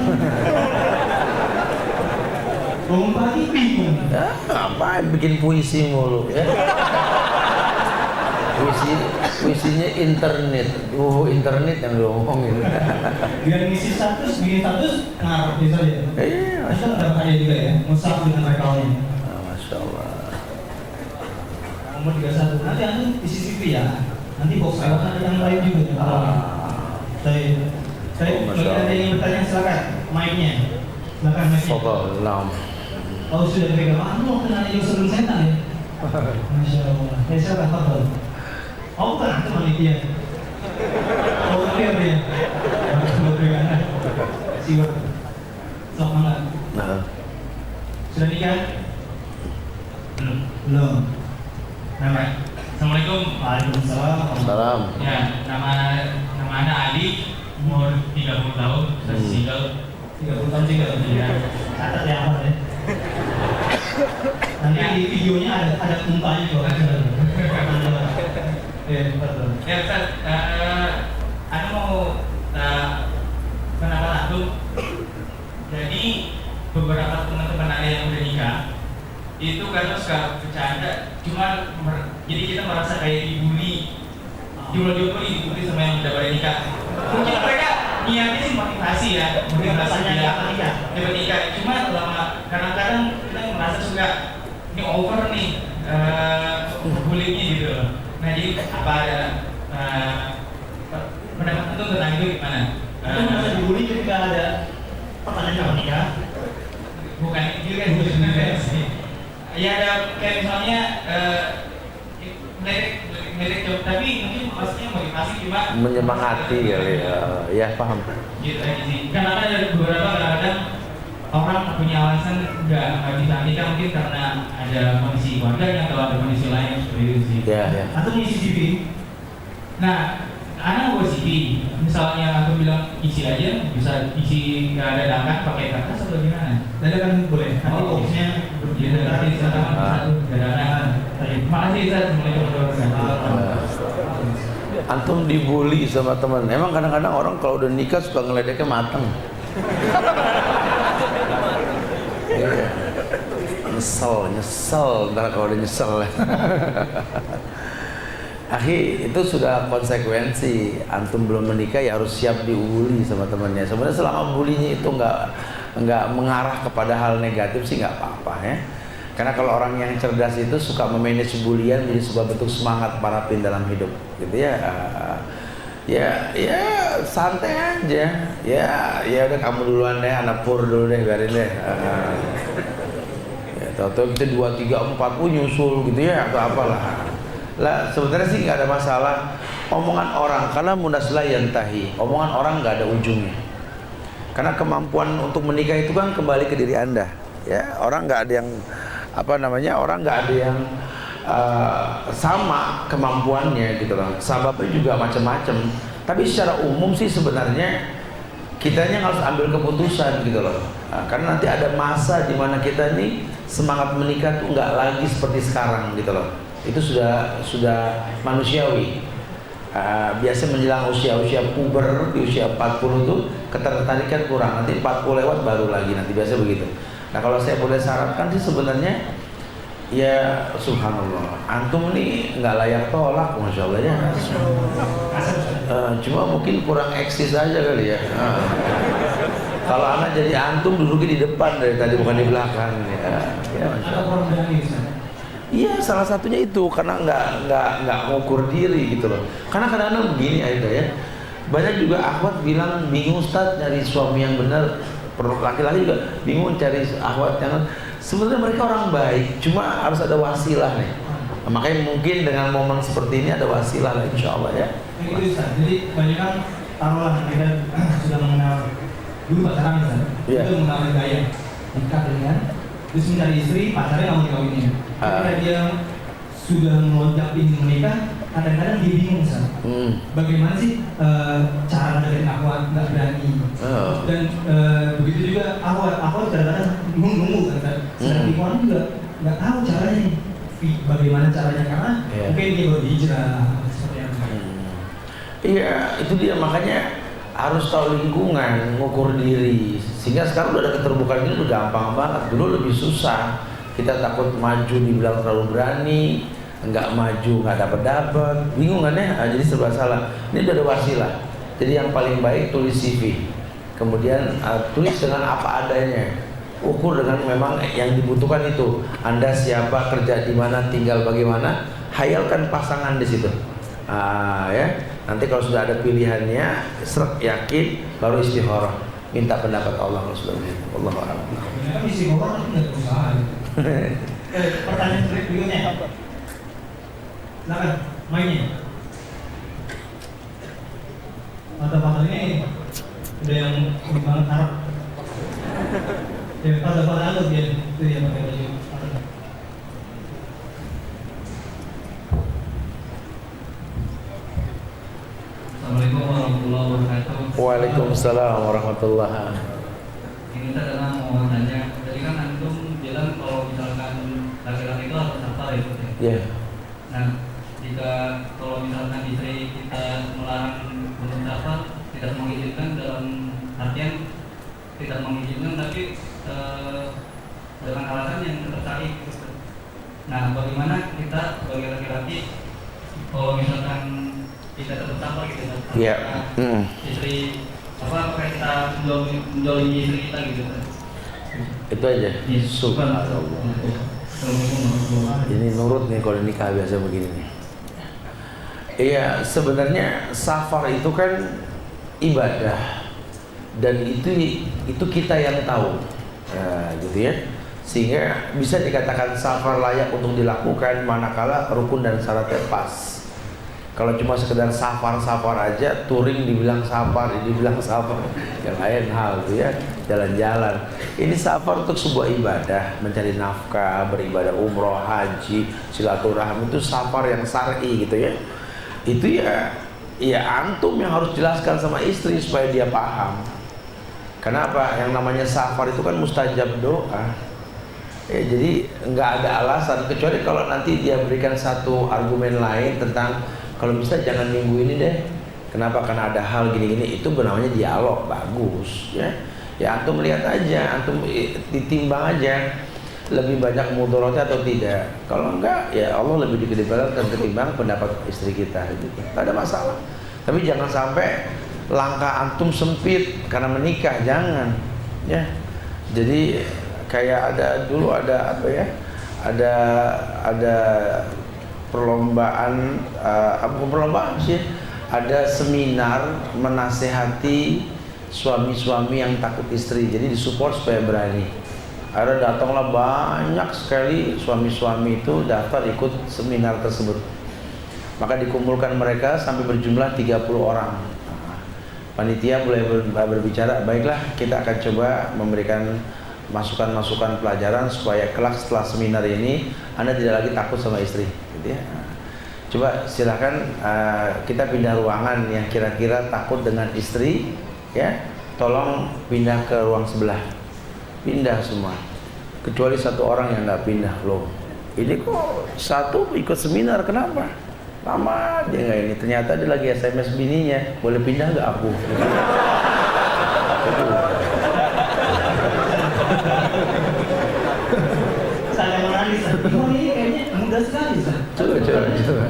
Bangun pagi bingung. Ngapain bikin puisi mulu ya? Puisinya internet. Internet yang ngomongin. Biar ngisi status, bikin status ngaruh bisa aja. Iya, Masya Allah. Ada hadiah juga ya, mushaf dengan rekalnya. Masya Allah. Nomor 31. Nanti antum isi CV ya. Nanti box lewat ada yang lain juga ya. Saya bagi ada yang bertanya silakan. Mic-nya. Silakan mic-nya. Oh sudah pegang. Mau kenal yang sebelum setan ya. Masya Allah. Silakan Fadol. Oh bukan itu panitia. Oh itu ya. Siwar. Sok banget. Sudah nikah? Belum. Nama? Assalamualaikum. Waalaikumsalam. Salam. Ya, nama Anda Ali, umur 30 tahun, sudah single. 30 tahun single. Iya. Catat ya apa ya? Nanti di videonya ada mumpanya juga. Ya Ustaz, Anda mau pendapat antum. Jadi beberapa teman-teman Anda yang udah nikah itu kadang suka bercanda, jadi kita merasa kayak dibully, jomblo-jomblo dibully sama yang udah pada nikah. Mungkin mereka niatnya sih motivasi ya, motivasinya dapat nikah. Cuma kadang-kadang kita merasa suka ini over nih bullyingnya gitu. Nah jadi apa ada pendapat itu tentang itu gimana? Itu merasa dibully ketika ada pertanyaan kapan nikah? Bukan itu kan sebenarnya sih. Ya ada kayak misalnya lirik tapi mungkin maksudnya motivasi cuma menyemangati kali ya. Ya paham. Gitu aja sih. Karena ada beberapa kadang-kadang orang punya alasan nggak bisa nikah mungkin karena ada kondisi keluarganya atau ada kondisi lain seperti itu sih. Atau ngisi CV. Nah, anak buat CV, misalnya aku bilang isi aja, bisa isi nggak ada dadakan pakai kertas atau gimana? Dadakan boleh. Nanti opsinya Iya, nanti satu dadakan. Terima kasih Ustaz. Assalamualaikum warahmatullahi wabarakatuh. Antum dibully sama teman. Emang kadang-kadang orang kalau udah nikah suka ngeledeknya mateng. Iya. Nyesel, ntar kalau udah nyesel. Akhi, itu sudah konsekuensi. Antum belum menikah ya harus siap dibully sama temannya. Sebenarnya selama bulinya itu nggak mengarah kepada hal negatif sih nggak apa-apa ya. Karena kalau orang yang cerdas itu suka memanage bulian menjadi sebuah bentuk semangat parapin dalam hidup, gitu ya. Ya santai aja. Ya udah kamu duluan deh, anak pur dulu deh, biarin deh. Ya tahu-tahu kita 2, 3, 4 nyusul gitu ya atau apalah. Lah sebenarnya sih nggak ada masalah omongan orang, karena munas la yantahi. Omongan orang nggak ada ujungnya. Karena kemampuan untuk menikah itu kan kembali ke diri Anda. Ya, orang nggak ada yang orang nggak ada yang sama kemampuannya gitu loh. Sababnya juga macam-macam. Tapi secara umum sih sebenarnya kitanya harus ambil keputusan gitu loh. Karena nanti ada masa di mana kita nih semangat menikah tuh nggak lagi seperti sekarang gitu loh. Itu sudah manusiawi. Biasa menjelang usia puber di usia 40 tuh ketertarikan kurang. Nanti 40 lewat baru lagi, nanti biasa begitu. Nah kalau saya boleh sarankan sih sebenarnya ya subhanallah, antum nih nggak layak tolak, masya Allah ya. Cuma mungkin kurang eksis aja kali ya. Kalau anak jadi antum duduknya di depan dari tadi, bukan di belakang ya. Iya, salah satunya itu karena nggak ngukur diri gitu loh. Karena kadang-kadang begini Aida ya, banyak juga akhwat bilang bingung Ustaz nyari suami yang benar. Laki-laki juga bingung cari akhwat yang sebenarnya mereka orang baik, cuma harus ada wasilah nih. Nah, makanya mungkin dengan momen seperti ini ada wasilah lah insya Allah ya. Itu Ustaz. Jadi banyak kan taruhlah kita sudah mengenal dulu pacaran Ustaz. Itu mengenal gaya nikah dengan terus mencari istri, pacarnya nggak mau dikawinin. Ketika dia sudah melonjak ingin menikah, kadang-kadang dia bingung Ustaz. Bagaimana sih cara dari akhwat nggak berani. Dan begitu juga akhwat kadang-kadang nunggu kan. Sedang ikhwan juga nggak tahu caranya nih. Bagaimana caranya, karena mungkin dia baru hijrah seperti apa. Iya, itu dia, makanya harus tahu lingkungan, ngukur diri. Sehingga sekarang udah ada keterbukaan ini udah gampang banget. Dulu lebih susah. Kita takut maju dibilang terlalu berani, nggak maju nggak dapat, bingung kan ya? Jadi serba salah. Ini udah ada wasilah. Jadi yang paling baik tulis CV, kemudian tulis dengan apa adanya, ukur dengan memang yang dibutuhkan itu. Anda siapa, kerja di mana, tinggal bagaimana, hayalkan pasangan di situ. Ya, nanti kalau sudah ada pilihannya, yakin, baru istikharah, minta pendapat Allah Subhanahu. Allah a'lam. Kan istikharah itu nggak berusaha. Pertanyaan berikutnya. Silakan, mainnya. Mata-mata ini udah yang banget harap. Ya, pada itu dia itu yang pakai baju. Assalamualaikum warahmatullahi wabarakatuh. Waalaikumsalam warahmatullahi wabarakatuh. Ini saya mau tanya, tadi kan antum bilang kalau misalkan laki-laki itu harus sabar ya, Pak. Iya. Nah, jika kalau misalkan istri kita melarang untuk sabar, tidak mengizinkan dalam artian tidak mengizinkan, tapi dengan alasan yang tetap sahih. Nah, bagaimana kita sebagai laki-laki kalau misalkan kita tetap sabar gitu, Iya. Istri apakah kita menjolimi istri kita gitu, Itu aja. Subhanallah. Ini nurut nih kalau nikah biasa begini nih. Iya, sebenarnya safar itu kan ibadah dan itu kita yang tahu, gitu ya. Sehingga bisa dikatakan safar layak untuk dilakukan manakala rukun dan syaratnya pas. Kalau cuma sekedar safar aja, touring dibilang safar, dibilang safar, yang lain hal, gitu ya. jalan-jalan. Ini safar untuk sebuah ibadah, mencari nafkah, beribadah umroh, haji, silaturahmi, itu safar yang syar'i gitu ya. Itu ya antum yang harus jelaskan sama istri supaya dia paham. Kenapa? Yang namanya safar itu kan mustajab doa. Ya, jadi nggak ada alasan kecuali kalau nanti dia berikan satu argumen lain tentang kalau bisa jangan minggu ini deh. Kenapa? Karena ada hal gini-gini. Itu namanya dialog, bagus ya. Ya antum lihat aja, antum ditimbang aja lebih banyak mudaratnya atau tidak. Kalau enggak, ya Allah lebih dikedepankan ketimbang pendapat istri kita gitu. Nggak ada masalah. Tapi jangan sampai langkah antum sempit karena menikah, jangan ya. Jadi kayak dulu ada apa ya? Ada perlombaan perlombaan sih. Ada seminar menasehati suami-suami yang takut istri. Jadi disupport supaya berani. Ada datanglah banyak sekali suami-suami itu daftar ikut seminar tersebut. Maka dikumpulkan mereka sampai berjumlah 30 orang. Panitia mulai berbicara, baiklah kita akan coba memberikan masukan-masukan pelajaran supaya kelak setelah seminar ini Anda tidak lagi takut sama istri gitu ya. Coba silakan kita pindah ruangan yang kira-kira takut dengan istri ya, tolong pindah ke ruang sebelah. Pindah semua kecuali satu orang yang nggak pindah. Loh, ini kok satu ikut seminar, kenapa? Lama dia nggak ini, ternyata dia lagi SMS bininya, boleh pindah nggak aku? Saya menangis. Oh ini kayaknya mudah sekali. Coba.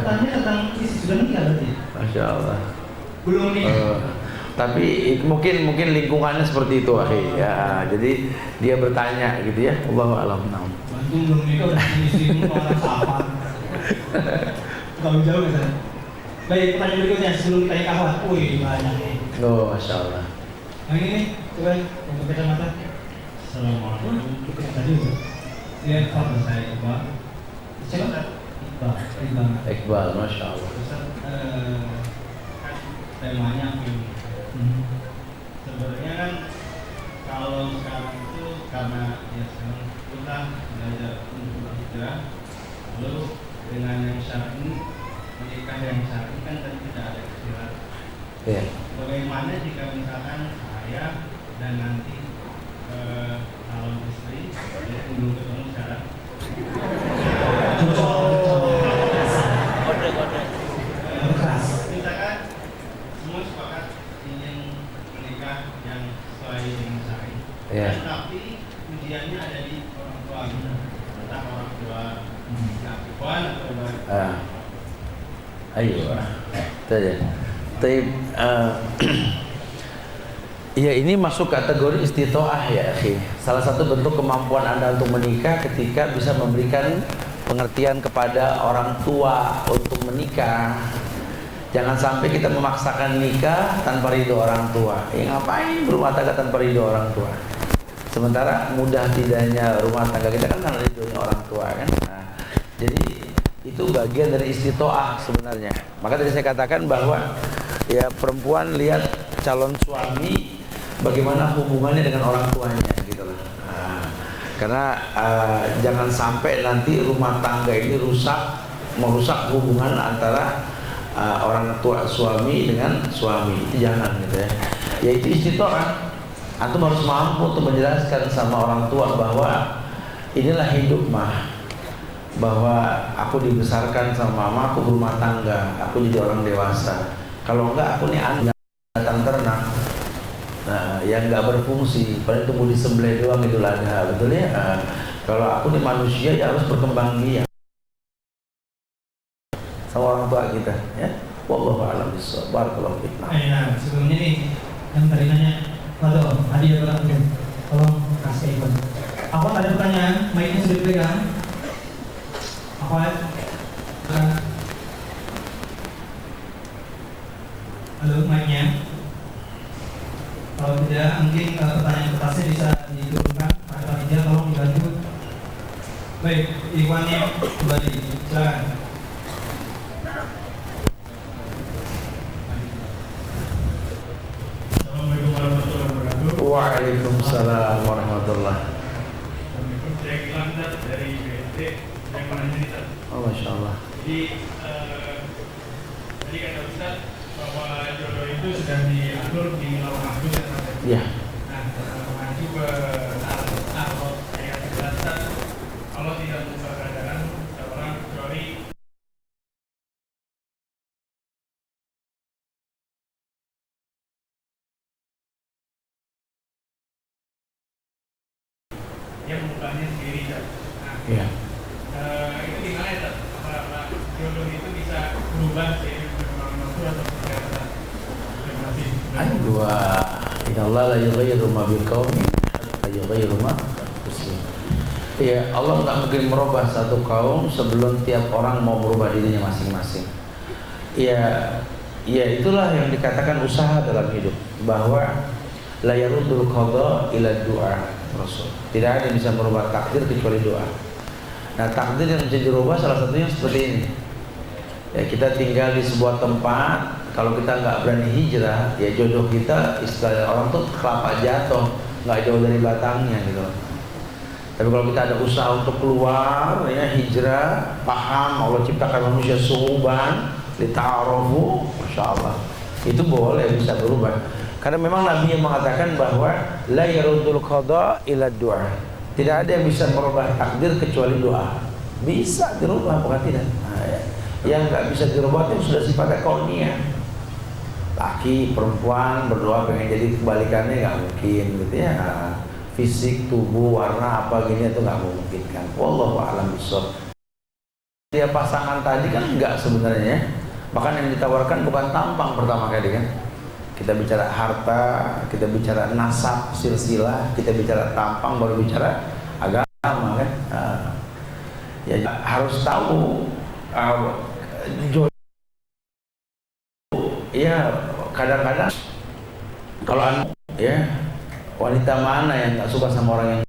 Tanya tentang isi sudah nikah berarti. Masya Allah. Belum nih. Tapi mungkin lingkungannya seperti itu, akhi. Ya, jadi dia bertanya gitu ya. Allahu a'lam. Bantu belum nikah udah isi orang sapa. Kalau jauh kan. Baik, pertanyaan berikutnya sebelum kita kawan. Wih, banyak nih. Oh, Masya Allah. Yang ini nih, coba untuk kacamata. Assalamualaikum. Cukup tadi. Ya, apa saya Iqbal? Siapa? Iqbal, Masya Allah. Temanya sebenarnya kan kalau sekarang itu karena ya sekarang kita belajar untuk berhijrah, lalu dengan yang syar'i, menikah yang syar'i kan tadi tidak ada istilah. Yeah. Bagaimana jika misalkan saya dan nanti calon istri ya, belum ketemu sekarang? Misalkan semua sepakat ingin menikah yang sesuai dengan syar'i, tapi ujiannya ada di orang tua, entah orang tua Ikhwan atau Ayo, saja. Ya ini masuk kategori istitoah ya, akhi. Salah satu bentuk kemampuan Anda untuk menikah ketika bisa memberikan pengertian kepada orang tua untuk menikah. Jangan sampai kita memaksakan nikah tanpa ridho orang tua. Ngapain berumah tangga tanpa ridho orang tua? Sementara mudah tidaknya rumah tangga kita kan karena ridhonya orang tua kan. Nah, jadi itu bagian dari istitoah sebenarnya. Maka tadi saya katakan bahwa ya perempuan lihat calon suami bagaimana hubungannya dengan orang tuanya gitu loh. Nah, karena jangan sampai nanti rumah tangga ini merusak hubungan antara orang tua suami dengan suami. Itu jangan gitu ya. Ya itu istitoah. Antum harus mampu untuk menjelaskan sama orang tua bahwa inilah hidup mah, bahwa aku dibesarkan sama mama, aku berumah tangga, aku jadi orang dewasa. Kalau enggak aku nih anak datang ternak, yang enggak berfungsi, paling tumbuh disembelih doang Idul Adha, betul ya? Kalau aku nih manusia ya harus berkembang biak sama orang tua kita, ya. Wallahu a'lam bishawab. Barakallahu fiik. Nah, sebelumnya nih yang tadi nanya, Waduh, hadiah berat nih. Tolong kasih ikut. Apa ada pertanyaan? Mic-nya sudah dipegang. Apa? Halo, mic-nya. Kalau tidak, mungkin pertanyaan kertasnya bisa diturunkan. Pak Panitia, tolong dibantu. Baik, Ikhwannya kembali. Silakan. Assalamualaikum warahmatullahi wabarakatuh. Waalaikumsalam warahmatullahi. Saya bilang dari BSD yang menanya Ustaz. Oh, Masya Allah. Jadi tadi kata Ustaz bahwa jodoh itu sudah diatur di lauh mahfuz ya Ustaz. Iya. Nah, mengacu ke Al-Araf ayat 11, Allah tidak membuka keadaan seorang kecuali dia membukanya sendiri Ustaz. Nah, Iya. itu gimana ya Ustaz? Apa jodoh itu bisa berubah seiring perkembangan waktu atau seperti apa? Terima kasih. Dua. Innallaha la yughayyiru ma biqaumin hatta yughayyiru ma bihim. Iya, Allah nggak mungkin merubah satu kaum sebelum tiap orang mau merubah dirinya masing-masing. Ya, itulah yang dikatakan usaha dalam hidup, bahwa la yaruddul qada ila du'a Rasul. Tidak ada yang bisa merubah takdir kecuali doa. Nah, takdir yang bisa dirubah salah satunya seperti ini. Ya, kita tinggal di sebuah tempat, kalau kita nggak berani hijrah, ya jodoh kita, istilah orang tuh kelapa jatuh, nggak jauh dari batangnya gitu. Tapi kalau kita ada usaha untuk keluar, ya hijrah, paham Allah ciptakan manusia suhuban, lita'arofu, Masya Allah, itu boleh bisa berubah. Karena memang Nabi yang mengatakan bahwa la yaruddul qada ila du'a. Tidak ada yang bisa merubah takdir kecuali doa. Bisa dirubah, bukan tidak. Nah, ya. Yang nggak bisa dirubah itu sudah sifatnya kauniyah. Laki, perempuan berdoa pengen jadi kebalikannya nggak mungkin gitu ya. Fisik, tubuh, warna apa gini itu nggak memungkinkan. Wallahu a'lam bishawab. Dia pasangan tadi kan enggak sebenarnya. Bahkan yang ditawarkan bukan tampang pertama kali kan. Kita bicara harta, kita bicara nasab, silsilah, kita bicara tampang, baru bicara agama kan. Ya harus tahu jodoh. Ya kadang-kadang kalau ya wanita mana yang nggak suka sama orang yang